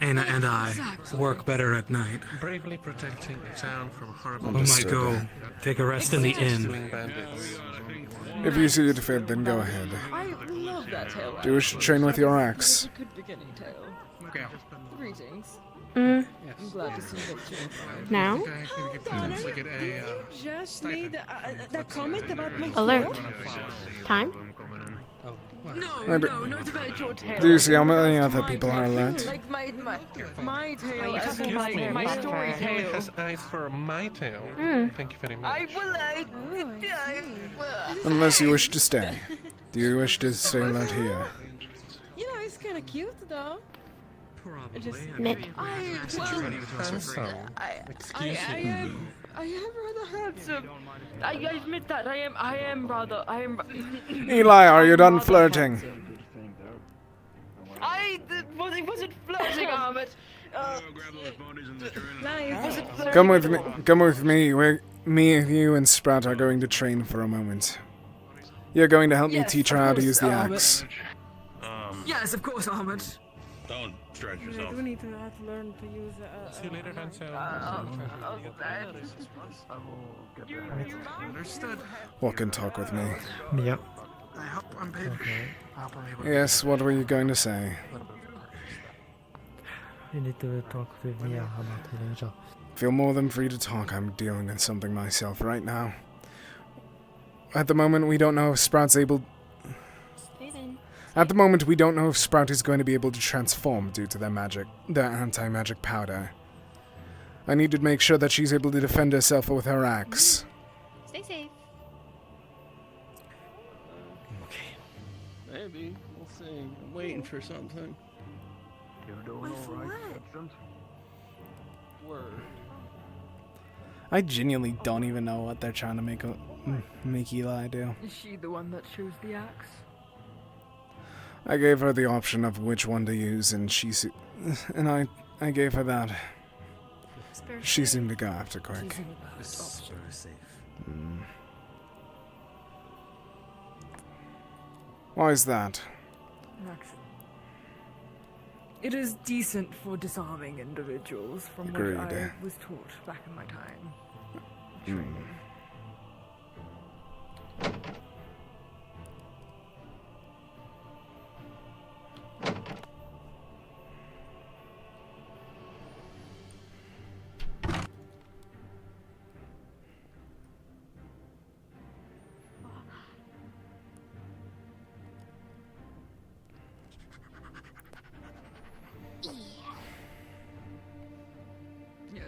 S9: Anna and I work better at night,
S4: Bravely protecting a town from horrible.
S9: we might go take a rest in the inn.
S1: if you see it fit, then go ahead.
S2: I love that tale.
S1: Do you wish to train with your axe?
S2: Good beginning tale.
S15: Okay.
S2: Greetings.
S3: Mm.
S2: I'm glad to see that you're fine.
S3: Now?
S12: You just made that comment about my
S3: Alert.
S12: throat?
S3: Time?
S2: No, not about your tale.
S1: Do you see how many other people are alert?
S2: Like my tale, as in
S3: Excuse me,
S2: my story
S4: Who
S2: tale.
S4: has eyes for my tail? Thank you very much.
S2: I will
S1: Unless you wish to stay. Do you wish to stay alert here?
S12: You know, it's kind of cute though.
S3: Knit.
S2: I am rather handsome. I admit that I am rather.
S1: Eli, are you done flirting?
S2: It wasn't flirting, Ahmed.
S1: Come with me. Come with me. Me, you, and Sprout are going to train for a moment. You're going to help me
S2: Yes,
S1: teach
S2: of
S1: her how to
S2: course,
S1: use the
S2: Ahmed.
S1: axe.
S2: Yes, of course, Ahmed.
S8: Don't stretch
S6: I
S8: yourself.
S6: do need to have to learn to use
S4: See you later, Hansel.
S15: Understood.
S1: Walk and talk with me.
S9: Yep.
S15: I hope I'm paid.
S1: Yes, what were you going to say?
S19: You need to talk with me about it.
S1: Feel more than free to talk. I'm dealing with something myself right now. At the moment, we don't know if Sprout's able... At the moment, we don't know if Sprout is going to be able to transform due to their anti-magic powder. I need to make sure that she's able to defend herself with her axe.
S12: Stay safe.
S13: Maybe. We'll see. I'm waiting for something. Word.
S20: I genuinely don't even know what they're trying to make Eli do.
S2: Is she the one that chose the axe?
S1: I gave her the option of which one to use, and I gave her that. She seemed to go after quick. Why is that?
S2: It is decent for disarming individuals, from
S1: Agreed.
S2: what I was taught back in my time.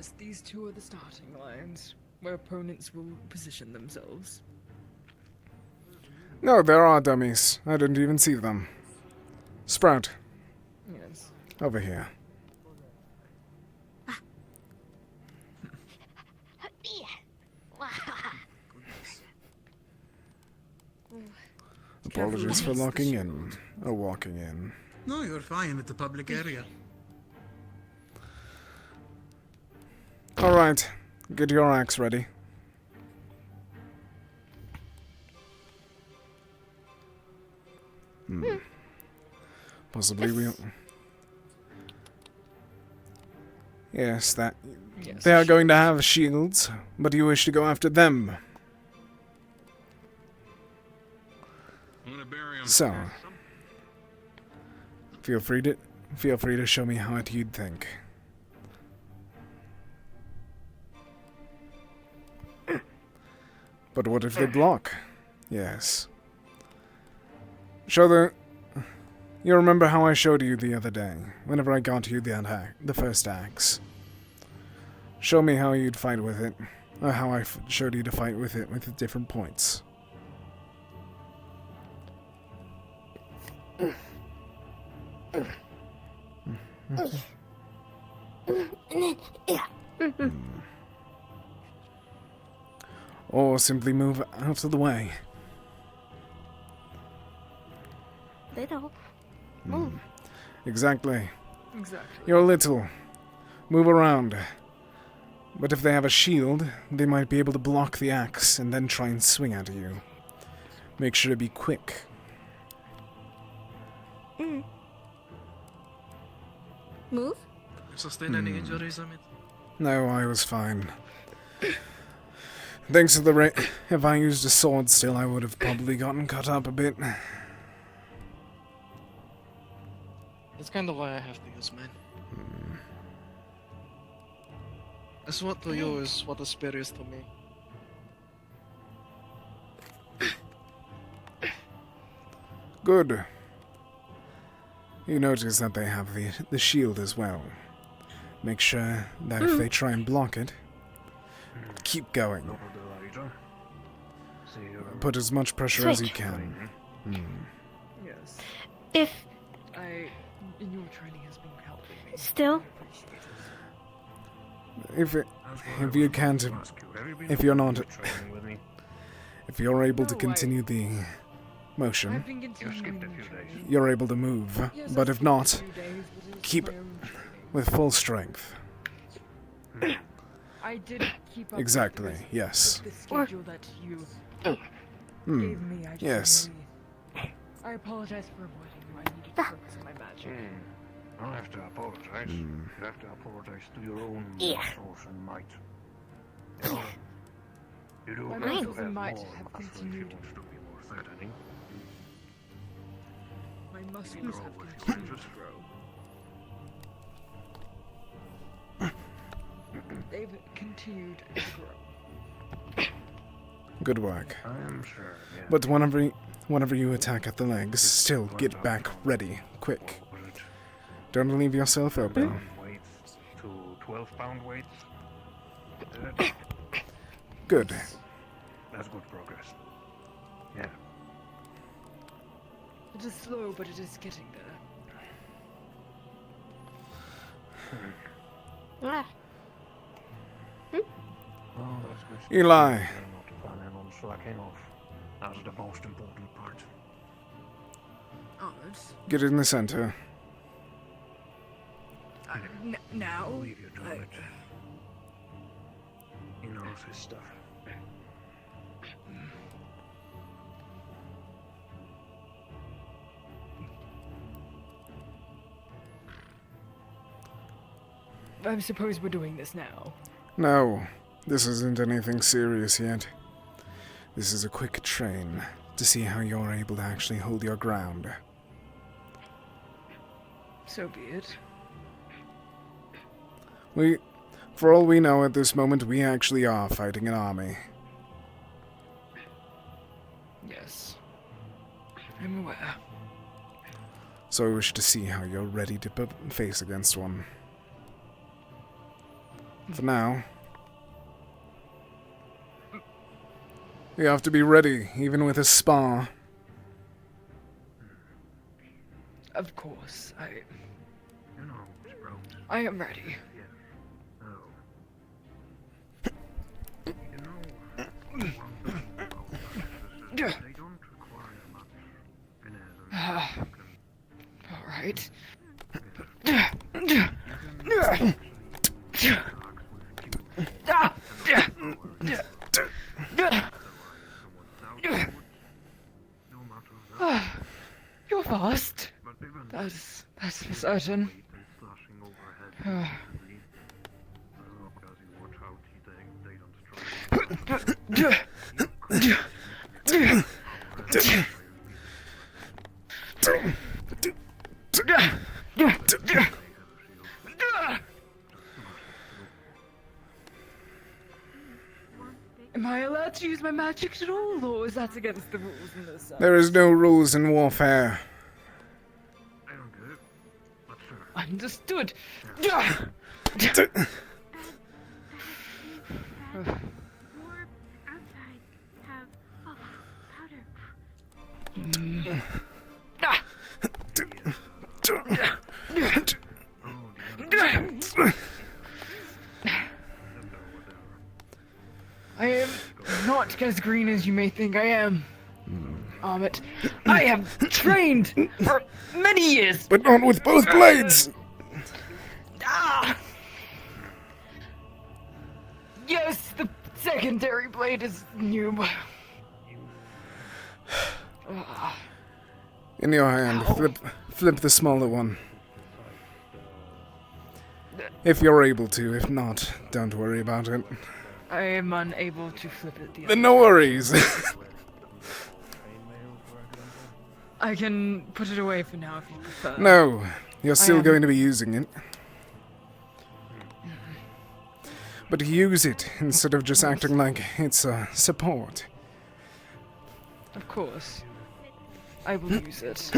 S2: Yes, these two are the starting lines, where opponents will position themselves.
S1: No, there are dummies. I didn't even see them. Sprout.
S2: Yes.
S1: Over here. Apologies for locking in. Or walking in.
S16: No, you're fine with the public area.
S1: Alright. Get your axe ready. Possibly we'll... Yes, that...
S2: Yes,
S1: they are going to have shields, but you wish to go after them. So... Feel free to show me how you'd think. But what if they block? Yes. Show the... You remember how I showed you the other day, whenever I got you the first axe. Show me how you'd fight with it, or how I showed you to fight with it with different points. Or simply move out of the way.
S6: They don't.
S1: Exactly.
S2: Exactly.
S1: You're little. Move around. But if they have a shield, they might be able to block the axe and then try and swing at you. Make sure to be quick.
S6: Move?
S7: Sustain any injuries, Amit?
S1: No, I was fine. Thanks to the if I used a sword still, I would have probably gotten cut up a bit.
S7: That's kind of why I have to use mine. As what to you is what a spear is to me.
S1: Good. You notice that they have the shield as well. Make sure that if they try and block it, keep going. Put as much pressure as you can.
S2: Yes.
S3: If
S2: In your training has been helping me.
S3: still,
S1: If you can't, if you're not, if you're able to continue the motion, you're able to move. But if not, keep with full strength.
S2: I did keep up
S1: Exactly,
S2: with
S1: yes.
S2: the schedule that you gave me. I just
S1: Yes.
S2: really- I apologize for avoiding you. I needed to focus on my magic.
S8: I don't have to apologize. You have to apologize to your own muscles and might. You know, you do
S2: My
S8: have to
S2: muscles
S8: have
S2: and might
S8: more
S2: have
S8: muscle if you
S2: continued.
S8: want to be more threatening.
S2: My muscles
S8: grow
S2: have
S8: with your
S2: continued
S8: wages.
S2: to grow. They've continued to grow.
S1: Good work.
S8: I'm sure, yeah.
S1: But whenever you attack at the legs, still get back ready, quick. Don't leave yourself open.
S8: Weights to 12-pound weights.
S1: Good.
S8: That's good progress. Yeah.
S2: It is slow, but it is getting there.
S8: Oh, that's good.
S1: Eli.
S8: You're not planning on slacking off. That's the most important part.
S2: Honest.
S1: Get in the center.
S2: Now?
S8: I'll leave you to it. He knows his stuff.
S2: I suppose we're doing this now.
S1: No, this isn't anything serious yet. This is a quick train to see how you're able to actually hold your ground.
S2: So be it.
S1: For all we know at this moment, we actually are fighting an army.
S2: Yes. I'm aware.
S1: So I wish to see how you're ready to face against one. For now. We have to be ready, even with a spa.
S2: Of course, I am ready. All right. You're fast. That's for certain. Am I allowed to use my magic at all, or is that against the rules in this?
S1: There is no rules in warfare.
S2: Understood. I am not as green as you may think I am. But I have trained for many years.
S1: But not with both blades!
S2: Yes, the secondary blade is new.
S1: In your hand, flip the smaller one. If you're able to, if not, don't worry about it.
S2: I am unable to flip it the other
S1: Then no worries.
S2: I can put it away for now if you prefer.
S1: No, you're still going to be using it. But use it instead of just acting like it's a support.
S2: Of course. I will use it.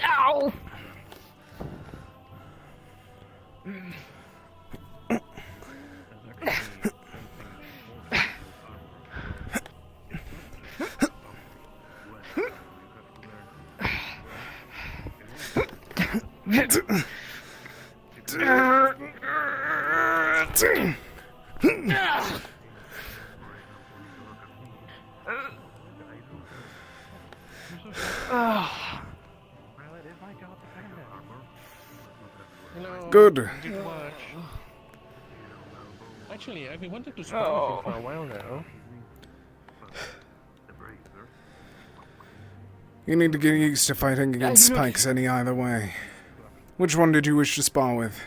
S2: Ow!
S1: Good.
S4: Actually, I've been wanting to spar with you for a while now.
S1: You need to get used to fighting against spikes any either way. Which one did you wish to spar with?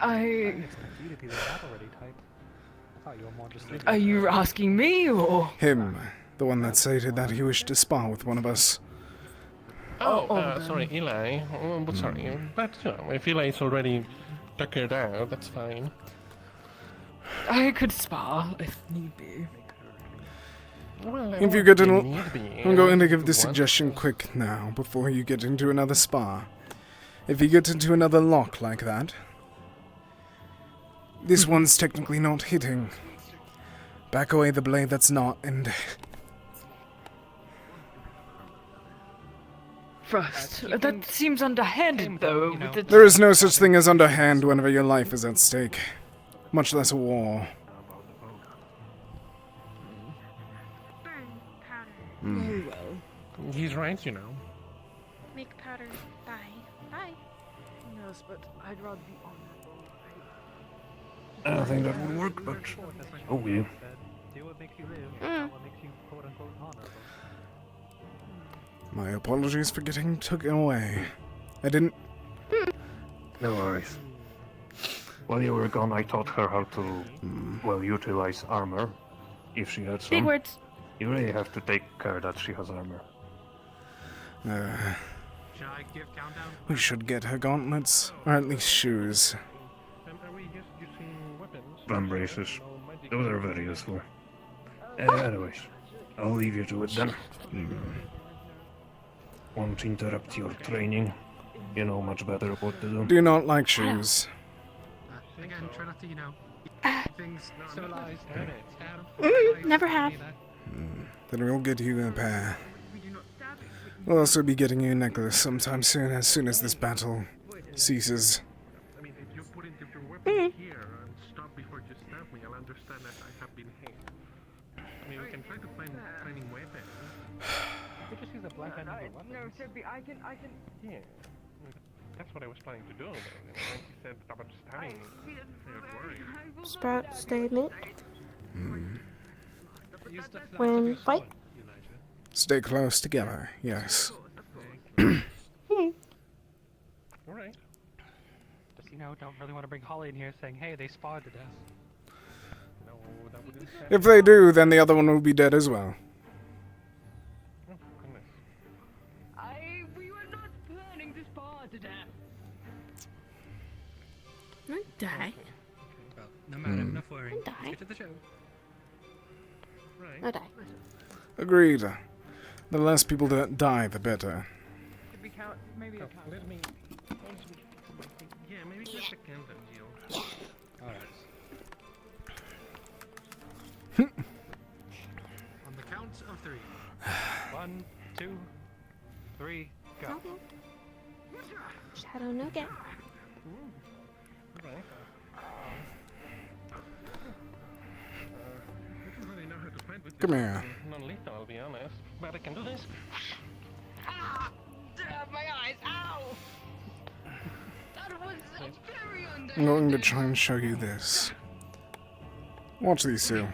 S2: Are you asking me, or...?
S1: Him. The one that stated that he wished to spar with one of us.
S4: Sorry, Eli. But sorry. But, you know, if Eli's already tuckered out, that's fine.
S2: I could spar, if need be.
S4: Well,
S1: If you get in, I'm going to give the suggestion quick now, before you get into another spar. If you get into another lock like that, this one's technically not hitting. Back away the blade that's not, and...
S2: Frost, that seems underhanded, though.
S1: There is no such thing as underhand whenever your life is at stake. Much less a war.
S2: Very well.
S4: He's right, you know.
S3: Make powder. Bye. Bye.
S2: Yes, but I'd rather be honorable.
S8: I don't think that would work, but... Oh, well.
S1: My apologies for getting taken away. I didn't...
S8: No worries. While you were gone, I taught her how to, well, utilize armor, if she had some.
S3: Big words.
S8: You really have to take care that she has armor.
S1: We should get her gauntlets, or at least shoes.
S8: Bum braces. Those are very useful. Anyways, I'll leave you to it then. Won't interrupt your training. You know much better what to do.
S1: Do not like shoes.
S9: Again, try not to, things civilized.
S3: Never have.
S1: Then we'll get you a pair. We'll also be getting you a necklace sometime soon, as this battle ceases.
S4: I mean, if you put your weapon here and stop before you stab me, I'll understand that I have been hit. I mean, we can try to find training weapons. We just use a blank hand weapon.
S2: No, Sophie, I can.
S4: Yeah. That's what I was planning to do. When he said about stabbing me, I was worried.
S6: Sprout statement.
S3: When fight.
S1: Stay close together, yes.
S9: Alright. Just, don't really want to bring Holly in here saying, hey, they spawned to death.
S4: No, that wouldn't happen.
S1: If they do, then the other one will be dead as well.
S4: Oh, goodness.
S2: We were not planning to spawn to death.
S6: Don't die.
S9: Well, no matter, enough worrying.
S3: Don't die.
S9: Let's get to the show.
S4: Right.
S3: No die.
S1: Agreed. The less people that die, the better.
S2: Did we count? Maybe a count.
S4: Let me... Yeah, maybe just a candle, Jill.
S9: Alright. On the count of 3. 1, 2, 3, go.
S3: Shadow Nugget.
S4: Alright. I don't really know how to fight with
S1: Come
S4: this.
S1: here.
S4: Non-lethal, I'll be honest. But I can do this.
S2: Ah! My eyes! Ow! That was very under.
S1: I'm going to try and show you this. Watch these two.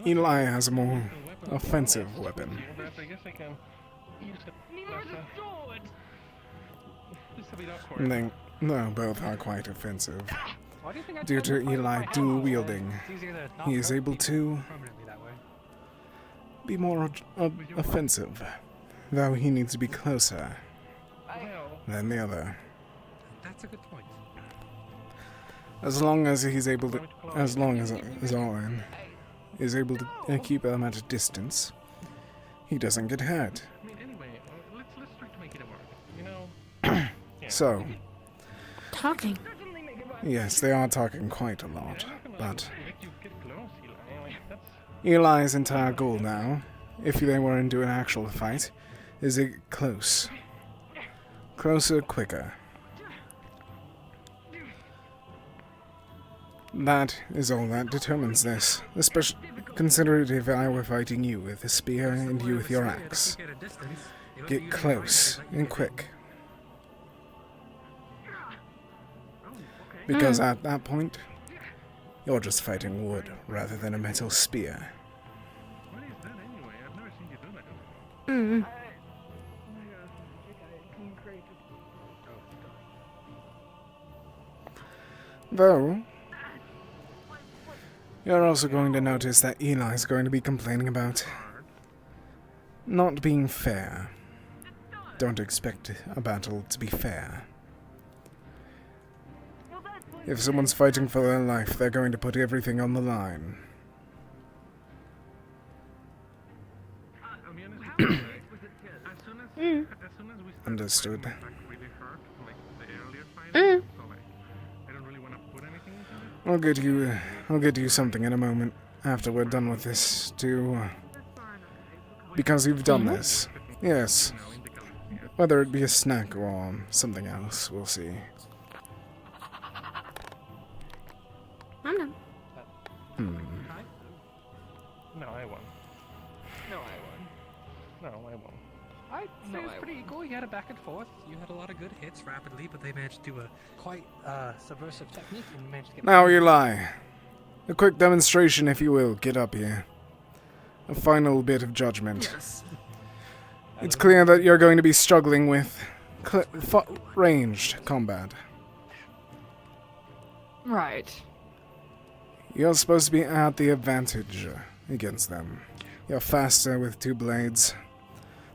S1: Eli has a more offensive weapon.
S4: I guess I can use it. It's a bit awkward.
S1: And no, both are quite offensive.
S9: Why do you think I
S1: Due
S9: told
S1: to
S9: you
S1: Eli
S9: fight
S1: dual
S9: with
S1: wielding,
S9: It's easier to not
S1: he is
S9: hurt
S1: able
S9: people
S1: to
S9: permanently that way.
S1: be more offensive, though he needs to be closer than the other.
S9: That's a good point.
S1: As long as he's able to, as long as Owen is able to keep them at a distance, he doesn't get hurt.
S4: I mean, anyway, let's try to make it work.
S1: So,
S6: Talking.
S1: yes, they are talking quite a lot, but
S4: Let you get close, Eli. Like, that's...
S1: Eli's entire goal now, if they were into an actual fight, is to get close. Closer, quicker. That is all that determines this. Especially consider it if I were fighting you with a spear and you with your axe. Get close and quick. Because at that point, you're just fighting wood rather than a metal spear.
S4: What is that anyway? I've never seen you do that.
S1: Though, you're also going to notice that Eli is going to be complaining about not being fair. Don't expect a battle to be fair. If someone's fighting for their life, they're going to put everything on the line. Understood. I'll get you something in a moment after we're done with this too. Because you've done this. Yes. Whether it be a snack or something else, we'll see.
S6: I'm done.
S4: No, I won.
S9: No, I won.
S4: No, I won.
S9: I'd say it was pretty equal. You had a back and forth. You had a lot of good hits rapidly, but they managed to do a quite subversive technique and managed to get.
S1: Now, Eli. A quick demonstration, if you will. Get up here. A final bit of judgment.
S6: Yes.
S1: It's clear that you're going to be struggling with ranged combat.
S2: Right.
S1: You're supposed to be at the advantage against them. You're faster with 2 blades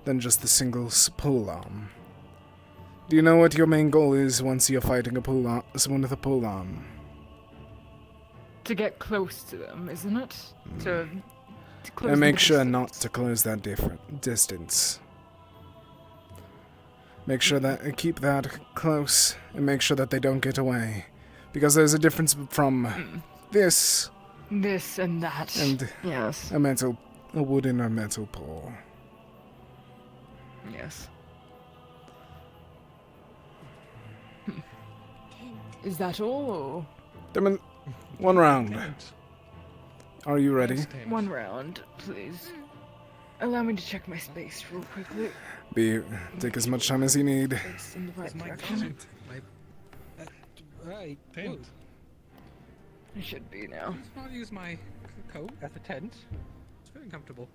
S1: than just the single pull arm. Do you know what your main goal is once you're fighting someone with a pull arm?
S2: To get close to them, isn't it? To close
S1: And make
S2: the
S1: sure
S2: distance.
S1: not to close that distance. Make sure that keep that close and make sure that they don't get away. Because there's a difference from this
S2: and that.
S1: and
S2: yes.
S1: a wooden or metal pole.
S2: Yes. Is that all?
S1: Demon, 1 round. Are you ready?
S2: 1 round, please. Allow me to check my space real quickly.
S1: Take as much time as you need.
S2: It's in the right direction.
S16: Right.
S9: Tent.
S2: I should be now.
S16: Let's not use my coat as a tent. It's very comfortable.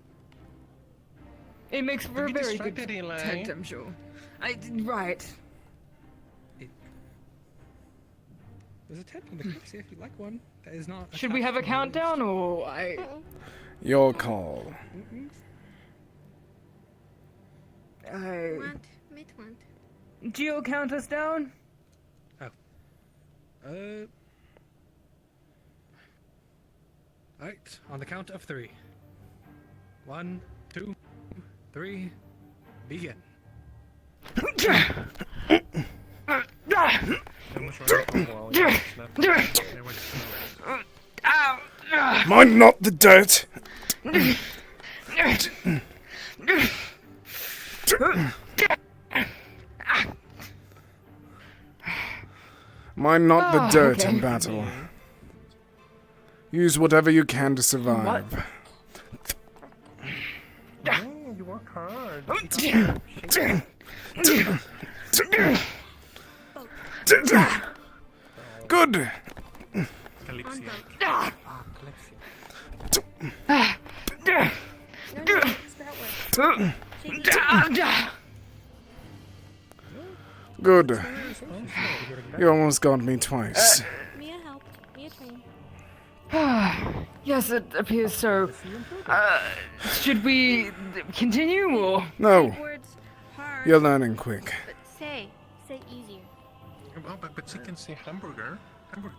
S2: It makes for a
S16: Don't be
S2: very good
S16: distracted, Eli.
S2: tent, I'm sure. Right.
S16: There's a tent on the Kalypsia if you like one. That is not.
S2: Should we have a countdown or I?
S1: Your call.
S2: Geo, count us down.
S16: Alright, on the count of 3. 1, 2, 3, begin.
S1: Mind not the dirt. Mind not the dirt in battle. Use whatever you can to survive.
S4: Oh, you work hard.
S1: Good.
S4: Kalypsia.
S1: Good. You almost got me twice.
S12: Mia helped. Mia trained.
S2: Yes, it appears so. Should we continue or?
S1: No. You're learning quick.
S12: Say easier.
S4: Oh, but she can say hamburger.
S12: Hamburger.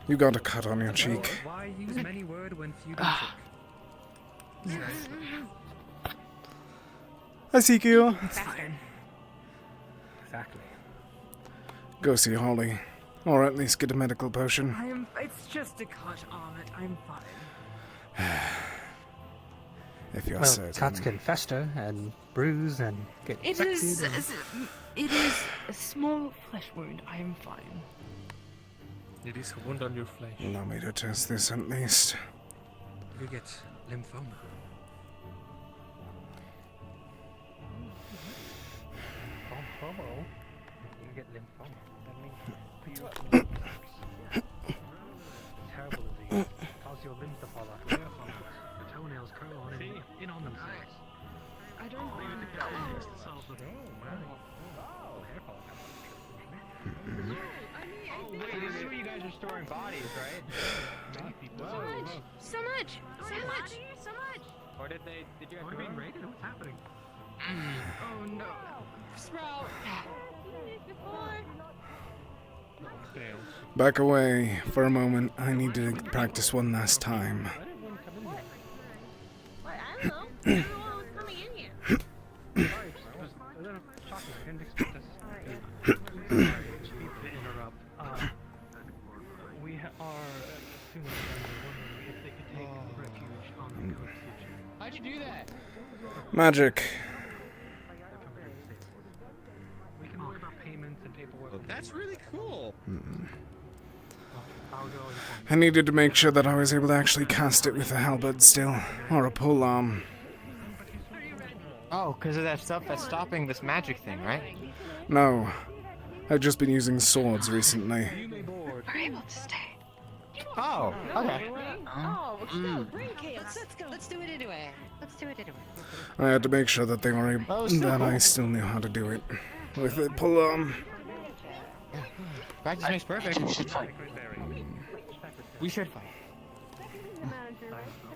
S1: You got a cut on your cheek.
S9: Why use many word when few do trick?
S1: I seek you.
S2: It's fine.
S9: Exactly.
S1: Go see Holly. Or at least get a medical potion.
S2: It's just a cut on it. I'm fine.
S1: If you're
S9: Well,
S1: certain.
S9: cuts can fester and bruise and get
S2: It
S9: infected
S2: is. It is a small flesh wound. I am fine.
S4: It is a wound on your flesh.
S1: Allow me to test this at least.
S16: You get lymphoma.
S9: You get lymphoma. That means terrible disease. Cause your limbs to fall off. Your toenails curl on in on themselves.
S2: I don't believe the
S9: Wait, this is where you guys are storing bodies, right?
S12: So much.
S9: Or did you have being raided? What's happening?
S2: Oh no. Sprout.
S1: Back away for a moment. I need to practice one last time.
S12: What? I don't know. Everyone was coming in here.
S9: We are assuming wondering if they could take refuge on the coast. How'd you do that?
S1: Magic.
S9: We can worry about payments and paperwork.
S16: That's really cool.
S9: I'll go
S1: I needed to make sure that I was able to actually cast it with a halberd still. Or a pull arm.
S11: Oh, because of that stuff that's stopping this magic thing, right?
S1: No. I've just been using swords recently.
S2: We're able to stay.
S11: Oh, okay.
S12: Oh, no, brain chaos. Let's go. Let's do it anyway.
S1: I had to make sure that they were able, that I still knew how to do it. With a pull arm.
S11: Practice makes perfect. We should fight.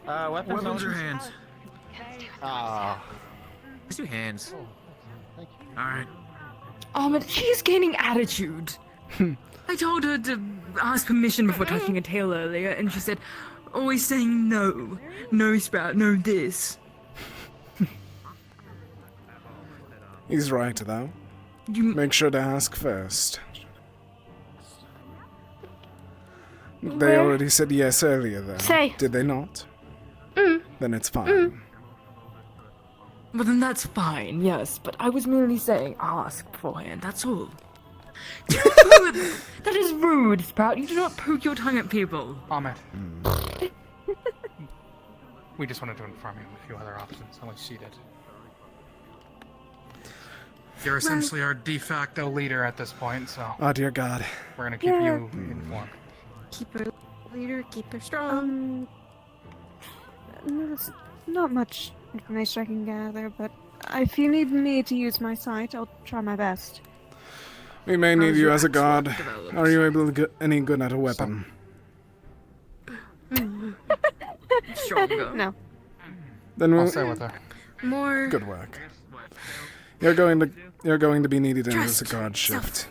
S5: Weapons or hands?
S17: Let's do hands.
S5: Alright.
S2: But she's gaining attitude. I told her to ask permission before touching a tail earlier, and she said, always saying no. No, Sprout, no this.
S1: He's right, though. Make sure to ask first. They already said yes earlier, though.
S3: Say.
S1: Did they not? Then it's fine.
S2: Well, then that's fine, yes, but I was merely saying ask beforehand, that's all. That is rude, Sprout. You do not poke your tongue at people.
S15: Ahmed. We just wanted to inform you of a few other options, at least she did. You're essentially our de facto leader at this point, so...
S1: Oh, dear God.
S15: We're gonna keep you informed.
S6: Keep her leader, keep her strong. There's not much information I can gather, but if you need me to use my sight, I'll try my best.
S1: We may need you as a guard. Are you able to get any good at a weapon?
S2: Stronger.
S6: No.
S1: Then
S15: I'll
S1: we'll...
S15: stay with her.
S2: More...
S1: Good work. You're going to be needed in this guard shift.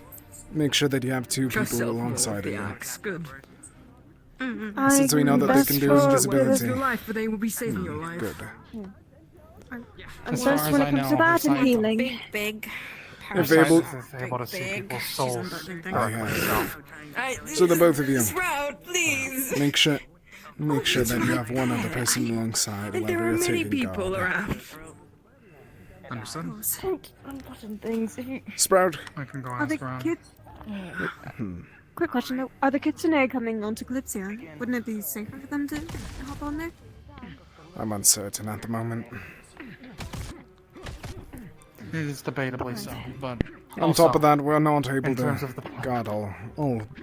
S1: Make sure that you have two people alongside of you.
S2: Good.
S1: Since we know that they can do invisibility.
S2: Your life, but they will be saving your life.
S1: Good.
S15: As far as
S6: when
S15: I
S6: it comes
S15: know,
S6: to that and
S15: besides-
S6: healing.
S12: Big.
S1: If able,
S15: able to see people's souls.
S1: I have. So the both of you.
S12: Sprout, please.
S1: Make sure that you have one other person alongside while
S12: There are
S1: you're
S12: many
S1: taking
S12: people
S1: guard.
S12: around.
S15: Understood.
S2: Unbutton things. If you...
S1: Sprout.
S15: I can go
S6: Are the
S15: ask around.
S6: kids... Quick question though. Are the Kitsune coming onto Kalypsia? Wouldn't it be safer for them to hop on there?
S1: I'm uncertain at the moment.
S15: It is debatably so, but...
S1: On
S15: also,
S1: top of that, we're not able
S15: in terms
S1: to
S15: of the
S1: guard all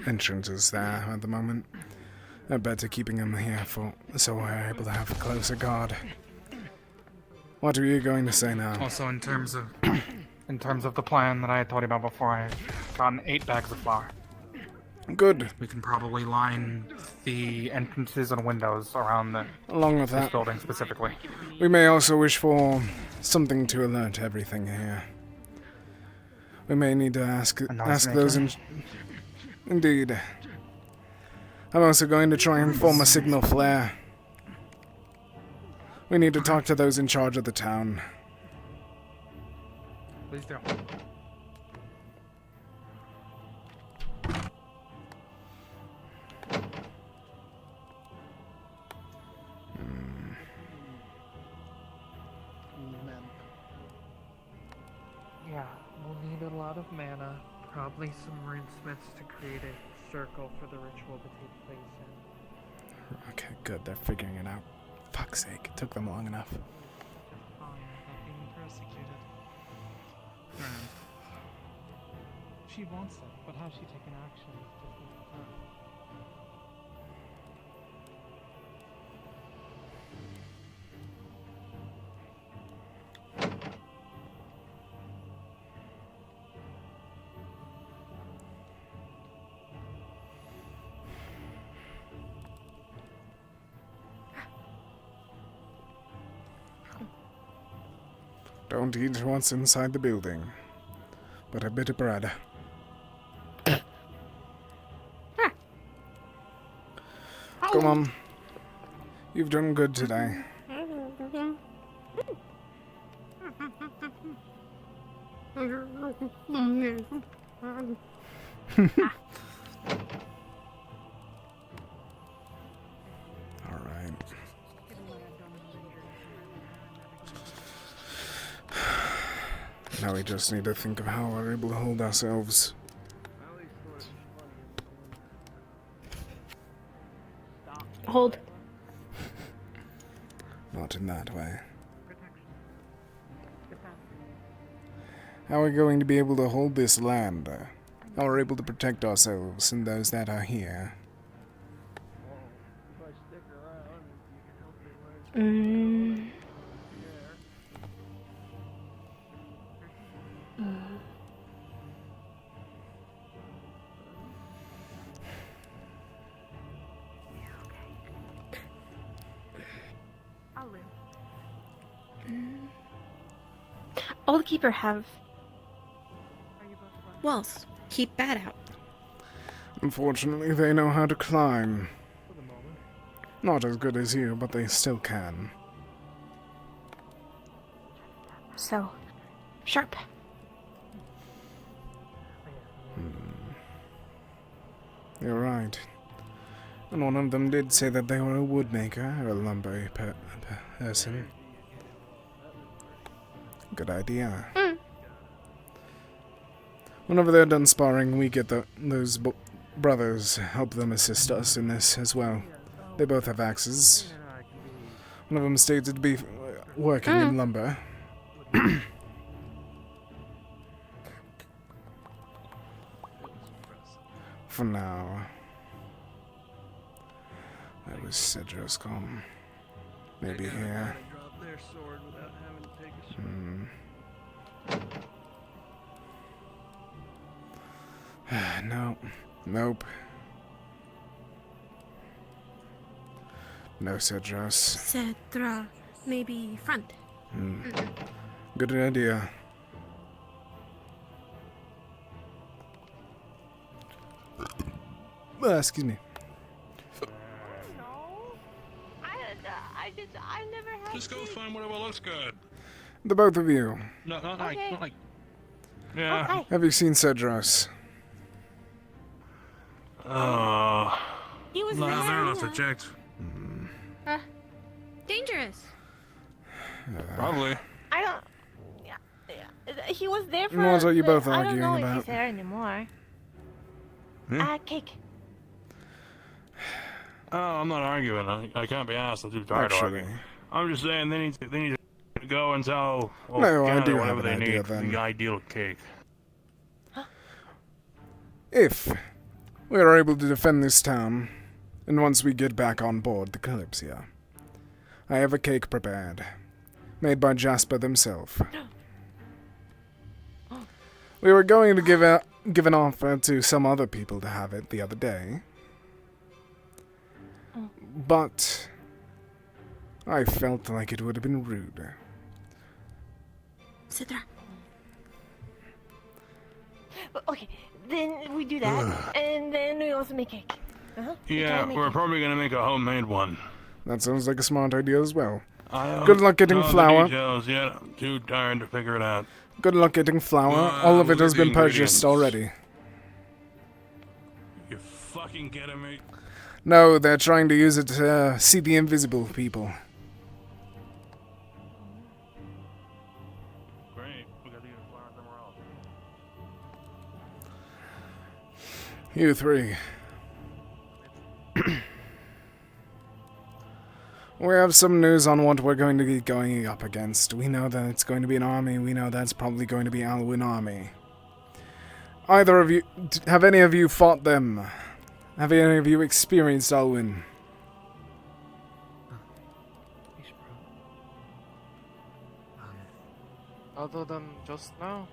S1: entrances there at the moment. They're better keeping them here so we're able to have a closer guard. What are you going to say now?
S15: Also, in terms of the plan that I had told you about before, I gotten 8 bags of flour.
S1: Good.
S15: We can probably line the entrances and windows around
S1: Along with
S15: this
S1: that,
S15: building specifically.
S1: we may also wish for something to alert everything here. We may need to ask those in... Indeed. I'm also going to try and form a signal flare. We need to talk to those in charge of the town.
S15: Please do.
S21: Yeah, we'll need a lot of mana, probably some runesmiths to create a circle for the ritual to take place in.
S1: Okay, good. They're figuring it out. Fuck's sake, it took them long enough.
S9: Being persecuted. She wants it, but how she taken action is different for her.
S1: Don't eat what's inside the building, but a bit of bread. Come on. You've done good today. Alright. Now we just need to think of how we're able to hold ourselves.
S3: Hold.
S1: Not in that way. How are we going to be able to hold this land? How are we able to protect ourselves and those that are here?
S3: All the keeper have.
S6: Walls. Keep bad out.
S1: Unfortunately, they know how to climb. Not as good as you, but they still can.
S3: So, sharp.
S1: You're right. And one of them did say that they were a woodmaker or a lumber person. Good idea. Whenever they're done sparring, we get those brothers help them assist us in this as well. They both have axes. One of them stated to be working in lumber. For now. That was Cedros calm. Maybe here. No. Nope. No Cedros.
S6: Cedra. Maybe front.
S1: Good idea. Excuse me.
S10: I never had.
S8: Just go find whatever looks good.
S1: The both of you.
S8: No, not
S10: Okay.
S8: like. Yeah.
S10: Okay.
S1: Have you seen Cedros?
S6: He was
S8: No,
S6: there.
S8: there must have checked.
S6: Dangerous.
S8: Probably.
S10: I don't. Yeah. He was there for.
S1: What are you both
S10: I
S1: arguing
S10: don't know if
S1: about?
S10: he's there anymore. Cake.
S8: Oh, I'm not arguing. I can't be asked. I'm too tired of
S1: Actually.
S8: arguing. I'm just saying they need to go and tell
S1: No, I
S8: Canada
S1: do
S8: whatever
S1: have
S8: they
S1: an idea
S8: need for
S1: then.
S8: the ideal cake.
S1: If we are able to defend this town, and once we get back on board the Kalypsia, I have a cake prepared, made by Jasper himself. We were going to give an offer to some other people to have it the other day, but I felt like it would have been rude.
S6: Cedra.
S10: Okay, then we do that, and then we also make cake.
S8: Yeah, we're probably gonna make a homemade one.
S1: That sounds like a smart idea as well.
S8: I don't
S1: Good luck getting
S8: know
S1: flour.
S8: The details yet. I'm too tired to figure it out.
S1: Good luck getting flour. All of it
S8: look
S1: has
S8: at the
S1: been purchased
S8: ingredients.
S1: already.
S8: You fucking kidding me?
S1: No, they're trying to use it to see the invisible people.
S8: Great. We gotta get a flower somewhere else.
S1: You three. We have some news on what we're going to be going up against. We know that it's going to be an army. We know that's probably going to be Alwyn army. Either of you... Have any of you fought them? Have any of you experienced Alwyn?
S7: Other than just now,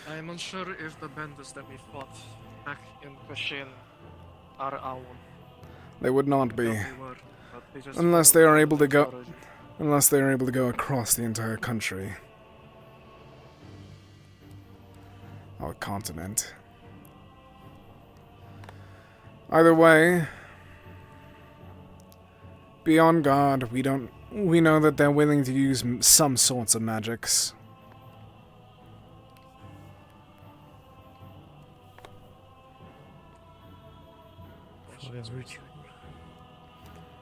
S7: I am unsure if the bandits that we fought back in Kashin are our one.
S1: They would not be.
S7: They were, but they just
S1: Unless
S7: followed
S1: they are able to go...
S7: orders.
S1: Unless they are able to go across the entire country. Or continent. Either way, be on guard. We know that they're willing to use some sorts of magics.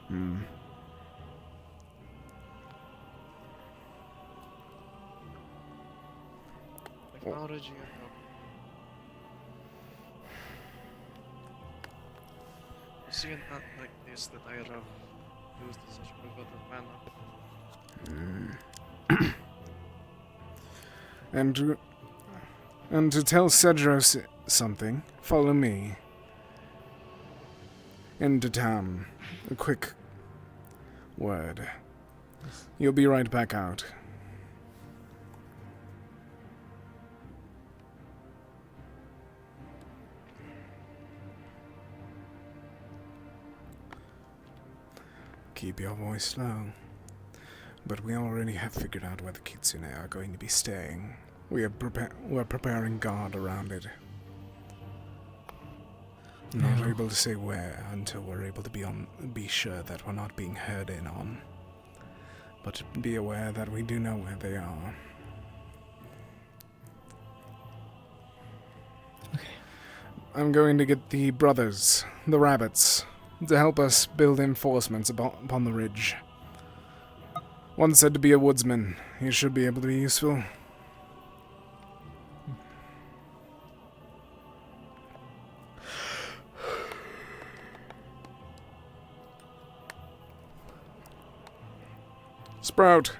S1: Hmm.
S7: Technology and help. See an art like this that I have used in such a pivotal manner.
S1: And to tell Cedros something, follow me into town. A quick word. You'll be right back out. Keep your voice low. But we already have figured out where the Kitsune are going to be staying. We're preparing guard around it. Not able to say where until we're able to be sure that we're not being heard in on. But be aware that we do know where they are.
S14: Okay.
S1: I'm going to get the brothers, the rabbits, to help us build enforcements upon the ridge. One said to be a woodsman. He should be able to be useful. Sprout.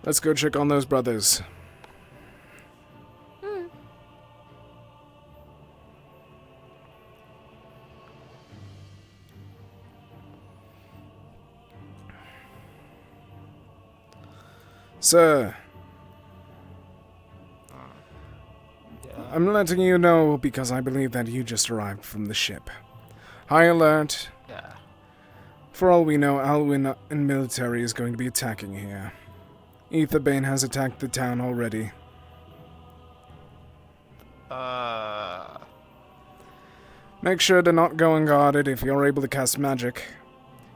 S1: Let's go check on those brothers. Sir. I'm letting you know because I believe that you just arrived from the ship. High alert.
S11: Yeah.
S1: For all we know, Alwyn and military is going to be attacking here. Aetherbane has attacked the town already. Make sure to not go unguarded if you're able to cast magic.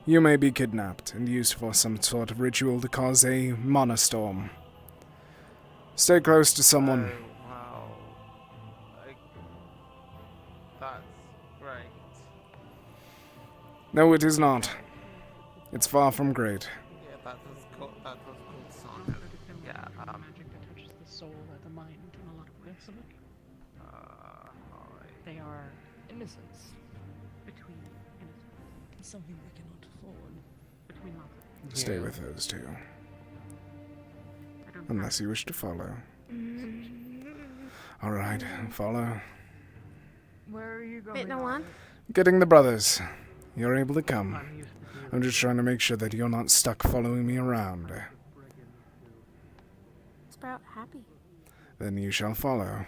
S1: You may be kidnapped and used for some sort of ritual to cause a monostorm. Stay close to someone.
S11: Wow. That's right.
S1: No, it is not. It's far from great.
S11: Yeah, that was cool. That was cool song. Yeah.
S14: Magic that touches the soul or the mind in a lot of ways. They are innocence between innocence. Something we cannot afford between lots.
S1: Stay with those two. Unless you wish to follow. Alright, follow.
S2: Where are you going?
S6: Wait, no one?
S1: Getting the brothers. You're able to come. I'm just trying to make sure that you're not stuck following me around.
S6: Sprout happy.
S1: Then you shall follow.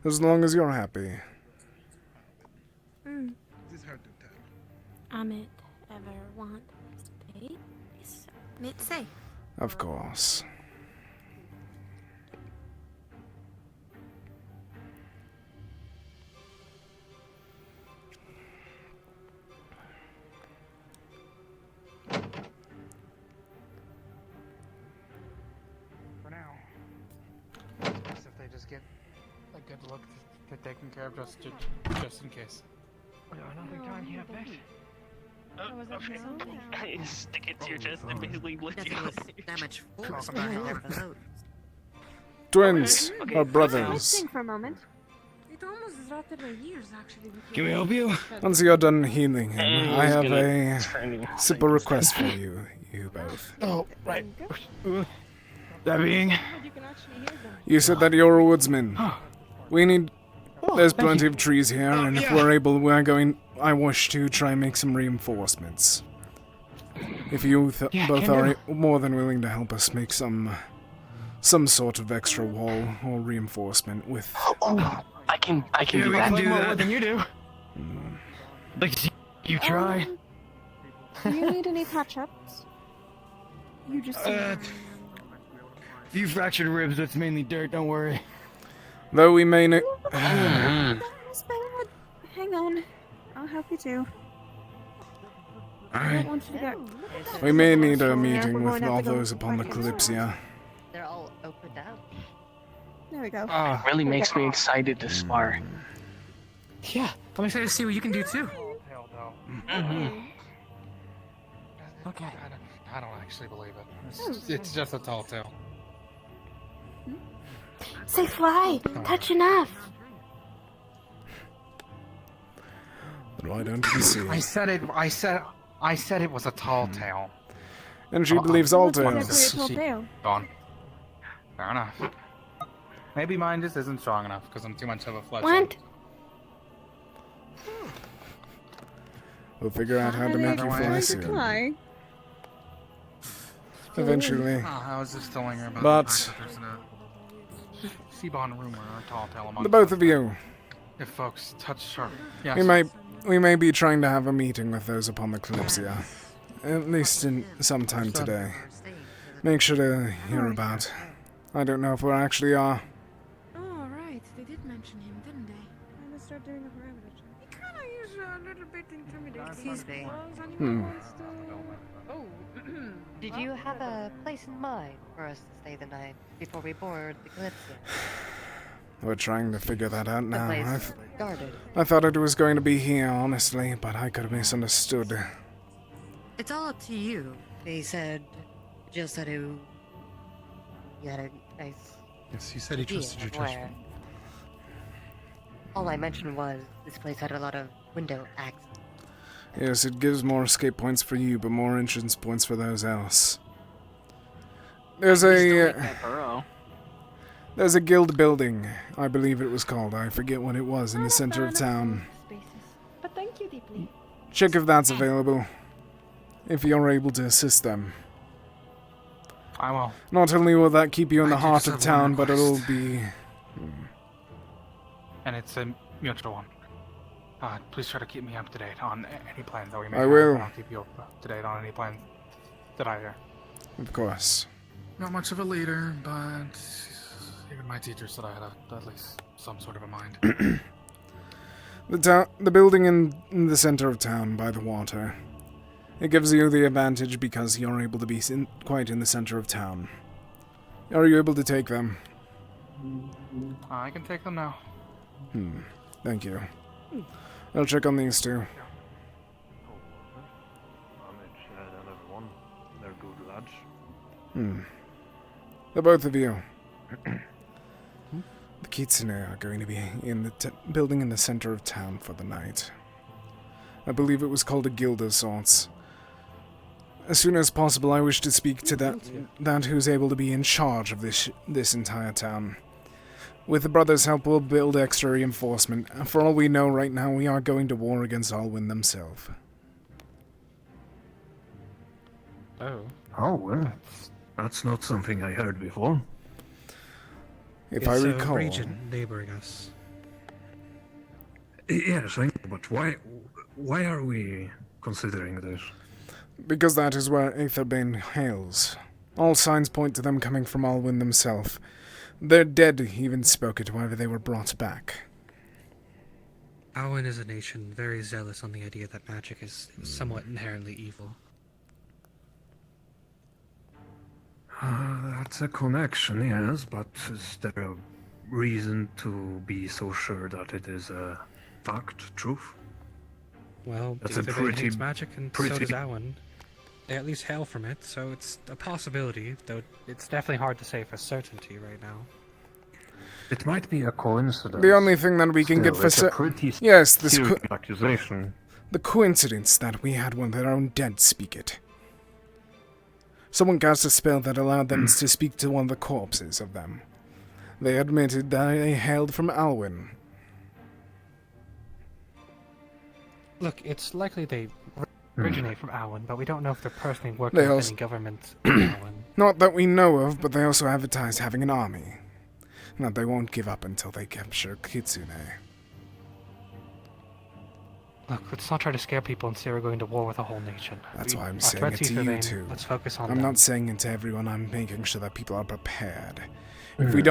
S1: As long as you're happy.
S6: Amit ever want to stay? Mit say.
S1: Of course.
S15: For now. If they just get a good look, get taken care of just in case.
S11: Another time here, bitch. Stick it to your chest and basically lift you up.
S10: Damage
S1: Twins
S11: Okay.
S1: or
S6: Let's
S1: brothers.
S6: think for a moment. It almost is after the years, actually.
S5: Can we help you?
S1: Once you're done healing him, I have a
S11: turn
S1: simple request for you both.
S5: Oh, right. That being?
S1: You said that you're a woodsman. We need... There's plenty of trees here, and if we're able, I wish to try and make some reinforcements. If you both are more than willing to help us make some sort of extra wall or reinforcement with...
S11: I can do
S5: we
S11: that.
S5: can do
S11: More
S5: that.
S11: than you do.
S5: Like, you try.
S6: Do you need any patch-ups? You just...
S5: Few fractured ribs, but it's mainly dirt, don't worry.
S1: Though we may...
S6: That was bad. Hang on. I'll help you too. I don't want you to get...
S1: We may need a
S6: We're
S1: meeting
S6: going
S1: with
S6: to have
S1: all
S6: to go
S1: those upon the
S6: find you.
S1: Kalypsia.
S10: They're all opened out.
S6: There we go.
S11: It really makes me excited to spar.
S9: Yeah, I'm excited to see what you can do too.
S15: Hell no.
S9: Okay.
S15: I don't actually believe it. It's just a tall tale.
S3: Say fly. Touch enough.
S1: Then why don't you see?
S15: I said it was a tall tale.
S1: And she believes all
S6: Exactly a
S1: tales.
S6: tall tale.
S15: Gone. Fair enough. Maybe mine just isn't strong enough because I'm too much of a flesh.
S3: What?
S1: We'll figure out how to make you fly soon.
S6: Fly.
S1: Eventually.
S15: I was just telling her about
S1: But-
S15: the fact that there's a Seaborn rumor or tall tale among
S1: The both of you.
S15: If folks touch her. Yes.
S1: We may be trying to have a meeting with those upon the Kalypsia. At least in sometime today. Make sure to hear about. I don't know if we actually are.
S3: Oh, right. They did mention him, didn't they?
S6: I'm gonna start doing a parameter check.
S3: He kind of is a little bit intimidating.
S10: Excuse me.
S3: Anyone wants to... Oh.
S10: Did you have a place in mind for us to stay the night before we board the Kalypsia?
S1: We're trying to figure that out now.
S10: place guarded.
S1: I thought it was going to be here, honestly, but I could have misunderstood.
S10: It's all up to you. They said just that you had a nice.
S15: Yes, he said he
S10: idea
S15: trusted your
S10: of where.
S15: judgment.
S10: All I mentioned was this place had a lot of window access.
S1: Yes, it gives more escape points for you, but more entrance points for those else. There's There's a guild building, I believe it was called. I forget what it was, in the center of town.
S3: But thank you deeply.
S1: Check if that's available. If you're able to assist them.
S15: I will.
S1: Not only will that keep you in the
S15: I
S1: heart
S15: just
S1: of
S15: have one
S1: town, but it'll
S15: request.
S1: be...
S15: And it's a mutual one. Please try to keep me up to date on any plans that we may
S1: I
S15: have.
S1: will.
S15: And I'll keep you up to date on any plans that I hear.
S1: Of course.
S15: Not much of a leader, but even my teacher said I had at least some sort of a mind.
S1: The building in the center of town by the water. It gives you the advantage because you're able to be quite in the center of town. Are you able to take them?
S15: I can take them now.
S1: Thank you. I'll check on these two.
S13: They're good lads.
S1: The both of you. The Kitsune are going to be in the building in the center of town for the night. I believe it was called a guild of sorts. As soon as possible, I wish to speak to that who's able to be in charge of this entire town. With the brothers' help, we'll build extra reinforcement. For all we know right now, we are going to war against Alwyn themselves.
S15: Oh.
S13: Oh, well, that's not something I heard before.
S1: If I recall...
S16: a region neighboring us.
S13: Yes, I know, but why are we considering this?
S1: Because that is where Aetherbane hails. All signs point to them coming from Alwyn themselves. Their dead even spoke it whenever they were brought back.
S16: Alwyn is a nation very zealous on the idea that magic is somewhat inherently evil.
S13: That's a connection, yes, but is there a reason to be so sure that it is a fact, truth?
S16: Well,
S13: That's a
S16: Aetherbane
S13: pretty-
S16: hates magic, and so
S13: pretty-
S16: does Alwyn. They at least hail from it, so it's a possibility, though
S9: It's definitely hard to say for certainty right now.
S13: It might be a coincidence.
S1: The only thing that we can get
S13: Still,
S1: for
S13: it's a
S1: cer-
S13: pretty
S1: Yes, this
S13: serious accusation.
S1: the coincidence that we had one of their own dead speak it. Someone cast a spell that allowed them to speak to one of the corpses of them. They admitted that they hailed from Alwyn.
S9: Look, it's likely they originate from Alwyn, but we don't know if they're personally working
S1: They
S9: with
S1: also-
S9: any government in Alwyn.
S1: Not that we know of, but they also advertised having an army. That they won't give up until they capture Kitsune.
S9: Look, let's not try to scare people and say we're going to war with a whole nation.
S1: That's why I'm
S9: Our
S1: saying it
S9: threats
S1: to you
S9: Aetherbane,
S1: two.
S9: Let's focus on
S1: I'm
S9: them.
S1: not saying it to everyone, I'm making sure that people are prepared. If we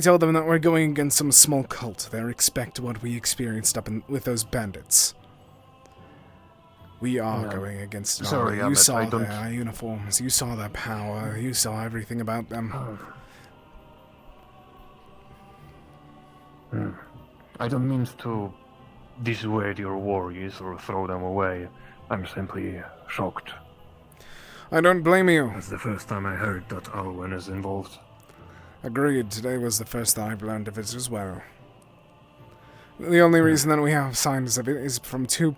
S1: tell them that we're going against some small cult, they'll expect what we experienced with those bandits. We are going against an
S13: Sorry,
S1: army. You
S13: Abbott,
S1: saw
S13: I don't-
S1: their uniforms, you saw their power, you saw everything about them.
S13: I don't mean to dissuade your warriors or throw them away. I'm simply shocked.
S1: I don't blame you.
S13: That's the first time I heard that Alwyn is involved.
S1: Agreed, today was the first that I've learned of it as well. The only reason that we have signs of it is from two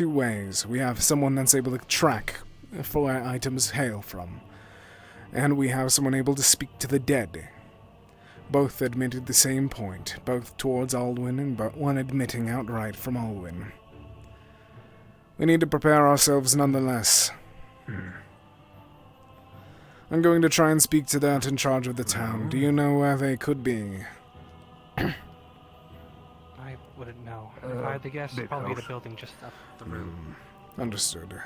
S1: ways. We have someone that's able to track for where items hail from, and we have someone able to speak to the dead. Both admitted the same point, both towards Alwyn and one admitting outright from Alwyn. We need to prepare ourselves nonetheless. I'm going to try and speak to that in charge of the town. Do you know where they could be?
S9: I wouldn't know. If I had to guess,
S13: big
S9: probably the
S13: house.
S9: building just up the road.
S1: Understood.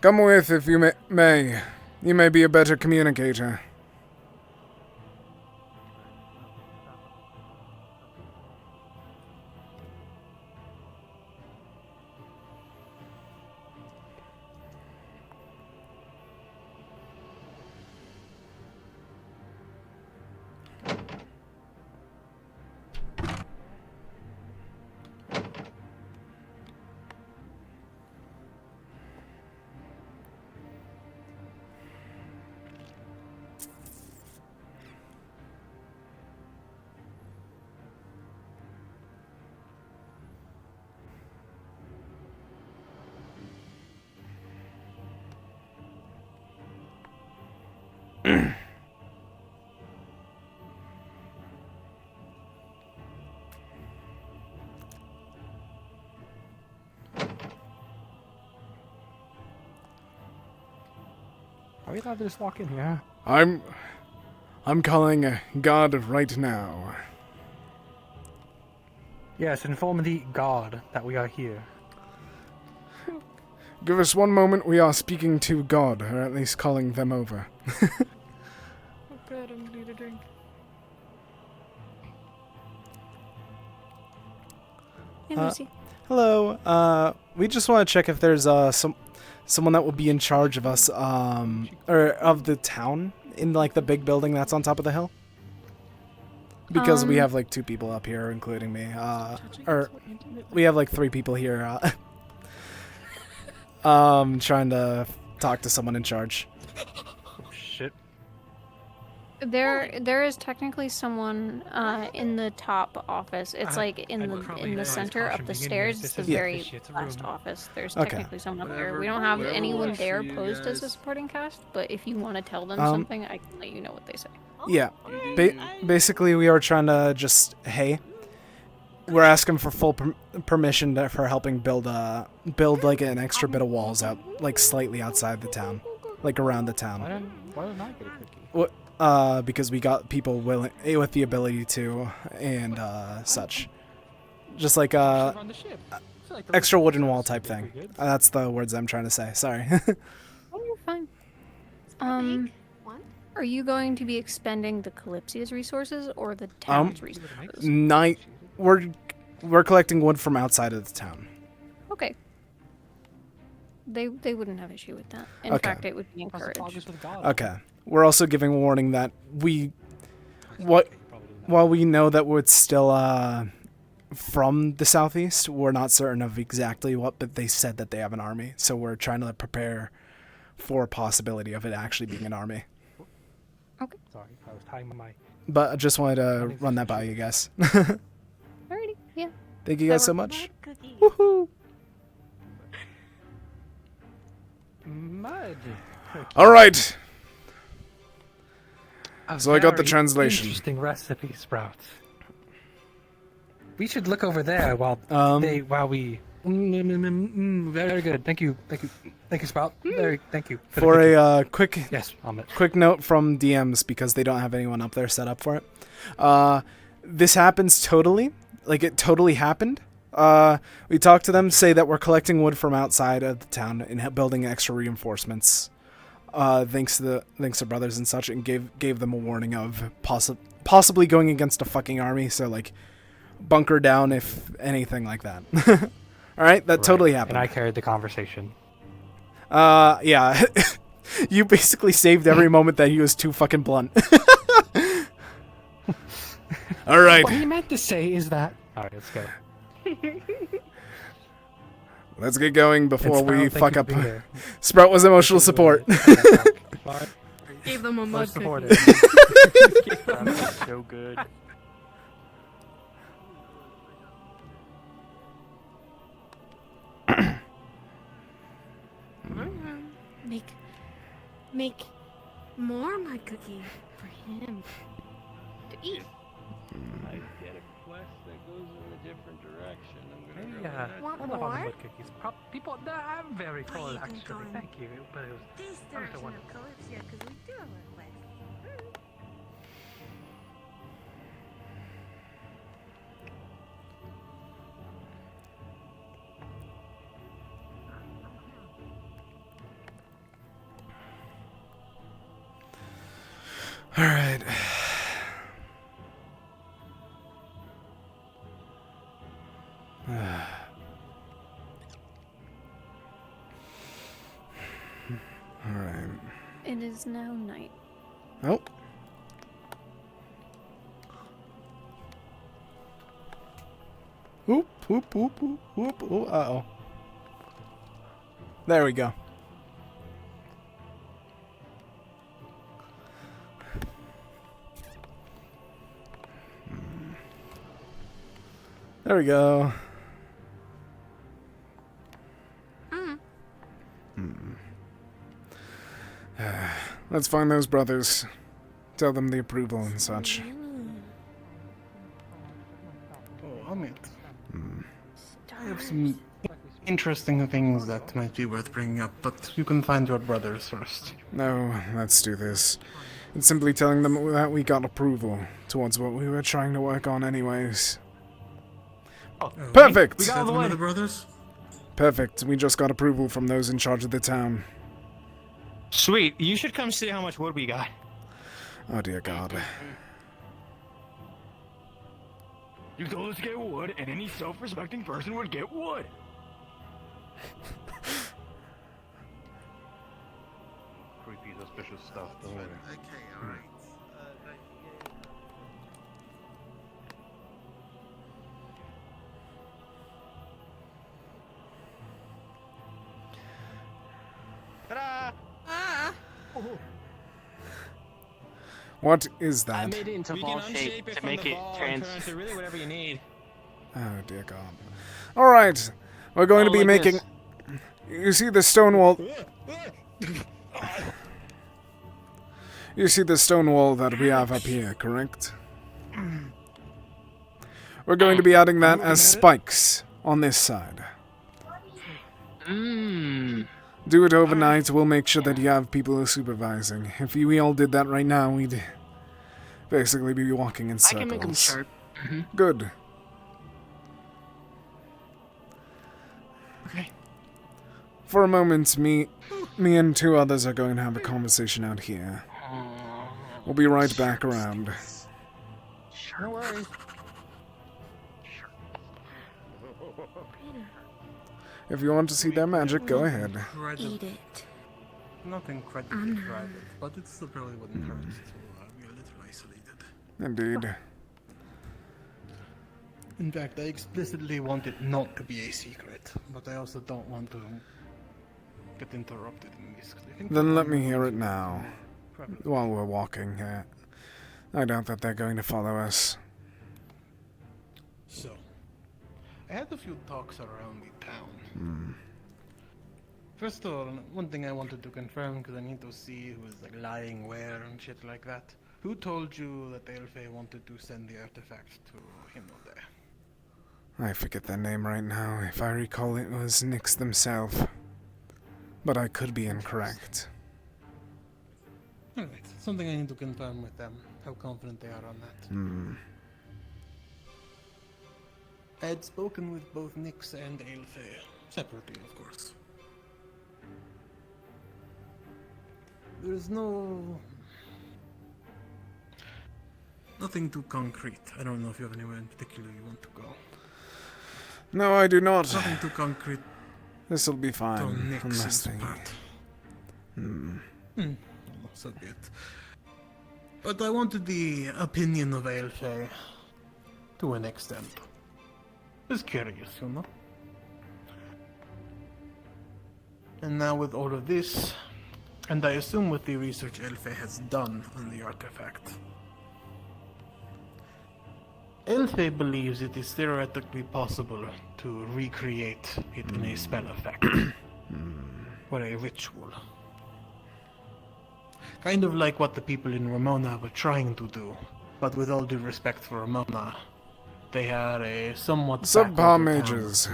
S1: Come with if you may. You may be a better communicator.
S9: Are we allowed to just walk in here?
S1: I'm calling God right now.
S9: Yes, inform the God that we are here.
S1: Give us one moment, we are speaking to God, or at least calling them over.
S3: Oh god, I'm gonna need a drink.
S6: Hey, Lucy.
S20: Hello. We just want to check if there's someone that will be in charge of us, or of the town in like the big building that's on top of the hill. Because we have like 2 people up here, including me. Or we have like 3 people here. Trying to talk to someone in charge.
S9: Oh shit.
S17: There is technically someone in the top office. It's like in the center up the stairs. It's the very last office. There's technically someone up there. We don't have anyone there posed as a supporting cast, but if you want to tell them something, I can let you know what they say.
S20: Yeah. Basically, we are trying to just, hey, we're asking for full permission for helping build like an extra bit of walls out, like slightly outside the town, like around the town.
S9: Why didn't I get a cookie?
S20: Because we got people willing with the ability to, and such. Just like extra wooden wall type thing. That's the words I'm trying to say. Sorry.
S17: Oh, you're fine. Are you going to be expending the Kalypsia's resources or the town's resources?
S20: We're collecting wood from outside of the town.
S17: Okay. They wouldn't have issue with that. In
S20: Okay.
S17: fact, it would be encouraged.
S20: Okay. We're also giving warning that while we know that it's still from the southeast, we're not certain of exactly what, but they said that they have an army, so we're trying to prepare for a possibility of it actually being an army.
S17: Okay.
S9: Sorry, I was tying my mic.
S20: But I just wanted to run that by you guys.
S17: Alrighty, yeah.
S20: Thank you guys so much.
S17: Woohoo!
S9: Mud.
S1: All right.
S9: A
S1: So I got the
S9: very
S1: translation.
S9: Interesting recipe, Sprouts. We should look over there while we. Very good. Thank you, Sprout. Thank you
S20: For a quick
S9: Amit.
S20: quick note from DMs, because they don't have anyone up there set up for it. This happens totally. Like, it totally happened. We talked to them, say that we're collecting wood from outside of the town and building extra reinforcements. Thanks to brothers and such, and gave them a warning of possibly going against a fucking army. So like, bunker down if anything like that. All right, that totally happened.
S9: And I carried the conversation.
S20: Yeah. You basically saved every moment that he was too fucking blunt. All right.
S9: What he meant to say is that. All right, let's go.
S1: Let's get going before
S9: And Sprout,
S1: we
S9: thank
S1: fuck
S9: you
S1: up.
S9: for being there.
S1: Sprout was emotional support.
S3: Gave them a mud
S9: supported.
S3: cookie.
S9: So good.
S12: Make more mud cookie for him to eat.
S13: I get a quest that goes in a different direction. I'm gonna
S9: Maybe,
S13: go with
S12: Want
S9: I love all the
S12: more?
S9: mud cookies. People, I'm very full
S12: you can
S9: actually.
S12: go in
S9: Thank you, but it was.
S12: This
S9: that was the
S12: direction
S9: one.
S12: of Kalypsia, because we do have a quest.
S20: Alright. Alright.
S17: It is now night.
S20: Oh. Whoop, whoop, whoop, whoop, whoop. Oh, uh-oh. There we go. There we go. Let's find those brothers. Tell them the approval and such.
S15: Oh, Amit. I have some interesting things that might be worth bringing up, but you can find your brothers first.
S20: No, let's do this. It's simply telling them that we got approval towards what we were trying to work on anyways.
S15: Oh,
S20: perfect!
S15: We got one of the brothers?
S20: Perfect. We just got approval from those in charge of the town.
S18: Sweet. You should come see how much wood we got.
S20: Oh dear God.
S5: You told us to get wood, and any self-respecting person would get wood.
S4: Creepy, suspicious stuff. Doesn't matter.
S15: Okay, alright.
S20: What is that?
S18: I made it into ball shape to make it trans. Into really whatever you need.
S20: Oh dear God. Alright. We're going to be
S18: like
S20: making...
S18: this.
S20: You see the stone wall... You see the stone wall that we have up here, correct? We're going to be adding that as spikes on this side. Do it overnight, we'll make sure that you have people supervising. If we all did that right now, we'd basically be walking in circles.
S18: I can make them sharp.
S20: Good.
S18: Okay.
S20: For a moment, me and two others are going to have a conversation out here. We'll be right back around.
S18: Sure worries.
S20: If you want to see their magic, go ahead.
S17: Eat it.
S15: Not incredibly private, but it still probably wouldn't hurt to be a little isolated.
S20: Indeed.
S15: In fact, I explicitly want it not to be a secret, but I also don't want to get interrupted in this.
S20: Then let me hear it now. While we're walking here. I doubt that they're going to follow us.
S15: So, I had a few talks around the town. First of all, one thing I wanted to confirm, because I need to see who is like lying where and shit like that. Who told you that Elfe wanted to send the artifact to him or there?
S20: I forget their name right now. If I recall, it was Nyx themselves. But I could be incorrect.
S15: Alright, something I need to confirm with them, how confident they are on that. I had spoken with both Nyx and Elfe, separately of course. There's nothing too concrete. I don't know if you have anywhere in particular you want to go.
S20: No, I do not.
S15: Nothing too concrete.
S20: This'll be fine.
S15: To
S20: Unless they...
S15: So be it. But I wanted the opinion of Elfe to an extent. Just curious, you know? And now with all of this, and I assume with the research Elfe has done on the artifact, Elfe believes it is theoretically possible to recreate it in a spell effect, or a ritual. Kind of like what the people in Ramona were trying to do, but with all due respect for Ramona, they had a somewhat
S20: subpar
S15: backward
S20: mages.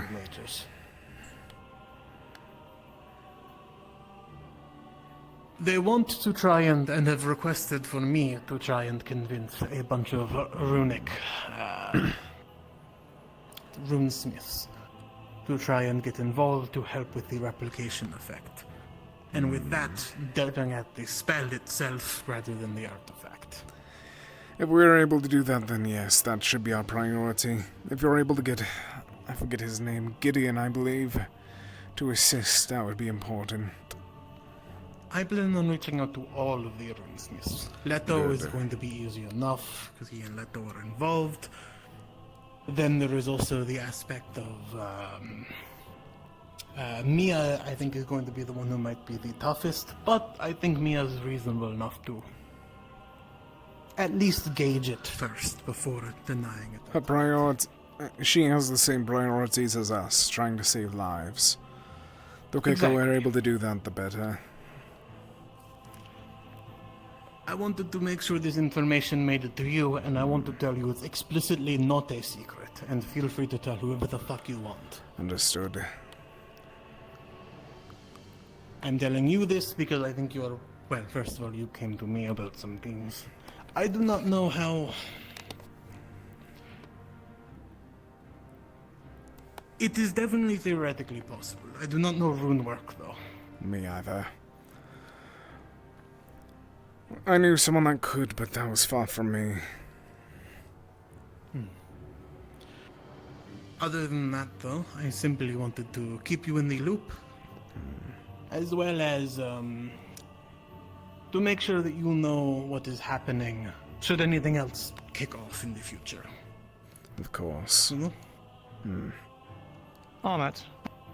S15: They want to try and have requested for me to try and convince a bunch of runic runesmiths to try and get involved to help with the replication effect. And with that, delving at the spell itself rather than the artifact.
S1: If we're able to do that, then yes, that should be our priority. If you're able to get, I forget his name, Gideon, I believe, to assist, that would be important.
S15: I plan on reaching out to all of the runesmiths. Leto
S1: Good.
S15: is going to be easy enough, because he and Leto are involved. Then there is also the aspect of, Mia, I think, is going to be the one who might be the toughest, but I think Mia's reasonable enough to at least gauge it first before denying it.
S1: Her priority, she has the same priorities as us, trying to save lives. The quicker we're able to do that, the better.
S15: I wanted to make sure this information made it to you, and I want to tell you it's explicitly not a secret, and feel free to tell whoever the fuck you want.
S1: Understood.
S15: I'm telling you this because I think you're... Well, first of all, you came to me about some things. I do not know how... It is definitely theoretically possible. I do not know rune work, though.
S1: Me either. I knew someone that could, but that was far from me.
S15: Other than that, though, I simply wanted to keep you in the loop. As well as, to make sure that you know what is happening, should anything else kick off in the future.
S1: Of course.
S16: Ahmet.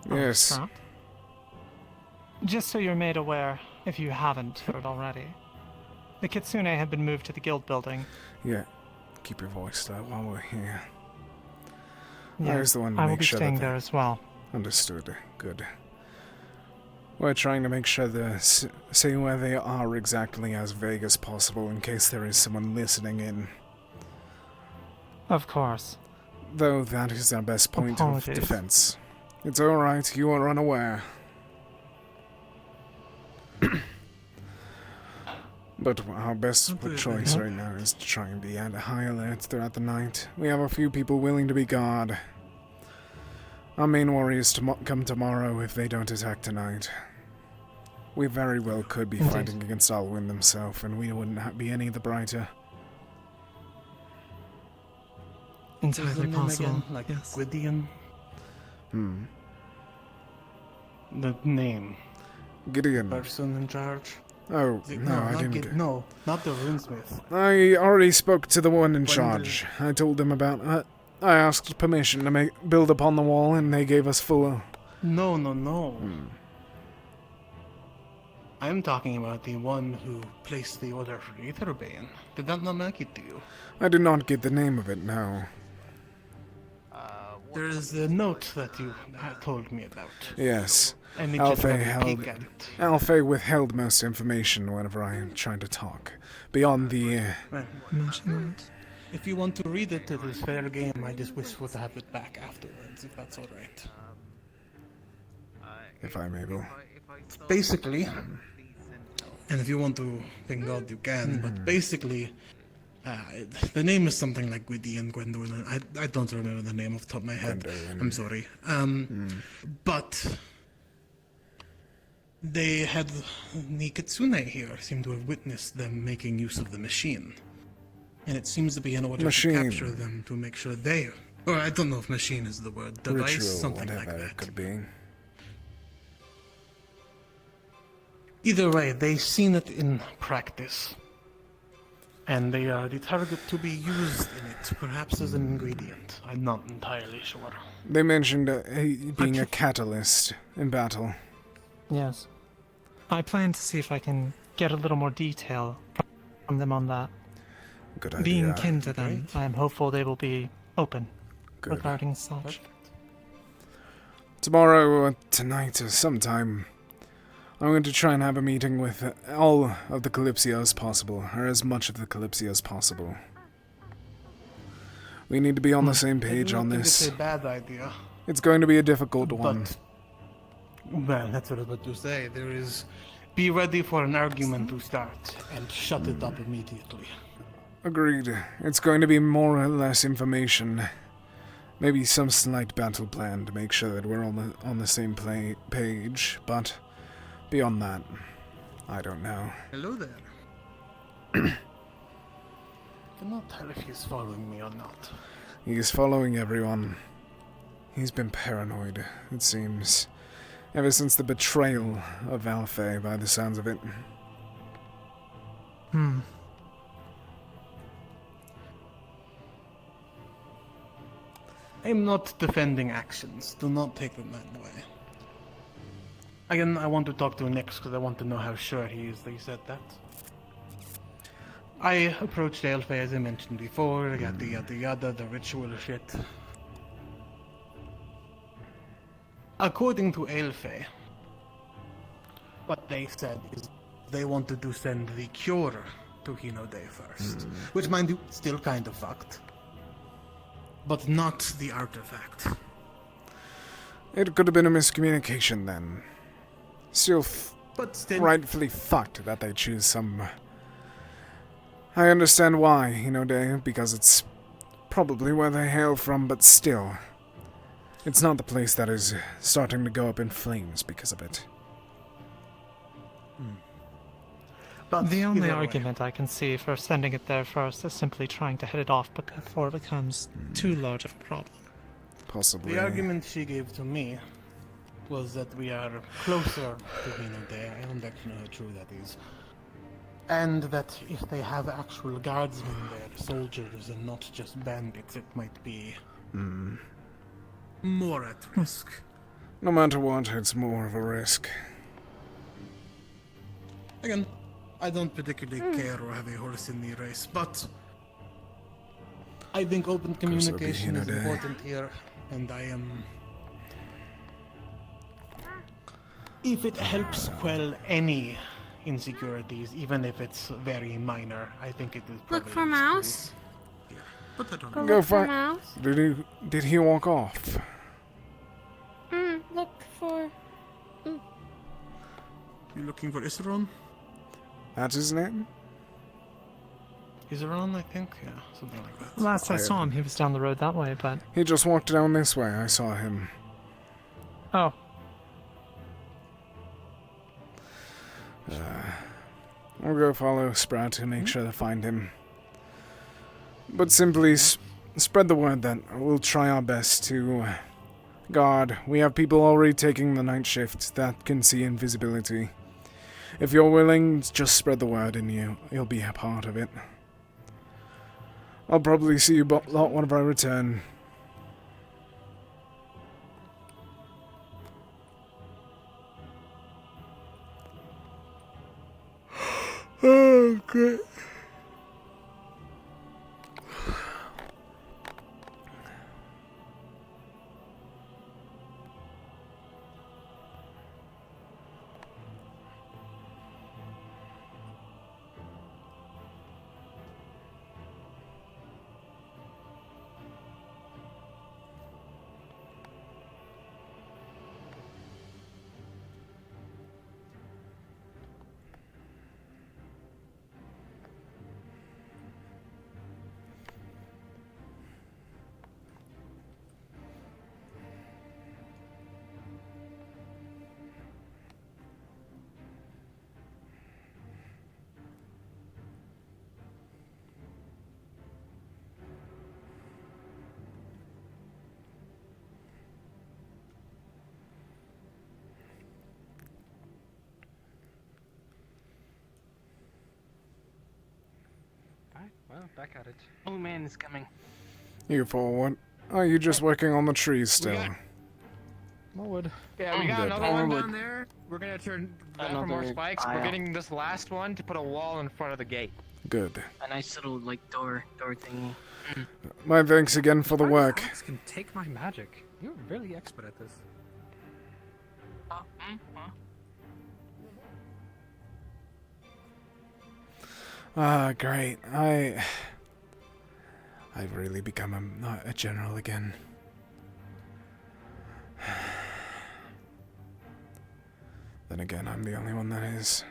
S1: Yes.
S16: Just so you're made aware, if you haven't heard already, the Kitsune have been moved to the guild building.
S1: Yeah. Keep your voice low while we're here.
S16: Yeah,
S1: I was the one to
S16: I will
S1: make
S16: be
S1: sure
S16: staying
S1: that
S16: there as well.
S1: Understood. Good. We're trying to make sure to say where they are exactly as vague as possible in case there is someone listening in.
S16: Of course.
S1: Though that is our best point
S16: Apologies.
S1: of defense. It's alright, you are unaware. But our best choice right now is to try and be at a high alert throughout the night. We have a few people willing to be guard. Our main warriors come tomorrow if they don't attack tonight. We very well could be fighting against Alwyn himself, and we wouldn't be any the brighter.
S16: Entirely possible.
S15: Again, like
S16: yes.
S15: Gideon? The name.
S1: Gideon.
S15: Person in charge?
S1: Oh, no, I
S15: not
S1: didn't.
S15: No, not the runesmith.
S1: I already spoke to the one in charge. I told them about... I asked permission to build upon the wall, and they gave us full...
S15: No. I'm talking about the one who placed the order for Etherbane. Did that not make it to you?
S1: I did not get the name of it, no.
S15: There is a note that you told me about.
S1: Yes.
S15: Alfei
S1: withheld most information whenever I tried to talk. Beyond the...
S15: If you want to read it, it is fair game. I just wish we'd have it back afterwards, if that's alright.
S1: If I'm able.
S15: Basically, and if you want to thank God you can, but basically, the name is something like Gideon Gwendolyn. I don't remember the name off the top of my head. I'm sorry. But they had the Kitsune here seem to have witnessed them making use of the machine. And it seems to be in order to capture them to make sure they... Or I don't know if machine is the word. Device,
S1: Ritual,
S15: something like
S1: whatever
S15: that.
S1: it could be.
S15: Either way, they've seen it in practice. And they are the target to be used in it, perhaps as an ingredient. I'm not entirely sure.
S1: They mentioned being a catalyst in battle.
S16: Yes. I plan to see if I can get a little more detail from them on that.
S1: Good idea.
S16: Being kin to them, I am hopeful they will be open regarding such.
S1: Tomorrow or tonight or sometime, I'm going to try and have a meeting with all of the Kalypsia as possible, or as much of the Kalypsia as possible. We need to be on the same page on this.
S15: It's a bad idea.
S1: It's going to be a difficult one.
S15: Well, that's what I was about to say. There is... Be ready for an argument to start, and shut it up immediately.
S1: Agreed. It's going to be more or less information. Maybe some slight battle plan to make sure that we're on the same page, but beyond that, I don't know.
S15: Hello there.
S4: cannot tell if he's following me or not.
S1: He's following everyone. He's been paranoid, it seems, ever since the betrayal of Alfei, by the sounds of it.
S4: I'm not defending actions. Do not take them that way. Again, I want to talk to him next because I want to know how sure he is that he said that. I approached Alfei as I mentioned before, yada yada yada, the ritual shit. According to Alfei, what they said is they wanted to send the cure to Hinode first. Which, mind you, still kind of fucked. But not the artifact.
S1: It could have been a miscommunication then. Still,
S4: still
S1: rightfully fucked that they choose some... I understand why, Hinode, because it's probably where they hail from, but still. It's not the place that is starting to go up in flames because of it.
S16: But the only argument I can see for sending it there first is simply trying to head it off before it becomes too large of a problem.
S1: Possibly.
S4: The argument she gave to me was that we are closer to Hinode. I don't actually know how true that is. And that if they have actual guardsmen there, soldiers, and not just bandits, it might be more at risk.
S1: No matter what, it's more of a risk.
S4: Again, I don't particularly care or have a horse in the race, but I think open communication is important here, and I am... If it helps quell any insecurities, even if it's very minor, I think it is
S6: Look for mouse.
S4: Put that on.
S1: Go find... Did he walk off?
S17: Look for...
S4: You looking for Isseron?
S1: That's his name?
S4: Isseron, I think? Yeah, something like that.
S16: Last I saw him, he was down the road that way, but...
S1: He just walked down this way. I saw him.
S16: Oh.
S1: I'll go follow Sprout to make sure to find him. But simply spread the word that we'll try our best to guard. We have people already taking the night shift that can see invisibility. If you're willing, just spread the word and you'll be a part of it. I'll probably see you lot whenever I return. Oh, great.
S18: Well, back at it. Oh man, it's coming.
S1: You forward. Are you just working on the trees still?
S18: More wood.
S7: Yeah, we got another one down there. We're gonna turn back for more
S11: Another
S7: spikes. We're getting this last one to put a wall in front of the gate.
S1: Good.
S11: A nice little like door thingy.
S1: My thanks again for the work.
S9: Alex can take my magic. You're really expert at this.
S1: Great. I've really become a general again. Then again, I'm the only one that is.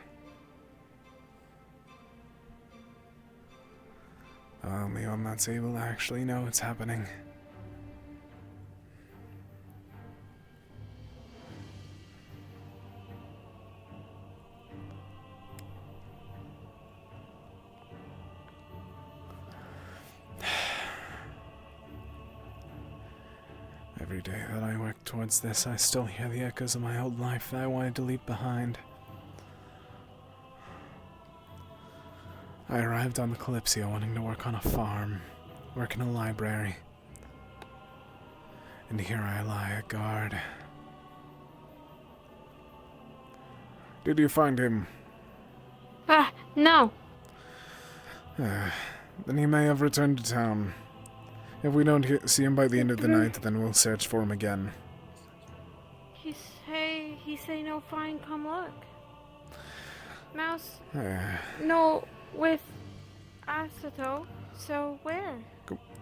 S1: The only one that's able to actually know what's happening. Every day that I work towards this, I still hear the echoes of my old life that I wanted to leave behind. I arrived on the Kalypsia wanting to work on a farm, work in a library. And here I lie, a guard. Did you find him?
S3: No.
S1: Then he may have returned to town. If we don't see him by the end of the night, then we'll search for him again.
S3: He say no fine, come look. Mouse. No, with Asato. So where?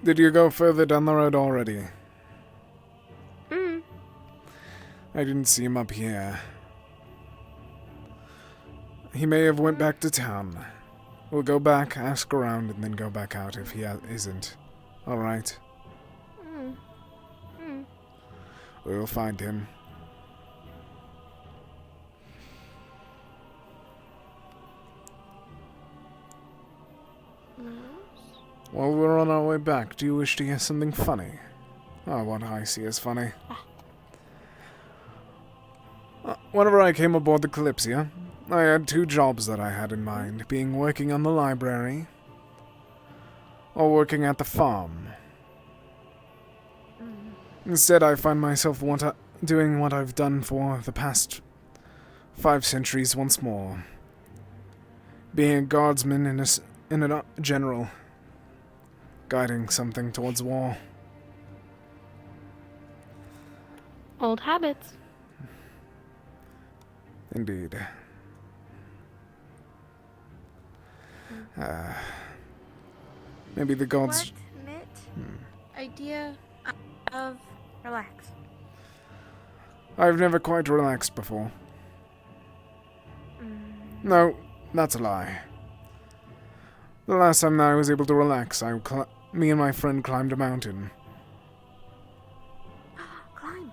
S1: Did you go further down the road already? I didn't see him up here. He may have went back to town. We'll go back, ask around, and then go back out if he isn't. Alright. We'll find him. While we're on our way back, do you wish to hear something funny? Oh, what I see as funny. Whenever I came aboard the Kalypsia, I had 2 jobs that I had in mind, being working on the library or working at the farm. Instead, I find myself doing what I've done for the past 5 centuries once more. Being a guardsman in a general, guiding something towards war.
S3: Old habits.
S1: Indeed. Maybe the gods...
S17: What, Mitt? Idea of relax.
S1: I've never quite relaxed before. No, that's a lie. The last time that I was able to relax, me and my friend climbed a mountain.
S6: Climb.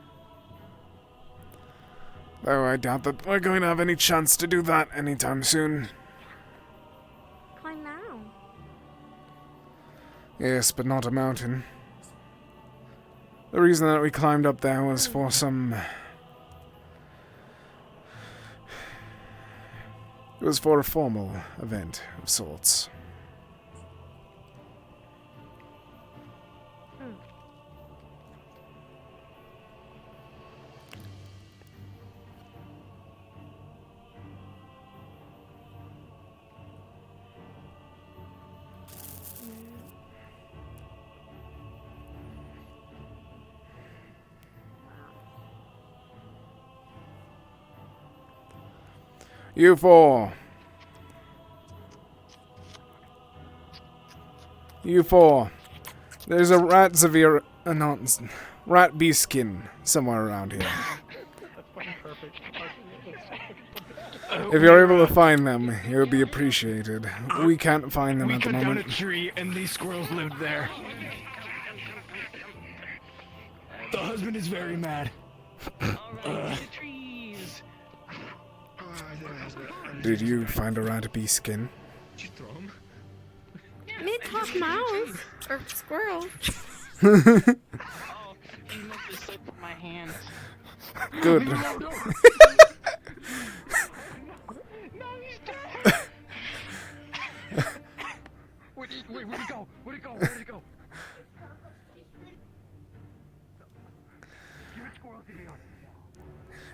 S1: Though I doubt that we're going to have any chance to do that anytime soon.
S6: Climb now.
S1: Yes, but not a mountain. The reason that we climbed up there was for some... It was for a formal event of sorts. You 4. You 4. There's a rat beast skin somewhere around here. If you're able to find them, it would be appreciated. We can't find them at the moment.
S5: We cut down a tree and these squirrels lived there. The husband is very mad.
S1: Did you find a rat beast skin?
S3: Mid-top mouse or squirrel.
S11: My hands.
S1: Good.
S5: Where'd he go? Where'd he go? Where'd he go?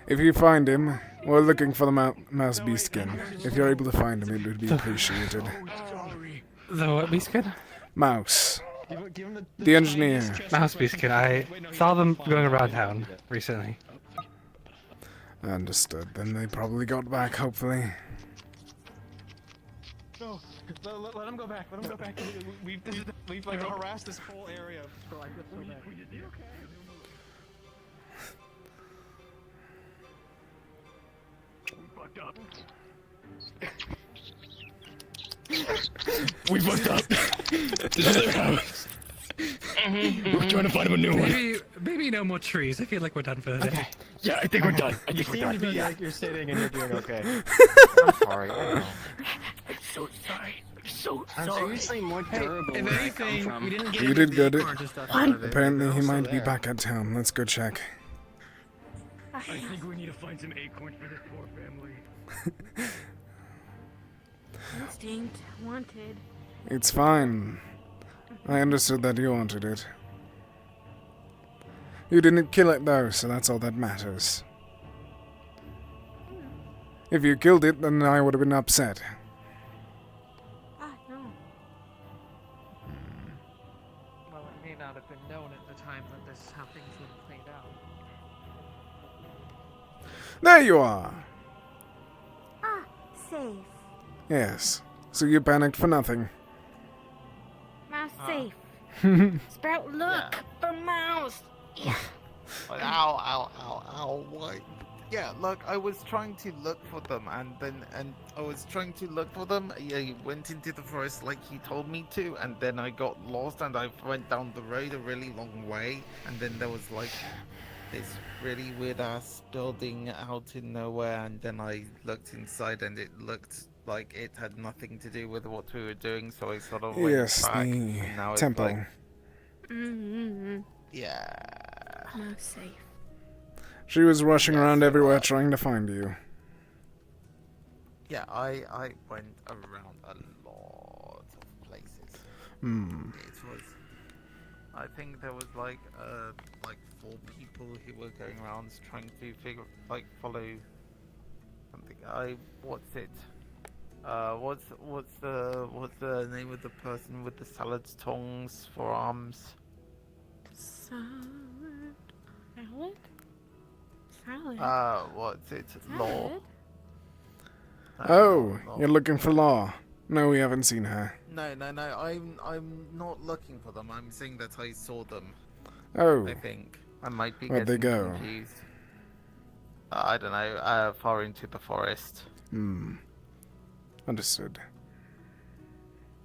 S1: If you find him, we're looking for the mouse beast skin. If you're able to find him, it would be appreciated.
S9: The what beast skin?
S1: Mouse. The engineer.
S9: Mouse beast skin. I saw them going around town recently.
S1: Understood. Then they probably got back, hopefully.
S18: No, let him go back. Let him go back. We've like harassed this whole area for like this so bad.
S5: We fucked up. This is their house. We're trying to find him a new one.
S9: Maybe no more trees. I feel like we're done for the day.
S5: Yeah, I think we're done. I think we're done.
S18: You seem to be like you're sitting and you're doing okay. I'm sorry. I know.
S5: I'm so sorry.
S11: So
S18: I'm
S11: sorry.
S18: seriously more durable
S9: If
S18: where I come
S9: anything,
S18: from.
S9: we didn't get
S1: You
S9: any
S1: did
S9: of the
S1: good.
S9: acorns and stuff out of it,
S1: Apparently
S9: but
S1: he
S9: they're
S1: might
S9: also
S1: be
S9: there.
S1: back at town. Let's go check.
S5: I think we need to find some acorns for this poor family.
S6: Instinct. Wanted.
S1: It's fine. I understood that you wanted it. You didn't kill it though, so that's all that matters. If you killed it, then I would have been upset.
S6: Ah, no.
S21: Well, it may not have been known at the time that this is how things would have played out.
S1: There you are!
S6: Ah, safe.
S1: Yes. So you panicked for nothing.
S6: Mouse safe.
S3: Sprout, look! For mouse! Yeah.
S19: Ow, ow, ow, ow, what? Yeah, look, I was trying to look for them, and I went into the forest like you told me to, and then I got lost, and I went down the road a really long way, and then there was like this really weird ass building out in nowhere, and then I looked inside, and it looked like it had nothing to do with what we were doing, so I sort of went
S1: Yes,
S19: back,
S1: the
S19: and now
S1: temple.
S19: it's like,
S6: Mm-hmm.
S19: yeah.
S6: Mouse safe.
S1: She was rushing around everywhere trying to find you.
S19: Yeah, I went around a lot of places.
S1: Hmm.
S19: It was, I think there was like 4 people who were going around trying to follow something. What's it? What's the name of the person with the salad tongs for arms?
S6: Salad. Salad? Salad.
S19: What's it? Law.
S1: Oh, you're looking for Law. No, we haven't seen her.
S19: No. I'm not looking for them. I'm saying that I saw them.
S1: Oh.
S19: I think I might be
S1: Where'd they
S19: getting
S1: go?
S19: confused. I don't know. Far into the forest.
S1: Hmm. Understood.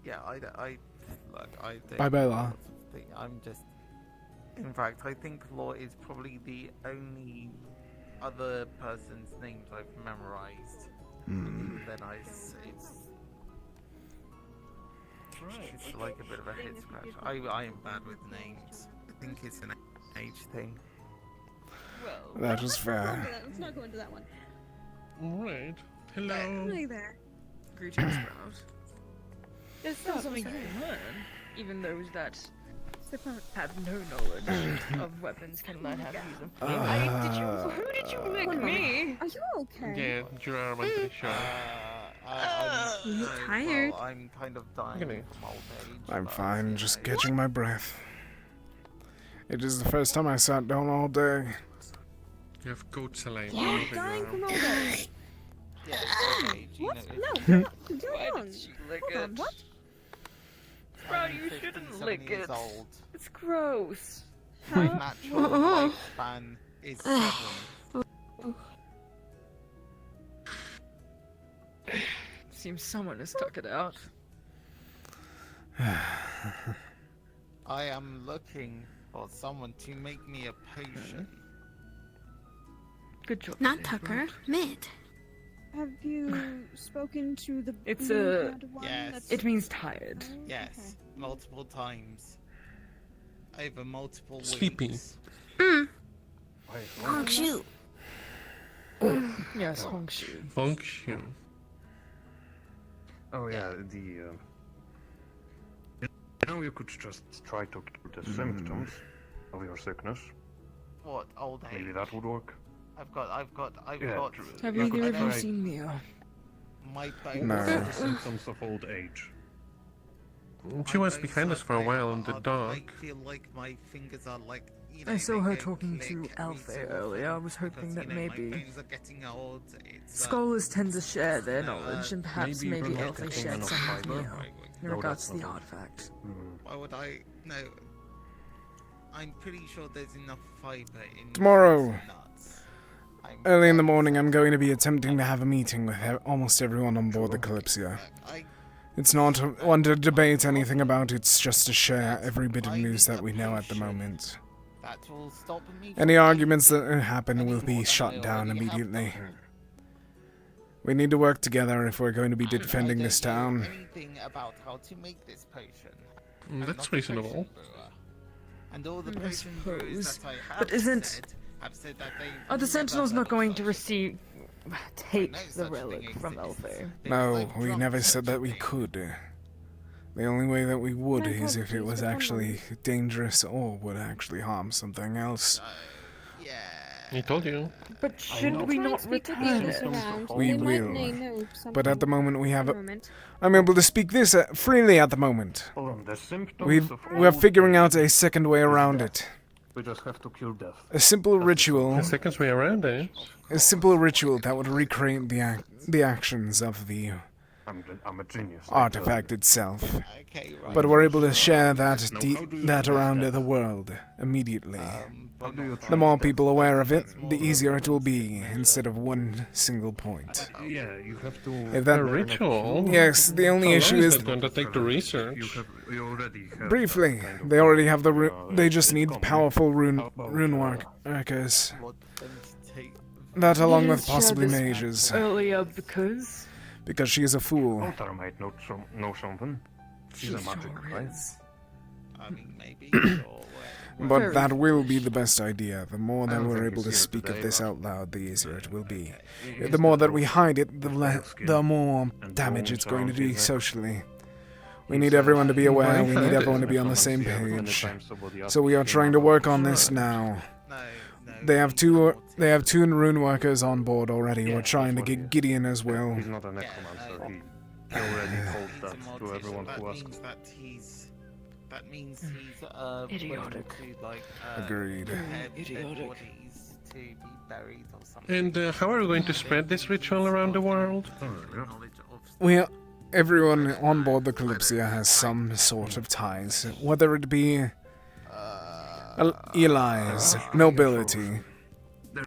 S19: Yeah, I don't
S1: Bye-bye, Law.
S19: I'm just. In fact, I think Law is probably the only other person's names I've memorized.
S1: Hmm.
S19: Then it's like a bit of a head scratch. I am bad with names. I think it's an age thing.
S1: That is fair.
S6: Let's not go into that one.
S4: Alright. Hello.
S6: Hi there.
S2: Greetings, Sprout. There's still something you can learn, even those that have no knowledge of weapons can learn how to use them. Who did you lick me?
S6: Are you okay?
S4: Yeah, you are mentally sure.
S6: You look tired.
S19: Well, I'm kind of dying from old age.
S1: I'm fine, just catching my breath. It is the first time I sat down all day.
S4: You have goat saline.
S6: Yeah, dying from old age.
S19: Yeah, okay,
S6: What?
S19: Gina,
S6: No,
S19: it's-
S6: you're not. You're
S2: Why
S6: wrong.
S2: did she lick
S6: Hold on,
S2: it?
S6: what?
S2: Sprout, you
S19: 50,
S2: shouldn't
S19: 7
S2: lick
S19: years
S2: it.
S19: old.
S2: It's gross.
S19: My natural lifespan is 7.
S2: Seems someone has stuck it out.
S19: I am looking for someone to make me a potion.
S2: Good job.
S6: Not Tucker. Mid. Have you spoken to the
S2: It's
S6: blue-clad one
S19: Yes.
S6: that's-
S2: It means tired.
S19: Yes, multiple times. Over multiple
S4: Sleepy.
S19: weeks.
S6: Honk shoot.
S2: Yes, Hongshu.
S4: Function.
S22: Oh yeah, you know, you could just try to cure the symptoms of your sickness.
S19: What, old age?
S22: Maybe that would work.
S19: I've got.
S22: Yeah,
S2: Have
S22: you
S2: either
S22: could
S2: of you
S22: try-
S2: seen Neo?
S19: My
S22: What
S1: No.
S22: are the symptoms of old age?
S4: She was behind us for a while in the
S19: I
S4: dark.
S19: feel like my fingers are like.
S2: I saw her talking to Alfie earlier. I was hoping that maybe
S19: bones are getting old. It's,
S2: scholars tend to share their knowledge, and perhaps
S22: maybe
S2: maybe
S22: you're not
S2: Alfie
S22: getting
S2: shared
S22: enough
S2: some with
S22: fiber.
S2: Neo in
S22: No,
S2: regards to
S22: that's
S2: the
S22: not
S2: artifact.
S19: Why would I? No. I'm pretty sure there's enough fiber in
S1: Tomorrow,
S19: nuts.
S1: early in the morning, I'm going to be attempting to have a meeting with almost everyone on board the Kalypsia. It's not one to debate anything about, it's just to share every bit of news that we know at the moment.
S19: That will stop me.
S1: Any arguments that happen will be shut down immediately.
S20: We need to work together if we're going to be defending this
S19: I don't know
S20: town.
S19: anything about how to make this potion. I'm
S4: That's
S19: not a
S4: reasonable.
S19: potion brewer. And all the
S2: I
S19: potion brewers
S2: suppose.
S19: that I have
S2: But isn't...
S19: said have said that they
S2: Are the
S19: never
S2: Sentinels
S19: heard
S2: not
S19: of
S2: going to
S19: potion.
S2: take
S19: No
S2: the
S19: such
S2: relic
S19: thing
S2: from
S19: exists.
S2: Elfer?
S20: No, we never said that we could. The only way that we would is if it was actually dangerous or would actually harm something else.
S4: He told you.
S2: But should we not return it?
S20: We will. But at the moment we have I'm able to speak this freely at the moment. We're figuring out a second way around it.
S22: We just have to kill death.
S20: A simple ritual.
S4: The second way around it.
S20: A simple ritual that would recreate the actions of the
S22: I'm a genius.
S20: artifact itself. But we're able to share that around the world immediately. The more people aware of it, the easier it will be, instead of one single point.
S22: Yeah, you have to.
S20: If that
S4: A ritual?
S20: Yes, the only
S4: How
S20: issue
S4: long
S20: is
S4: that going to take to research?
S22: You already have.
S20: briefly. They already have the they just need powerful rune workers. That along with possibly mages.
S2: Earlier because
S20: Because she is a fool.
S22: Altar might know something. She's a magic, right?
S19: I mean, maybe.
S20: But that will be the best idea. The more that we're able to speak of this out loud, the easier it will be. The more that we hide it, the more damage it's going to do socially. We need everyone to be aware, we need everyone to be on the same page. So we are trying to work on this now. They have two rune workers on board already. We're trying to get Gideon as well.
S22: He's not a necromancer. He already told that to everyone who asks.
S19: That means he's
S2: idiotic.
S20: Agreed.
S19: Bodies to be buried or something.
S4: And how are we going to spread this ritual around the world?
S20: Everyone on board the Kalypsia has some sort of ties, whether it be Eli's nobility, the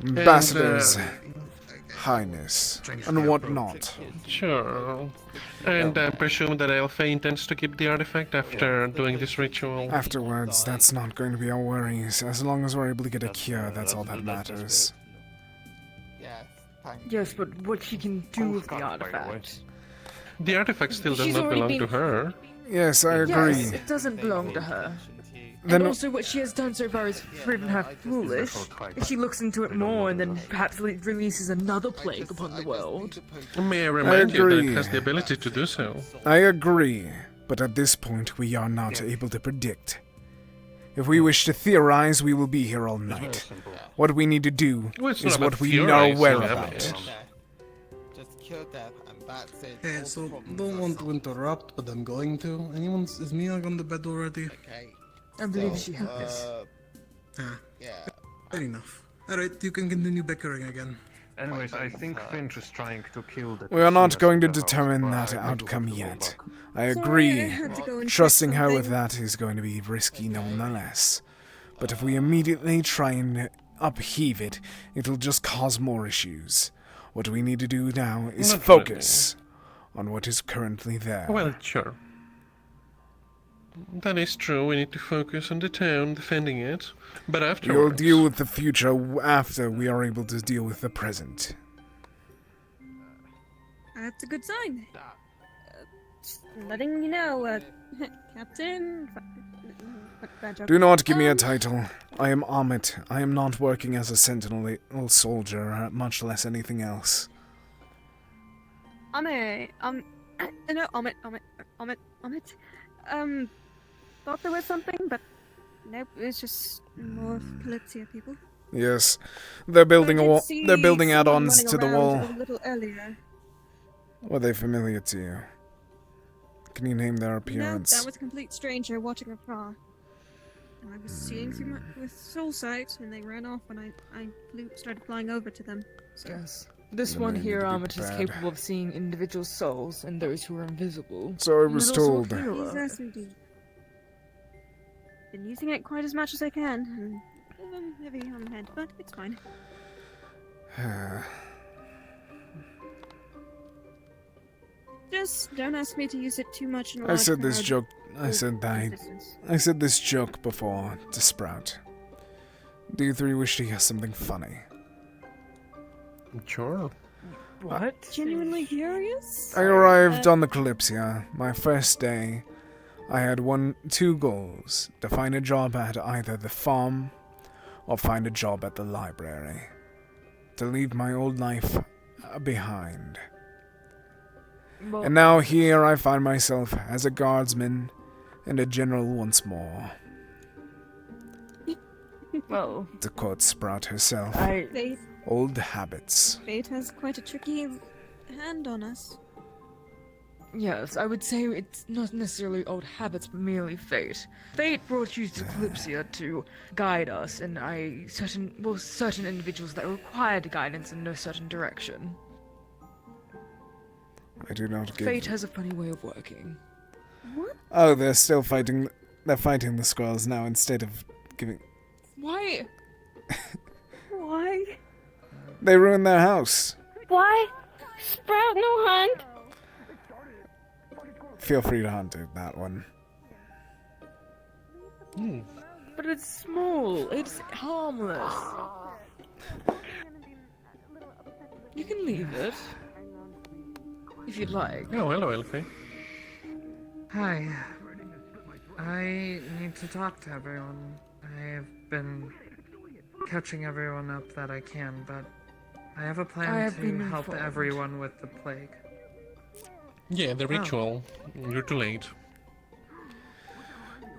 S20: ambassador's highness, and whatnot.
S4: Sure. And I presume that Elfa intends to keep the artifact after doing this ritual.
S20: Afterwards, that's not going to be our worries. As long as we're able to get a cure, that's all that matters.
S2: yes, but what she can do with the artifact?
S4: The artifact still does
S2: She's
S4: not
S2: already
S4: belong
S2: been-
S4: to her.
S20: Yes, I agree.
S2: Yes, it doesn't belong to her.
S20: Then-
S2: And also what she has done so far is proven her foolish. If she looks into it more and then perhaps releases another plague upon the world.
S4: May I remind you that
S20: agree.
S4: it has the ability to do so.
S20: I agree, but at this point we are not able to predict. If we wish to theorize, we will be here all night. What we need to do
S4: Well, it's
S20: is
S4: not
S20: what
S4: about
S20: we know
S4: theorizing,
S20: whereabouts.
S19: Just kill death and that's it.
S8: Hey,
S19: All
S8: so
S19: problems
S8: don't
S19: are
S8: want to interrupt, but I'm going to. Is Mia gone to bed already?
S19: Okay.
S2: I believe she has.
S19: Yeah.
S8: Fair enough. Alright, you can continue bickering again.
S22: Anyways, I think Finch is trying to kill the.
S20: We are not going to determine that outcome yet. I agree. Trusting her with that is going to be risky nonetheless. But if we immediately try and upheave it, it'll just cause more issues. What we need to do now is
S4: Not
S20: focus on what is currently there.
S4: Well, sure. That is true, we need to focus on the town, defending it. But
S20: We'll
S4: afterwards...
S20: deal with the future after we are able to deal with the present.
S6: That's a good sign. Just letting you know, Captain. Bad joke.
S20: Do not give me a title. I am Amit. I am not working as a sentinel soldier, much less anything else.
S6: No, Amit. Thought there was something, but nope, it's just more Kalypsia people.
S20: Yes, they're building
S6: I
S20: a
S6: did
S20: wall.
S6: see
S20: They're building
S6: someone
S20: add-ons
S6: running
S20: to the
S6: around
S20: wall.
S6: A little earlier.
S20: Were they familiar to you? Can you name their
S6: No,
S20: appearance?
S6: that was a complete stranger watching afar. I was seeing through with soul sight, and they ran off when I started flying over to them. So.
S2: Yes. This
S20: Then
S2: one
S20: they
S2: here,
S20: need to be
S2: is
S20: bad.
S2: capable of seeing individual souls and those who are invisible.
S20: So I was
S2: And also a
S20: told.
S2: healer.
S6: Yes, indeed. Been using it quite as much as I can, and heavy on the head, but it's fine. Just don't ask me to use it too much in a
S20: I
S6: large
S20: said this
S6: crowd.
S20: joke. I said this joke before to Sprout. Do you three wish to hear something funny?
S4: Sure.
S2: What?
S6: Genuinely curious?
S1: I arrived on the Kalypsia. My first day, I had two goals: to find a job at either the farm or find a job at the library. To leave my old life behind.
S2: Well,
S1: And now here I find myself as a guardsman and a general once more.
S2: Well,
S1: To quote Sprout herself,
S6: Fate,
S1: old habits.
S6: fate has quite a tricky hand on us.
S2: yes, I would say it's not necessarily old habits, but merely fate. Fate brought you to Kalypsia to guide us, and certain individuals that required guidance in a certain direction.
S1: I do not give...
S2: Fate has a funny way of working.
S6: What?
S1: Oh, they're still fighting... They're fighting the squirrels now instead of giving...
S2: Why?
S3: Why?
S1: They ruined their house.
S3: Why? Sprout no hunt.
S1: Feel free to hunt it, that one.
S2: But it's small. It's harmless. You can leave it. If you'd like.
S4: Oh, hello, Elfie.
S21: Hi. I need to talk to everyone. I've been catching everyone up that I can, but I have a
S2: I
S21: plan
S2: have
S21: to
S2: been
S21: help
S2: informed.
S21: everyone with the plague.
S4: Yeah, the
S21: Oh.
S4: ritual. You're too late.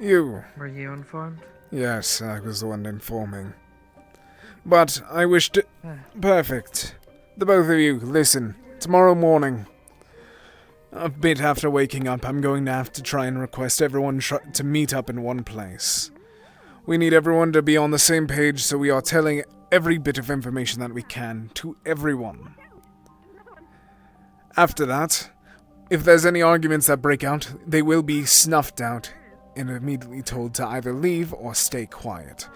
S1: You.
S21: Were you informed?
S1: Yes, I was the one informing. But I wished it... Perfect. The both of you, listen. Tomorrow morning, a bit after waking up, I'm going to have to try and request everyone to meet up in one place. We need everyone to be on the same page, so we are telling every bit of information that we can to everyone. After that, if there's any arguments that break out, they will be snuffed out and immediately told to either leave or stay quiet.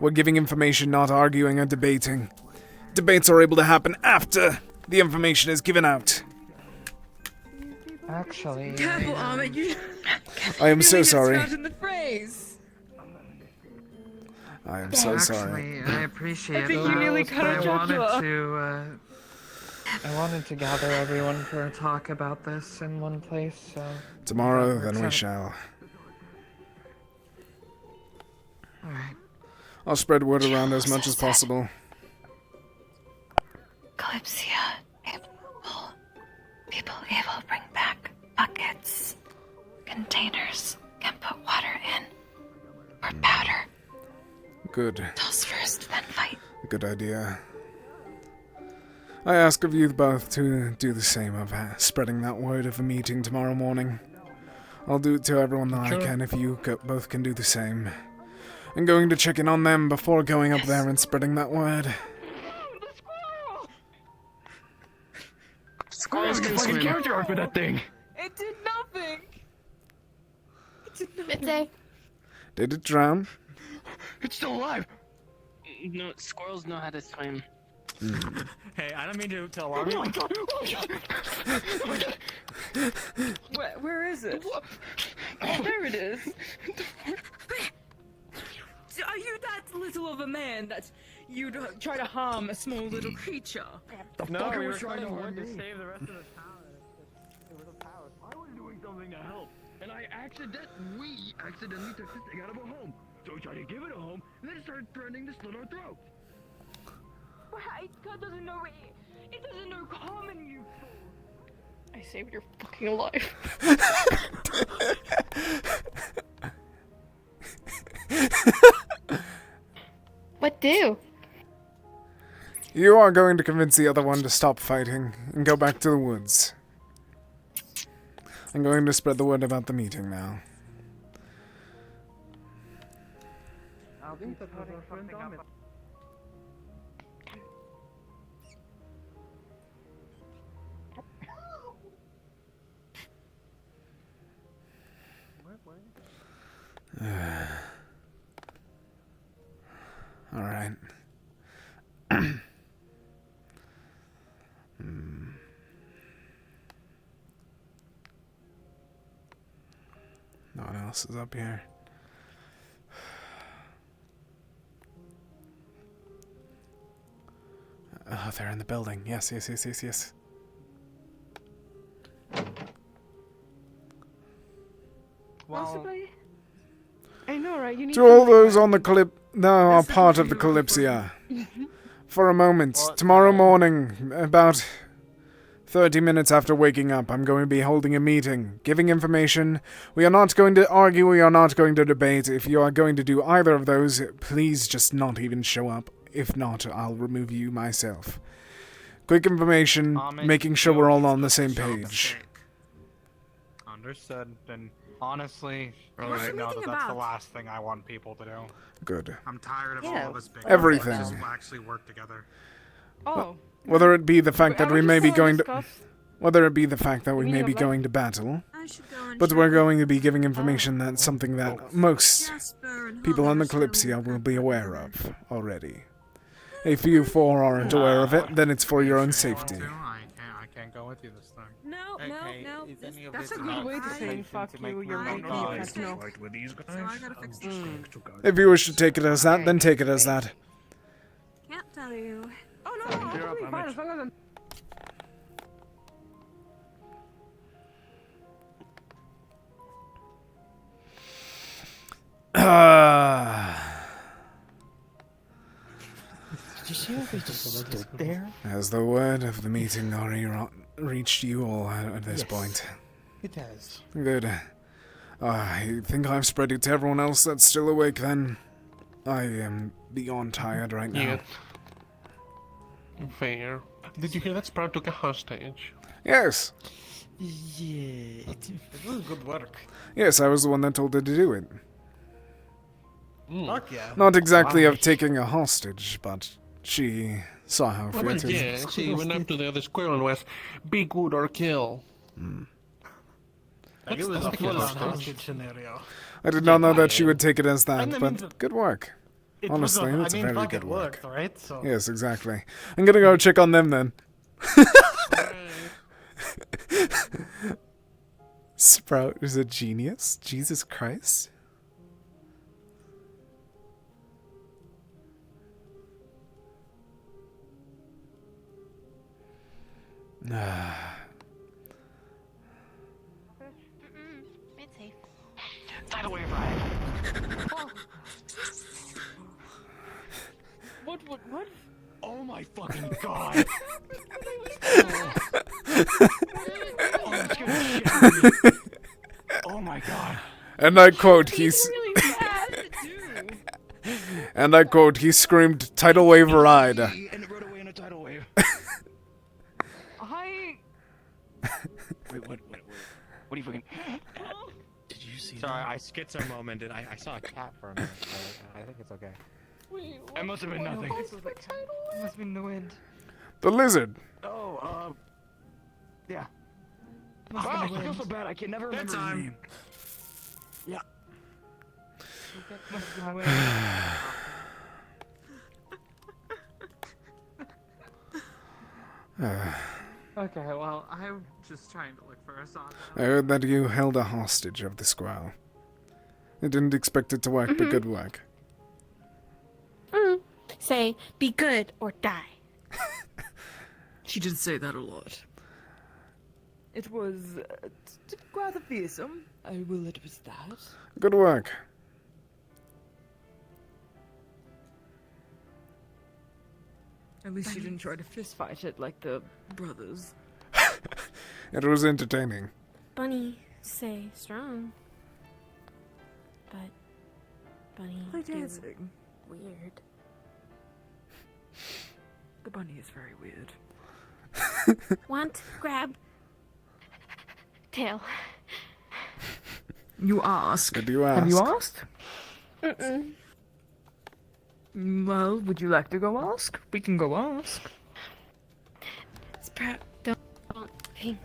S1: We're giving information, not arguing or debating. Debates are able to happen after the information is given out.
S21: Actually,
S2: Careful, Ahmed. You.
S1: I am so
S2: really get
S1: sorry.
S2: trapped in the phrase.
S1: I am so sorry.
S21: Actually, I appreciate
S2: I think
S21: that.
S2: you nearly cut
S21: I
S2: a jugular.
S21: I wanted to gather everyone for a talk about this in one place, so...
S1: Tomorrow,
S21: that
S1: then we
S21: works
S1: shall.
S21: Alright.
S1: I'll spread word around as much as possible.
S10: Kalypsia, people able to bring back buckets, containers, can put water in, or powder.
S1: Good.
S10: Toss first, then fight.
S1: Good idea. I ask of you both to do the same of spreading that word of a meeting tomorrow morning. I'll do it to everyone that I can if you both can do the same. I'm going to check in on them before going up there and spreading that word.
S18: Squirrels can fucking character arc with that thing.
S2: It did nothing. It did nothing.
S3: Midday.
S1: Did it drown?
S18: It's still alive.
S11: No, squirrels know how to swim.
S18: Hey, I don't mean to alarm you. Oh my god! Oh my god! Oh my god!
S2: Where is it? There it is. Are you that little of a man that you'd try to harm a small little creature?
S18: The
S13: No,
S18: fucker
S13: we
S18: was
S13: were
S18: trying to
S13: trying
S18: harm
S13: to
S18: me.
S13: save the rest of the town. It was a power. I was doing something to help, and we accidentally took this thing out of a home. So we tried to give it a home, and then it started threatening to slit our throats.
S2: God doesn't know it. It doesn't know common, you fool. I saved your fucking life.
S3: What do?
S1: You are going to convince the other one to stop fighting and go back to the woods. I'm going to spread the word about the meeting now.
S21: I'll be putting something up.
S1: All right. No one else is up here.
S20: Oh, they're in the building. Yes.
S3: Possibly. I know, right? You need
S20: To all those on the clip now are part of the Kalypsia. For a moment, tomorrow morning, about 30 minutes after waking up, I'm going to be holding a meeting, giving information. We are not going to argue, we are not going to debate. If you are going to do either of those, please just not even show up. If not, I'll remove you myself. Quick information, making sure we're all on the same page.
S15: Understood. And honestly,
S21: What's the
S15: no,
S21: meeting
S15: that's the
S21: about?
S15: last thing I want people to do.
S20: Good.
S15: I'm tired of all of us being
S20: Everything.
S15: Just actually work together.
S3: Oh.
S20: Whether it be the fact that
S3: Are
S20: we
S3: we
S20: may
S3: just
S20: be
S3: gonna
S20: going to...
S3: discuss
S20: Whether it be the fact that we
S3: meaning
S20: may
S3: of
S20: be
S3: life?
S20: going to battle,
S6: I should go and
S20: but
S6: check
S20: we're
S6: with
S20: going to be giving information that's something
S3: Oh.
S20: that most
S6: Jasper and
S20: people on the
S6: Holly are still
S20: Kalypsia will be aware of already. If you four aren't aware of it, then it's for your own safety.
S15: I can't go with you this time.
S6: No.
S3: That's a good way to say fuck you, you're making me no.
S6: So I gotta fix this.
S20: If you wish to take it as that, then take it as that.
S6: Can't tell you.
S3: Oh no, totally fine. As long as I'm...
S11: Did you see how they just stood there?
S20: Has the word of the meeting already reached you all at this
S11: Yes.
S20: point?
S11: It has.
S20: Good. I think I've spread it to everyone else that's still awake then. I am beyond tired right now.
S4: Yeah. Fair. Did you hear that Sprout took a hostage?
S20: Yes.
S11: Yeah. It was good work.
S20: Yes, I was the one that told her to do it.
S11: Fuck yeah.
S20: Not exactly of taking a hostage, but she saw how
S4: Well,
S20: fit
S4: yeah, she went up to the other squirrel and was, be good or kill.
S11: Like it was a
S4: That's the
S11: full-on
S4: hostage.
S11: hostage scenario.
S20: I did not know that she would take it as that,
S11: I mean,
S20: but good work.
S11: It
S20: Honestly,
S11: was a,
S20: that's
S11: I mean,
S20: very
S11: fuck,
S20: good
S11: it
S20: work.
S11: worked, right? So.
S20: Yes, exactly. I'm gonna go check on them then. Sprout is a genius? Jesus Christ.
S10: It's safe.
S11: Tidal wave ride.
S3: What?
S11: Oh my fucking god. Oh, that's gonna shit me. Oh my god.
S20: And I quote, he's...
S3: Really bad to do.
S20: And I quote, he screamed, tidal wave ride.
S11: And it rode away in a tidal wave. Wait, what are you fucking... Did you see
S18: Sorry, I skipped a moment and I saw a cat for a minute. I think it's okay.
S3: Wait,
S11: It must have been nothing.
S3: It must have been the wind.
S20: The lizard.
S11: Oh, yeah.
S3: Must
S11: Wow,
S3: have been
S11: I
S3: the
S11: feel
S3: wind.
S11: so bad. I can never remember his name. Yeah.
S3: Must have been the wind.
S21: Okay, well, I'm just trying to look for a song.
S20: I heard that you held a hostage of the squirrel. I didn't expect it to work, but good work.
S10: Say, be good or die.
S2: She did say that a lot. It was rather fearsome. I will admit that.
S20: Good work.
S2: At least you didn't try to fist fight it like the brothers.
S20: It was entertaining.
S10: Bunny, say strong. But Bunny
S2: Play
S10: do
S2: dancing.
S10: weird.
S2: The bunny is very weird.
S10: Want, grab, tail.
S2: You ask.
S20: Did you
S2: Have you
S20: ask?
S2: asked?
S10: Mm-mm.
S2: Well, would you like to go ask? We can go ask.
S10: Sprout, don't pink.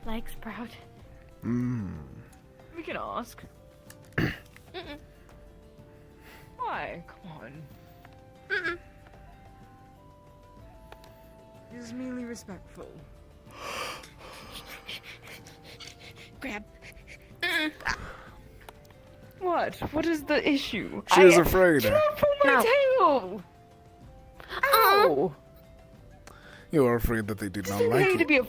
S10: Like Sprout.
S2: We can ask.
S10: Mm-mm.
S2: Why? Come on.
S10: Mm-mm.
S2: He's merely respectful.
S10: Grab.
S2: What? What is the issue?
S20: She is afraid.
S2: Do not pull my tail! Ow!
S1: You are afraid that they did not
S2: Doesn't
S1: like
S2: need to
S1: you.
S2: be a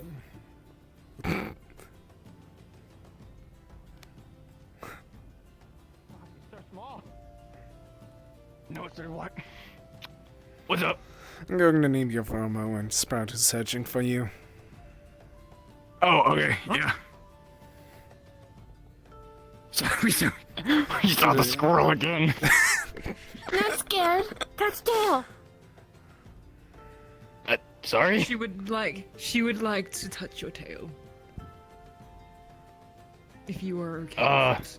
S13: So small. No, sir, what? What's up?
S1: I'm going to need you for a moment. Sprout is searching for you.
S5: Oh, okay, yeah. Sorry, sir. You saw the squirrel again.
S17: Not scared. That's Dale.
S5: Sorry?
S2: She would like to touch your tail. If you were okay. with it.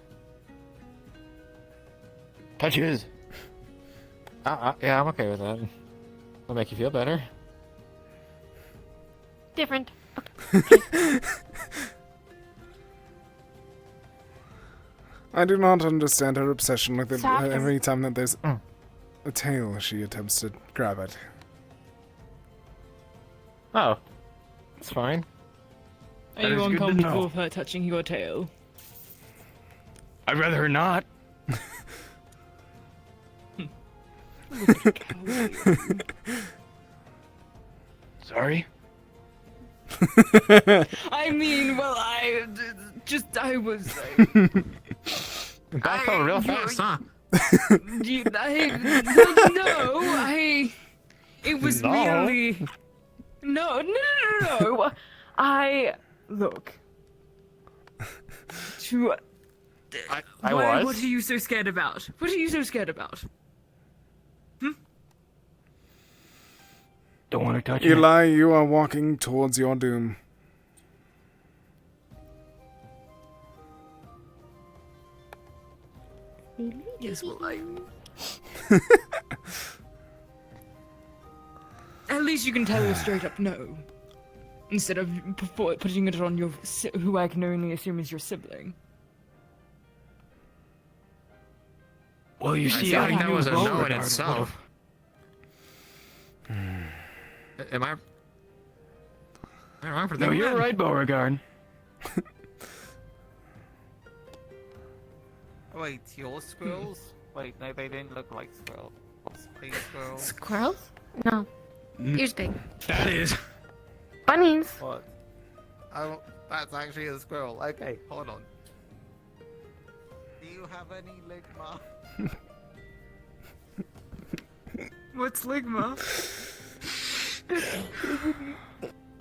S5: Touch his. Yeah, I'm okay with that. It'll make you feel better.
S3: Different.
S1: I do not understand her obsession with it.
S3: Softer.
S1: Every time that there's a tail, she attempts to grab it.
S5: Oh. It's fine.
S2: Are
S5: That
S2: you
S5: is good to
S2: uncomfortable
S5: know.
S2: with her touching your tail?
S5: I'd rather her not. Sorry?
S2: I mean, well, I was.
S5: Back over real fast, huh?
S2: It was
S5: No.
S2: merely. No. Look.
S5: I was.
S2: What are you so scared about? What are you so scared about?
S5: Don't want to touch it.
S1: Eli, you are walking towards your doom.
S2: Yes, well, At least you can tell her straight up no. Instead of putting it on who I can only assume is your sibling.
S5: Well, you see, I think that was a no in itself. Am I wrong for that?
S12: No, you're right, Beauregard.
S19: Wait, your squirrels? Wait, no, they didn't look like squirrels. Space squirrels.
S17: Squirrels? No. Ears big.
S5: That is.
S17: Bunnies.
S19: What? Oh, that's actually a squirrel. Okay, hold on. Do you have any ligma?
S2: What's ligma?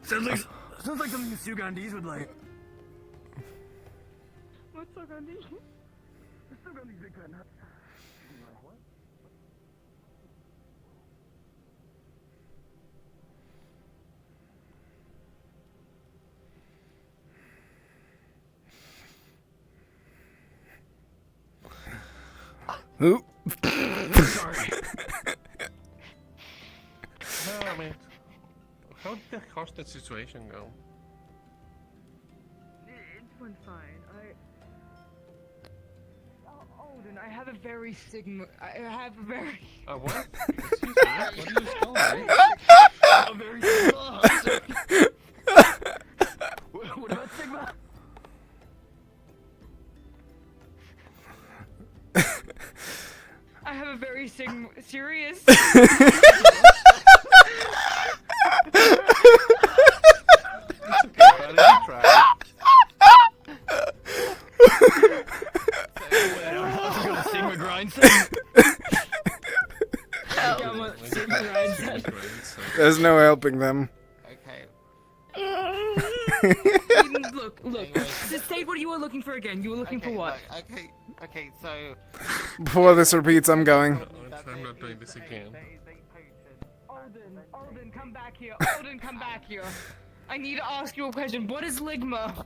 S5: Sounds like
S13: something the Sugandese would like.
S2: What's Sugandese?
S13: Sugandese big fat nuts. What?
S1: Ooh.
S4: Sorry. No, man. How did the hostage situation go?
S2: It went fine. Alden, I have a very I have a very.
S4: What? Excuse me. What do you call me?
S13: A very sigma. What about sigma?
S2: I have a very serious.
S13: Sigma grind.
S1: There's no helping them.
S2: Look. Just state what you were looking for again. You were looking for what?
S19: Okay, so...
S1: Before this repeats, I'm going.
S4: I'm not doing this again.
S2: Alden, come back here. Alden, come back here. I need to ask you a question. What is ligma?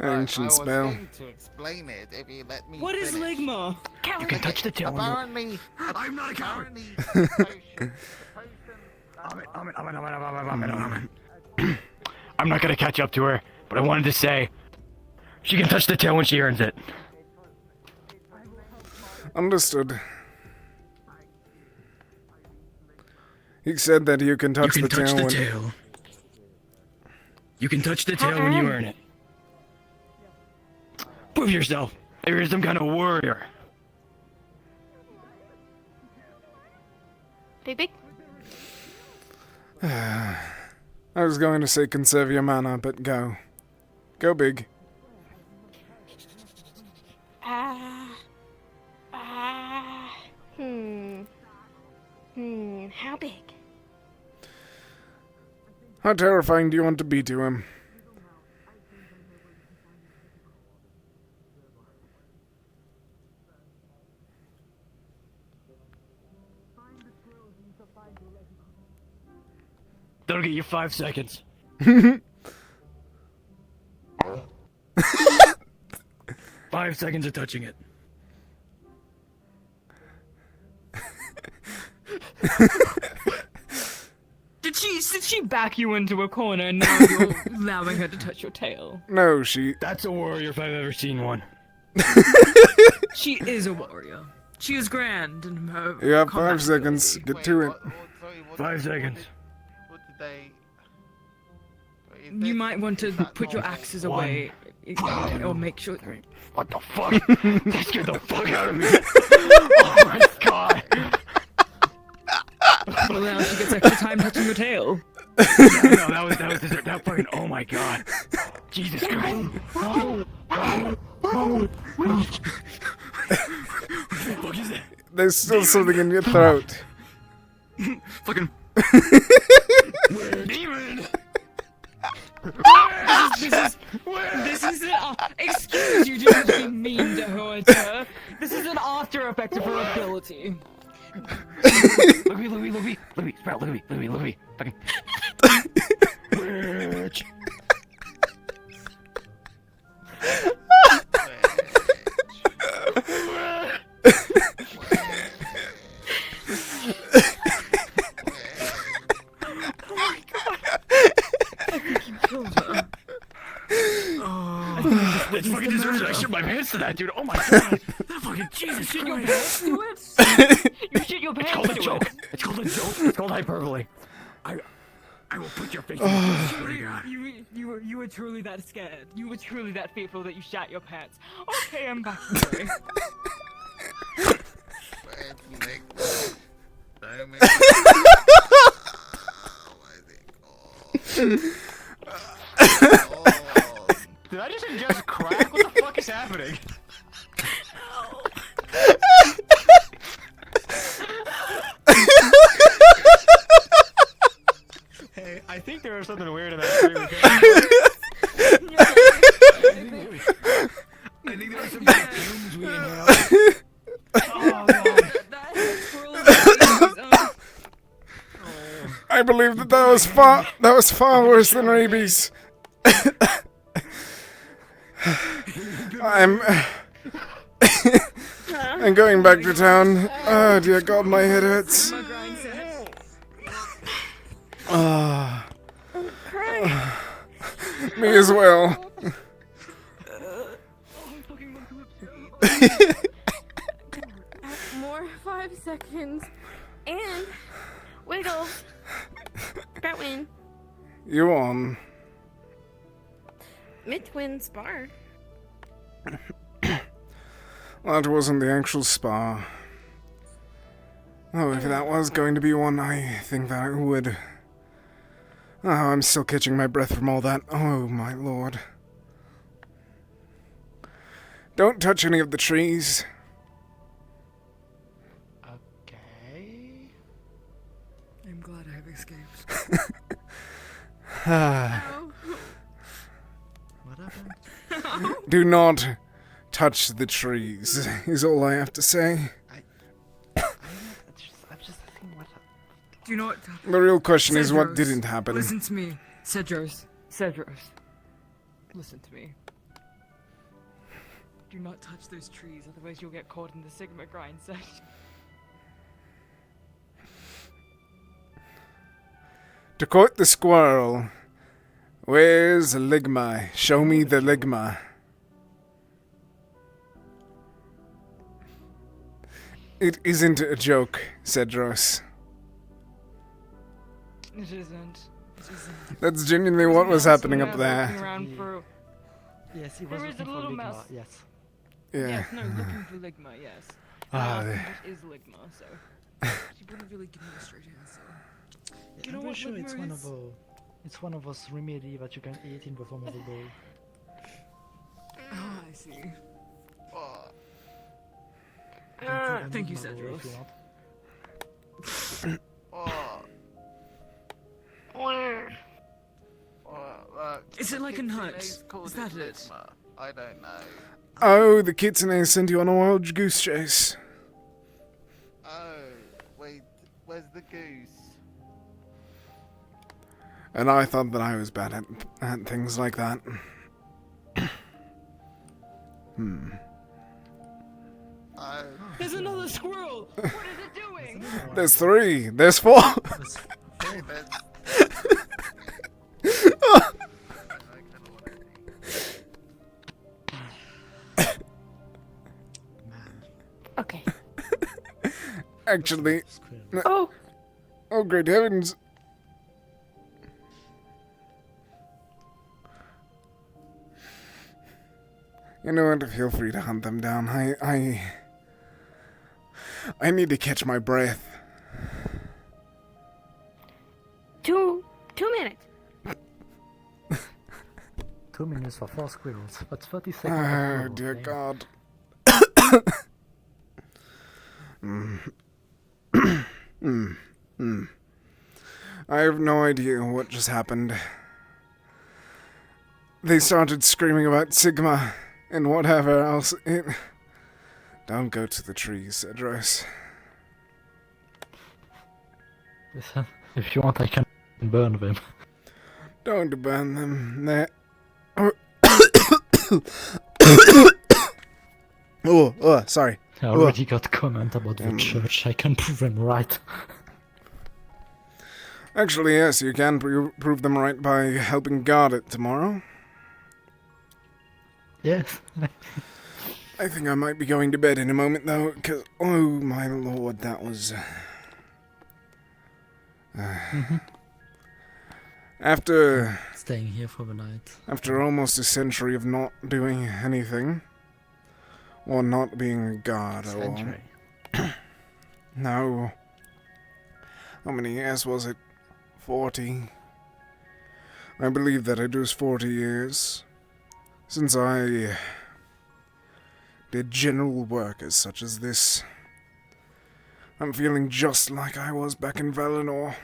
S1: Ancient spell.
S19: I was going to explain it if you let me
S2: What is
S19: finish.
S2: ligma?
S12: You can touch the tail.
S19: Apparently...
S13: I'm not a coward.
S12: I'm not gonna catch up to her, but I wanted to say she can touch the tail when she earns it.
S1: Understood. He said that you can touch the tail when...
S12: You can touch the tail when you earn it. Prove yourself. You're some kind of warrior.
S3: Big?
S1: I was going to say conserve your mana, but go. Go big.
S3: How big?
S1: How terrifying do you want to be to him?
S12: Don't get your 5 seconds. 5 seconds of touching it.
S2: Did she back you into a corner and now you're allowing her to touch your tail?
S1: No, she...
S12: That's a warrior if I've ever seen one.
S2: She is a warrior. She is grand in her
S1: You have
S2: combat
S1: 5 seconds.
S2: ability.
S1: Get to it.
S12: 5 seconds.
S19: What did they...
S2: You might want to put your axes away, or make sure.
S12: What the fuck? That scared the fuck out of me. Oh my god.
S2: Well, now she gets extra time touching your tail.
S12: No, that fucking. Oh my god. Jesus Christ.
S19: What the fuck is that?
S1: There's still something in your throat.
S12: Fucking. Demon.
S2: This is excuse you, do not be mean to her. This is an after effect of her ability.
S12: Look at me, Sprout, look at me. Fucking. Witch. That fucking deserves it. I shit my pants to that, dude. Oh my god. That fucking Jesus
S2: Shit your
S12: Christ.
S2: pants to it? You shit your
S12: It's
S2: pants
S12: called a
S2: to
S12: joke.
S2: it.
S12: It's called a joke. It's called hyperbole. I will put your face in the swear to God.
S2: You were truly that scared. You were truly that fearful that you shat your pants. Okay, I'm back. Sorry.
S18: Did I just ingest crack? What the fuck is happening? Hey, I think there was something weird in that stream.
S5: I think there was some fumes we inhaled.
S1: I believe that was far worse than rabies. I'm going back to town. Oh dear God, my head hurts. Me as well.
S3: More 5 seconds. And Wiggles. Batwin.
S1: You on?
S3: Midwin Spar.
S1: That wasn't the actual spa. Oh, if that was going to be one, I think that it would. Oh, I'm still catching my breath from all that. Oh, my lord. Don't touch any of the trees.
S5: Okay.
S2: I'm glad I have escaped.
S5: What happened?
S1: Do not touch the trees, is all I have to say.
S19: I'm just thinking what.
S2: Do you know what?
S1: The real question is what
S2: Cedros,
S1: didn't happen.
S2: Listen to me, Cedros. Listen to me. Do not touch those trees, otherwise you'll get caught in the Sigma grind session.
S1: To quote the squirrel, where's the ligma? Show me the ligma. It isn't a joke, Cedros.
S2: It isn't.
S1: That's genuinely what was happening up there.
S11: Yes, he was
S2: There is a
S11: looking for
S2: little
S11: Ligma,
S2: mouse.
S11: yes.
S1: Yeah.
S2: Yes, no, looking for Ligma, yes.
S1: Ah,
S2: It is Ligma, so.
S6: She wouldn't really give me a straight answer.
S14: Yeah, I'm pretty sure it's one of those remedy that you can eat in the form of a bowl.
S6: Oh, I see.
S14: Thank
S6: you,
S14: If you want.
S6: Is it like a nut? Is that it?
S19: I don't know.
S1: Oh, the kitsune sent you on a wild goose chase.
S19: Oh, wait, where's the goose?
S1: And I thought that I was bad at things like that.
S2: There's another squirrel! What is it doing?
S1: There's 3. There's 4.
S3: Okay.
S1: Actually.
S3: Oh.
S1: Oh, great heavens. You know what? Feel free to hunt them down. I need to catch my breath.
S3: 2 minutes.
S14: 2 minutes for 4 squirrels. That's 30 seconds.
S1: Oh, dear God. I have no idea what just happened. They started screaming about Sigma and whatever else. Don't go to the trees, Edros.
S14: Listen, if you want, I can burn them.
S1: Don't burn them. They're... oh, sorry.
S14: I already got comment about the church. I can prove them right.
S1: Actually, yes, you can prove them right by helping guard it tomorrow.
S14: Yes.
S1: I think I might be going to bed in a moment, though, because, oh my lord, that was... After...
S14: Staying here for the night.
S1: After almost a century of not doing anything, or not being a guard,
S14: Century?
S1: No. How many years was it? 40. I believe that it was 40 years since I did general work as such as this. I'm feeling just like I was back in Valinor.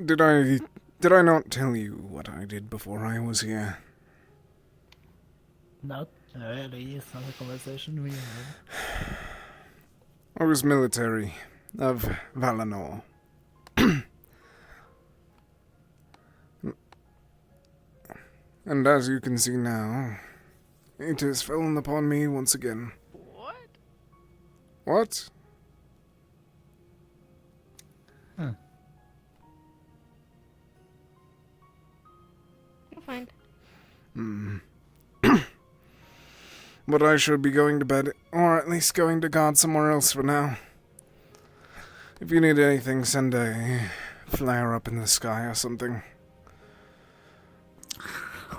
S1: Did I not tell you what I did before I was here?
S14: Not really. It's not a conversation we had.
S1: I was military of Valinor. And as you can see now, it has fallen upon me once again.
S2: What?
S1: What?
S3: You're fine.
S1: But I should be going to bed, or at least going to guard somewhere else for now. If you need anything, send a flare up in the sky or something.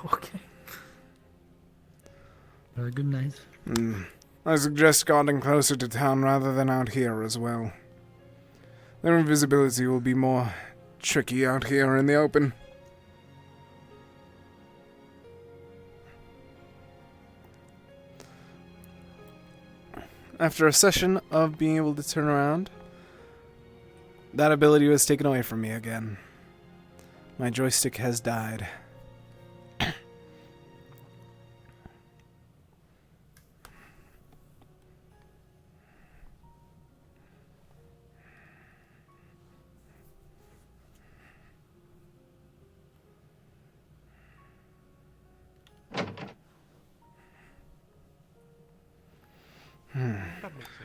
S14: Okay. Good night.
S1: I suggest guarding closer to town rather than out here as well. Their invisibility will be more tricky out here in the open. After a session of being able to turn around, that ability was taken away from me again. My joystick has died.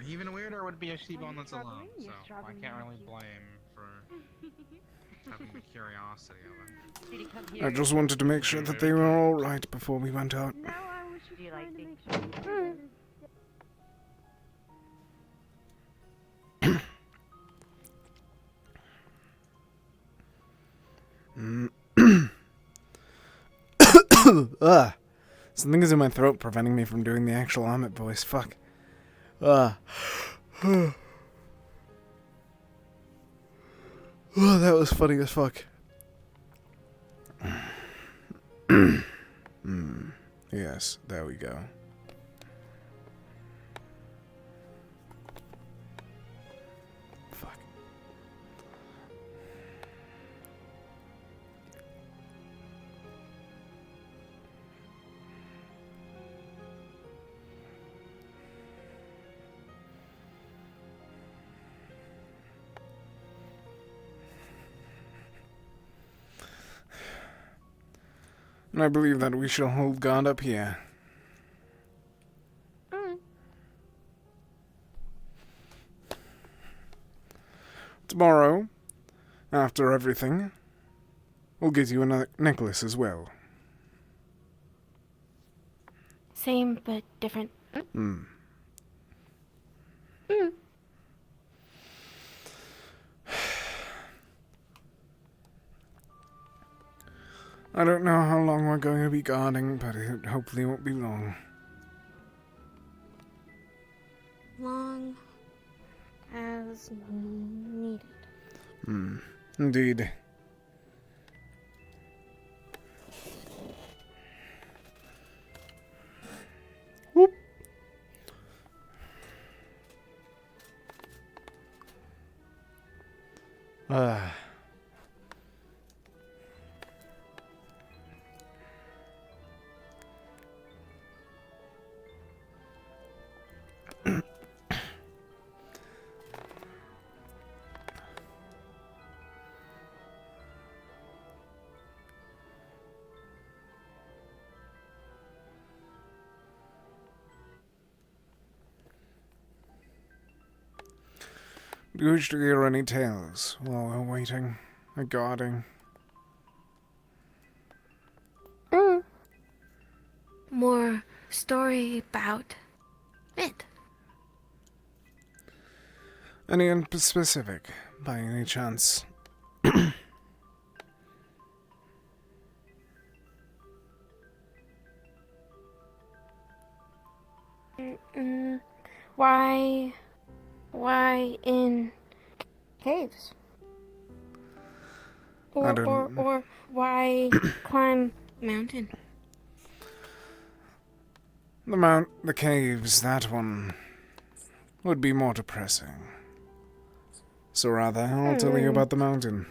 S15: Even weirder would be a She-Bone that's alone, so I can't really blame for having the curiosity of it.
S1: I just wanted to make sure that they were all right before we went out.
S20: Ugh. Something is in my throat preventing me from doing the actual Amit voice. Fuck. Oh, that was funny as fuck. Yes, there we go. Fuck. And I believe that we shall hold God up here. Tomorrow, after everything, we'll get you a necklace as well.
S3: Same but different.
S20: I don't know how long we're going to be guarding, but it hopefully won't be long.
S17: Long as needed.
S20: Indeed. Whoop. Do you wish to hear any tales while we're waiting or guarding?
S3: More story about it.
S20: Any in specific, by any chance?
S3: Why in caves? Or why climb mountain?
S20: The caves, that one would be more depressing. So rather, I'll tell you about the mountain.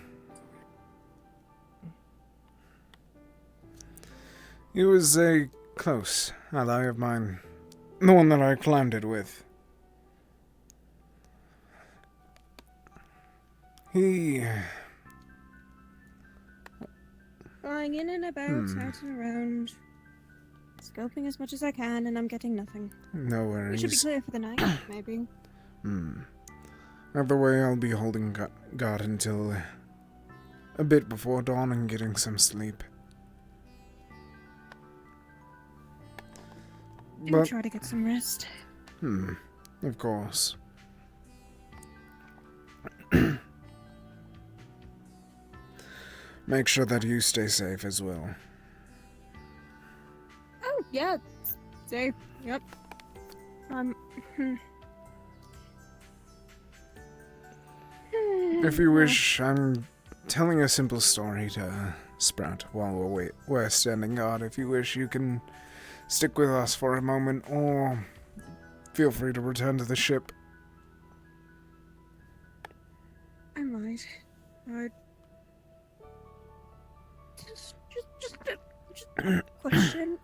S20: He was a close ally of mine. The one that I climbed it with. He...
S6: Flying in and about, out and around. Scoping as much as I can, and I'm getting nothing.
S20: No
S6: We
S20: worries.
S6: should be clear for the night, maybe.
S20: Either way, I'll be holding guard until a bit before dawn and getting some sleep.
S6: Do try to get some rest.
S20: Of course. Make sure that you stay safe as well.
S6: Oh, yeah. Safe. Yep.
S20: If you wish, I'm telling a simple story to Sprout while we're standing guard. If you wish, you can stick with us for a moment, or feel free to return to the ship.
S6: I might. Just a question.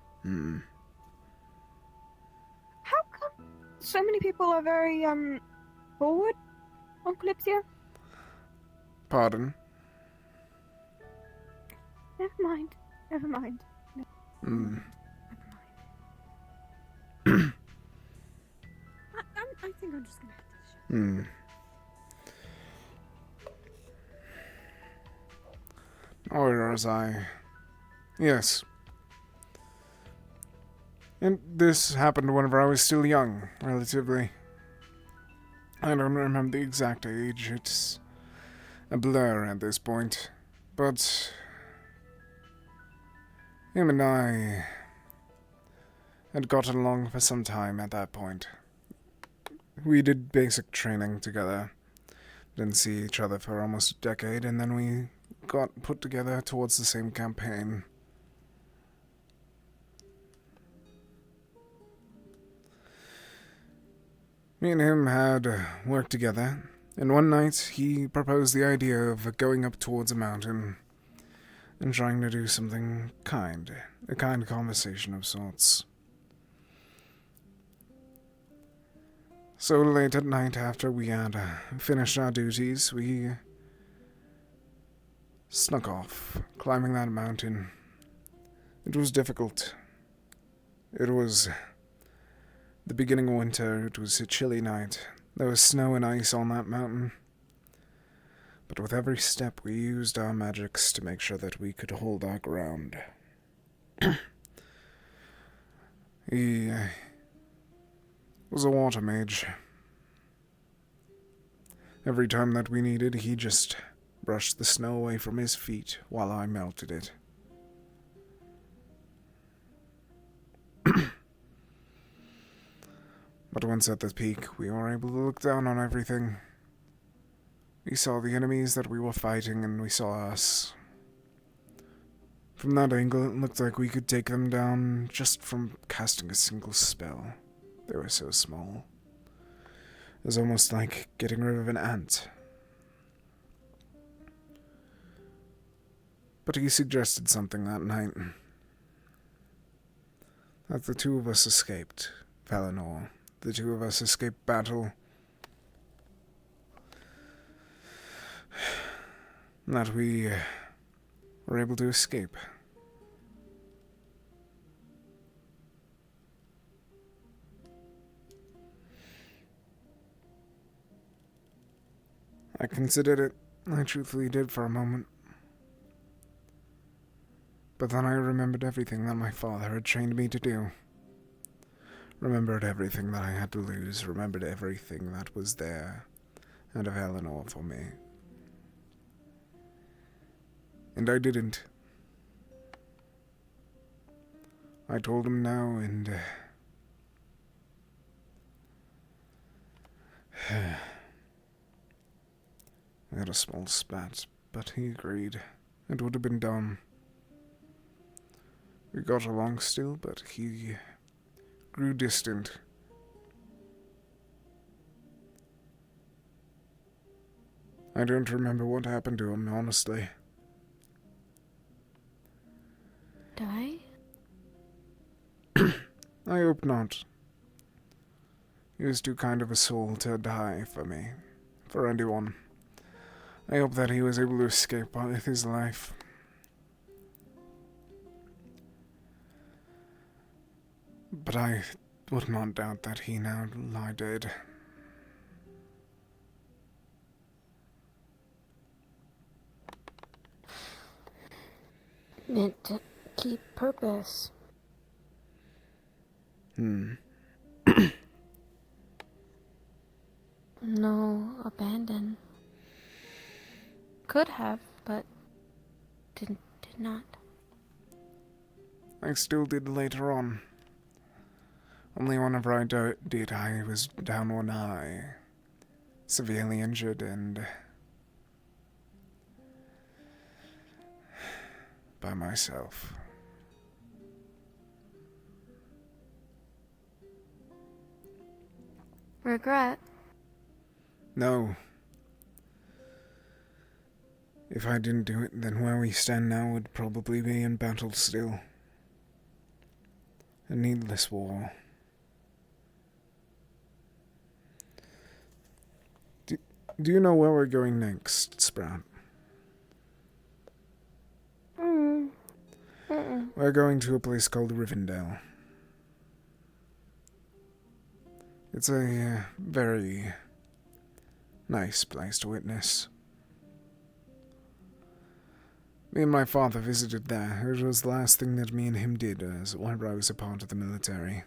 S6: How come so many people are very, forward on Kalypsia?
S20: Pardon?
S6: Never mind. Never mind. I think I'm just gonna have to shut.
S20: Or as yes. And this happened whenever I was still young, relatively. I don't remember the exact age, it's a blur at this point. But
S1: Him and I had gotten along for some time at that point. We did basic training together, didn't see each other for almost a decade, and then we got put together towards the same campaign. Me and him had worked together, and one night he proposed the idea of going up towards a mountain and trying to do something kind, a kind conversation of sorts. So late at night, after we had finished our duties, we snuck off, climbing that mountain. It was difficult. It was the beginning of winter. It was a chilly night. There was snow and ice on that mountain. But with every step, we used our magics to make sure that we could hold our ground. He was a water mage. Every time that we needed, he just brushed the snow away from his feet while I melted it. But once at the peak, we were able to look down on everything. We saw the enemies that we were fighting, and we saw us. From that angle, it looked like we could take them down just from casting a single spell. They were so small. It was almost like getting rid of an ant. But he suggested something that night. That the two of us escaped Valinor. The two of us escaped battle. That we were able to escape. I considered it. I truthfully did for a moment. But then I remembered everything that my father had trained me to do. Remembered everything that I had to lose. Remembered everything that was there out of Eleanor for me. And I didn't. I told him no, and we had a small spat, but he agreed. It would have been dumb. We got along still, but he grew distant. I don't remember what happened to him, honestly.
S17: Die?
S1: I hope not. He was too kind of a soul to die for me, for anyone. I hope that he was able to escape with his life. But I would not doubt that he now lie dead.
S17: Meant to keep purpose. No, abandon. Could have, but did not.
S1: I still did later on. Only whenever I did, I was down one eye, severely injured, and by myself.
S17: Regret?
S1: No. If I didn't do it, then where we stand now would probably be in battle still. A needless war. Do you know where we're going next, Sprout? We're going to a place called Rivendell. It's a very nice place to witness. Me and my father visited there. It was the last thing that me and him did whenever I was a part of the military.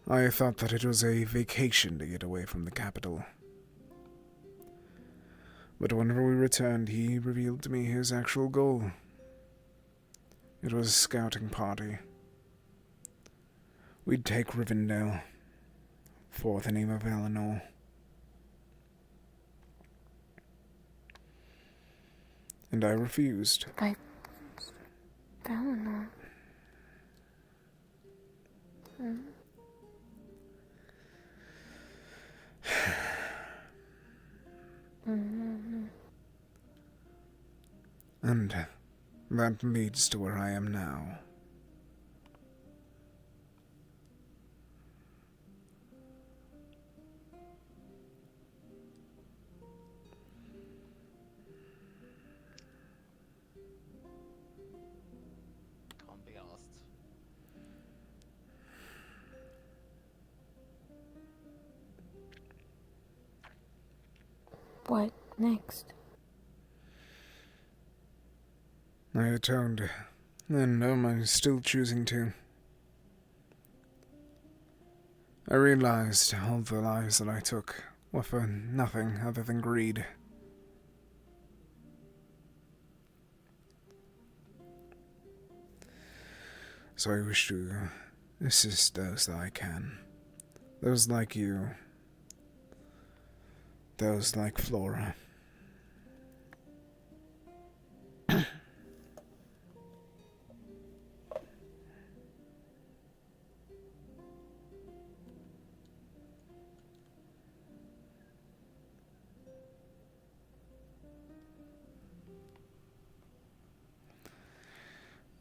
S1: I thought that it was a vacation to get away from the capital. But whenever we returned, he revealed to me his actual goal. It was a scouting party. We'd take Rivendell for the name of Eleanor. And I refused.
S3: Eleanor.
S1: And that leads to where I am now.
S19: Can't be asked.
S3: What next?
S1: I atoned, and I'm still choosing to. I realized all the lives that I took were for nothing other than greed. So I wish to assist those that I can. Those like you. Those like Flora.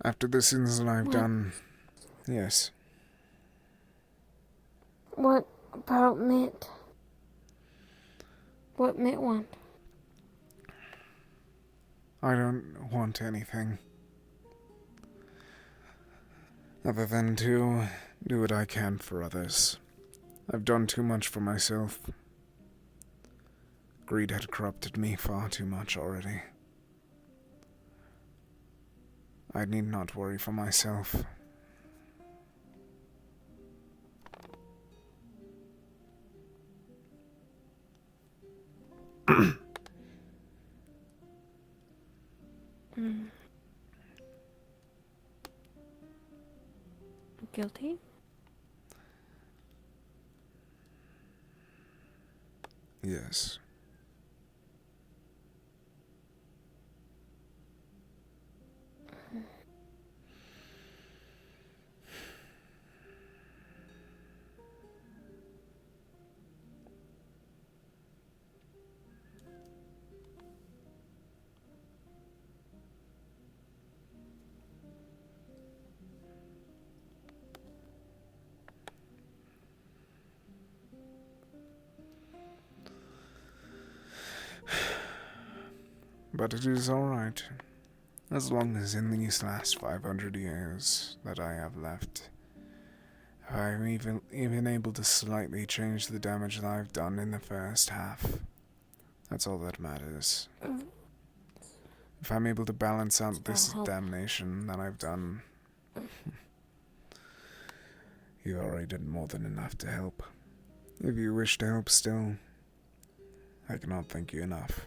S1: After the sins that I've done, yes.
S3: What about Mitt? What Mitt want?
S1: I don't want anything. Other than to do what I can for others. I've done too much for myself. Greed had corrupted me far too much already. I need not worry for myself.
S3: Guilty?
S1: Yes. But it is alright. As long as in these last 500 years that I have left, I'm even able to slightly change the damage that I've done in the first half. That's all that matters. If I'm able to balance out this damnation that I've done, you already did more than enough to help. If you wish to help still, I cannot thank you enough.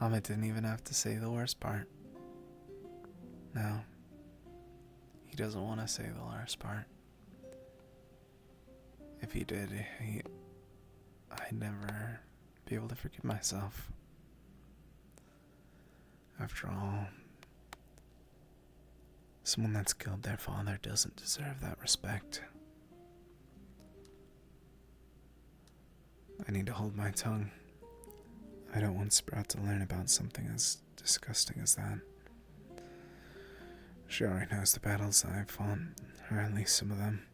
S1: Ahmed didn't even have to say the worst part. No. He doesn't want to say the worst part. If he did, I'd never be able to forgive myself. After all, someone that's killed their father doesn't deserve that respect. I need to hold my tongue. I don't want Sprout to learn about something as disgusting as that. She already knows the battles that I've fought, or at least some of them.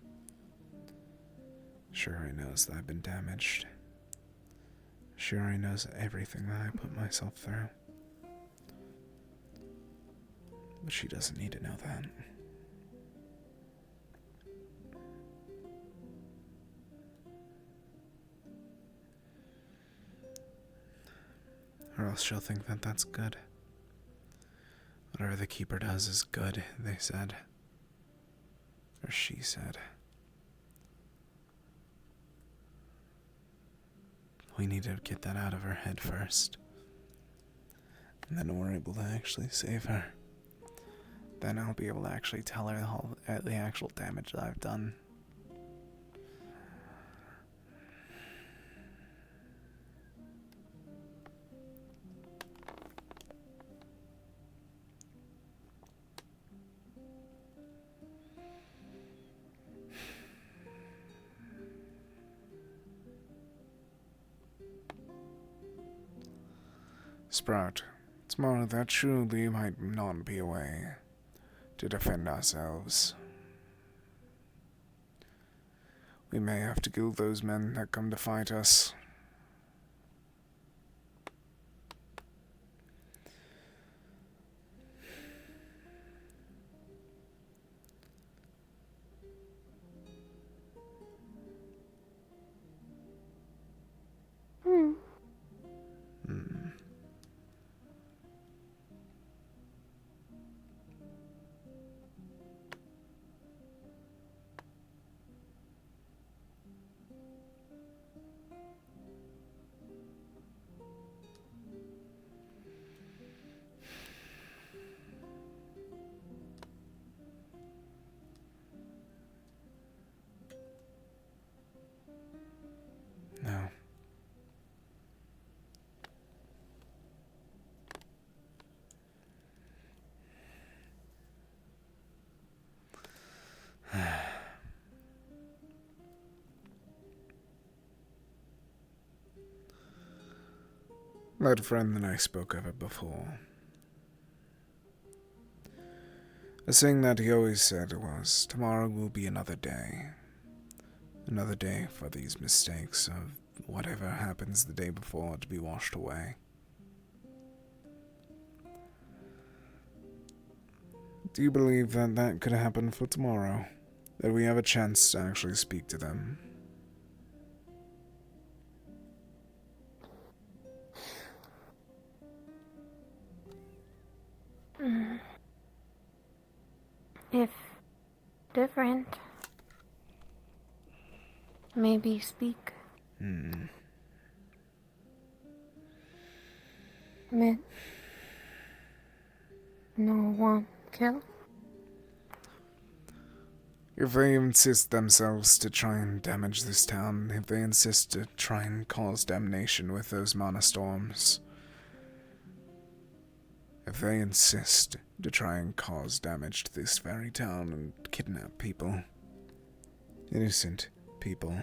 S1: She already knows that I've been damaged. She already knows everything that I put myself through. But she doesn't need to know that. Or else she'll think that that's good. Whatever the Keeper does is good, they said. Or she said. We need to get that out of her head first. And then we're able to actually save her. Then I'll be able to actually tell her the actual damage that I've done. Sprout, tomorrow that surely might not be a way to defend ourselves. We may have to kill those men that come to fight us.
S17: Hmm.
S1: No. That friend that I spoke of it before. The thing that he always said was, tomorrow will be another day. Another day for these mistakes of whatever happens the day before to be washed away. Do you believe that that could happen for tomorrow? That we have a chance to actually speak to them?
S3: If different, maybe speak. Men. No one kill.
S1: If they insist themselves to try and damage this town, if they insist to try and cause damnation with those mana storms, if they insist to try and cause damage to this very town and kidnap people, innocent people,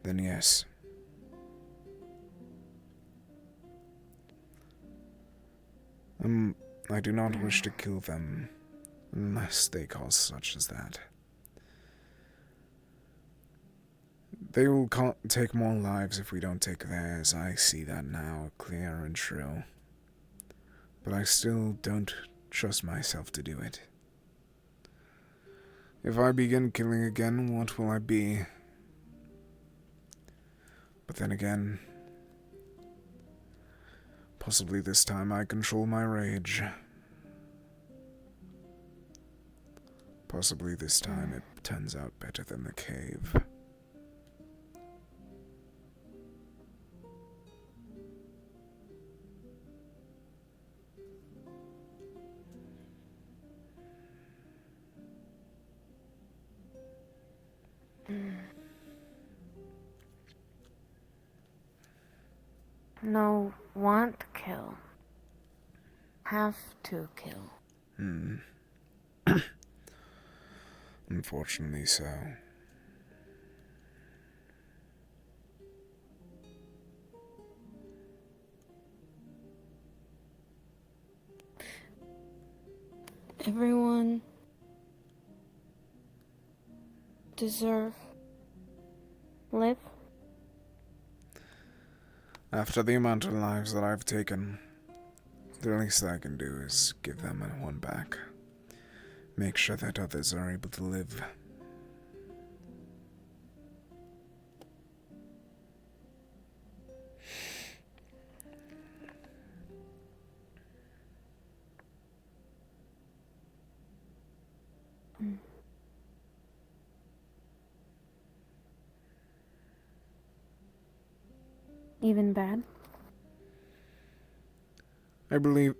S1: then yes. I do not wish to kill them unless they cause such as that. They will take more lives if we don't take theirs. I see that now, clear and true. But I still don't trust myself to do it. If I begin killing again, what will I be? But then again, possibly this time I control my rage. Possibly this time it turns out better than the cave.
S3: No want kill. Have to kill.
S1: Unfortunately so.
S3: Everyone deserve live.
S1: After the amount of lives that I've taken, the least I can do is give them one back. Make sure that others are able to live.
S17: Even bad?
S1: I believe...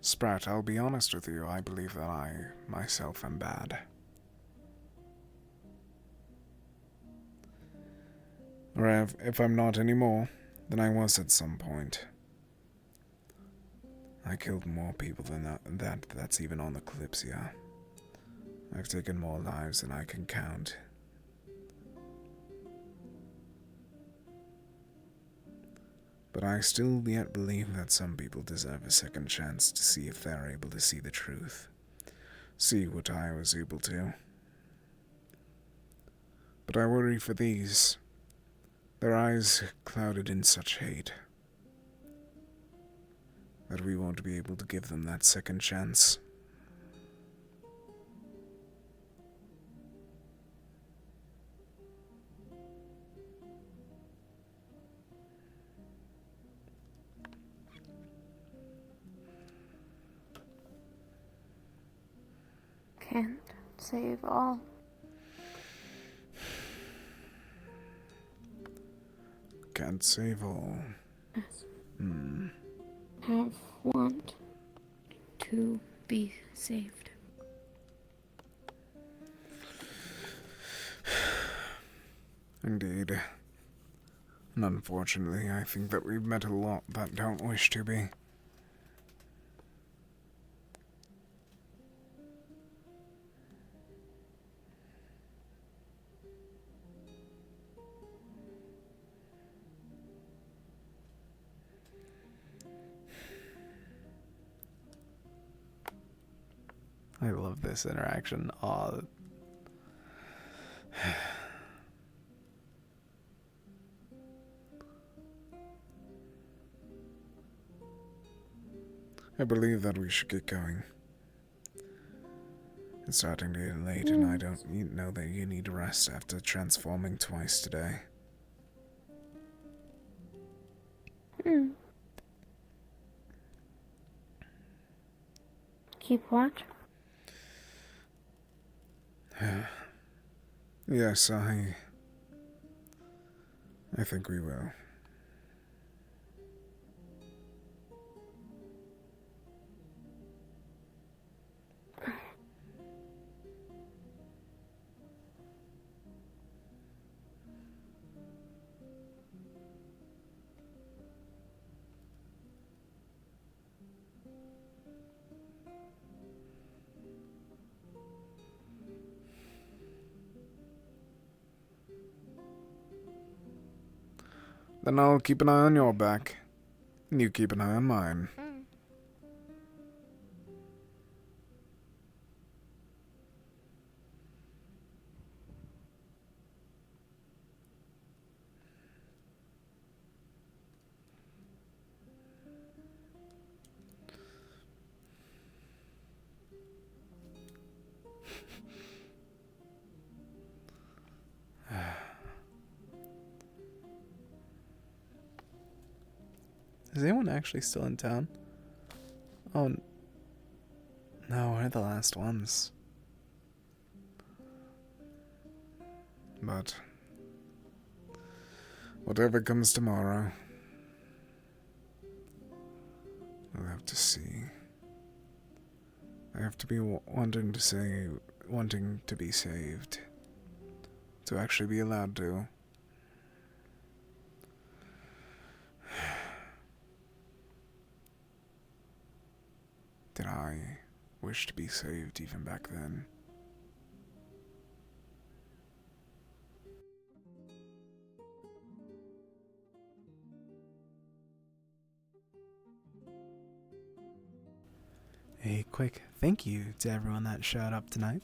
S1: Sprat, I'll be honest with you, I believe that I, myself, am bad. Or if I'm not anymore than I was at some point. I killed more people than that's even on the Kalypsia. I've taken more lives than I can count. But I still yet believe that some people deserve a second chance to see if they're able to see the truth. See what I was able to. But I worry for these. Their eyes clouded in such hate that we won't be able to give them that second chance.
S17: Can't save all.
S1: Can't save all.
S17: Yes.
S7: Have want to be saved.
S1: Indeed. And unfortunately, I think that we've met a lot that don't wish to be.
S20: I love this interaction. Aw.
S1: I believe that we should get going. It's starting to get late, and I don't know that you need rest after transforming twice today.
S17: Keep watch.
S1: Yes, I think we will. Then I'll keep an eye on your back, and you keep an eye on mine.
S20: Is anyone actually still in town? Oh, no, we're the last ones.
S1: But whatever comes tomorrow, we'll have to see. I have to be wanting to be saved, to actually be allowed to. Did I wish to be saved even back then?
S20: A quick thank you to everyone that showed up tonight.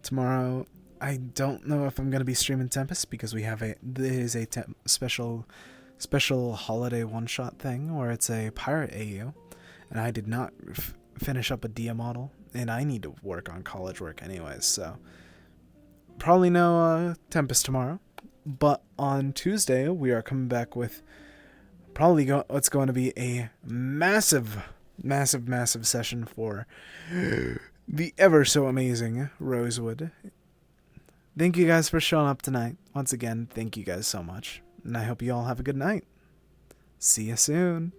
S20: Tomorrow, I don't know if I'm going to be streaming Tempest because there is a special holiday one-shot thing where it's a pirate AU, and I did not finish up a Dia model, and I need to work on college work anyways, so probably no Tempest tomorrow. But on Tuesday, we are coming back with probably what's going to be a massive massive, massive session for the ever so amazing Rosewood. Thank you guys for showing up tonight. Once again, thank you guys so much. And I hope you all have a good night. See you soon.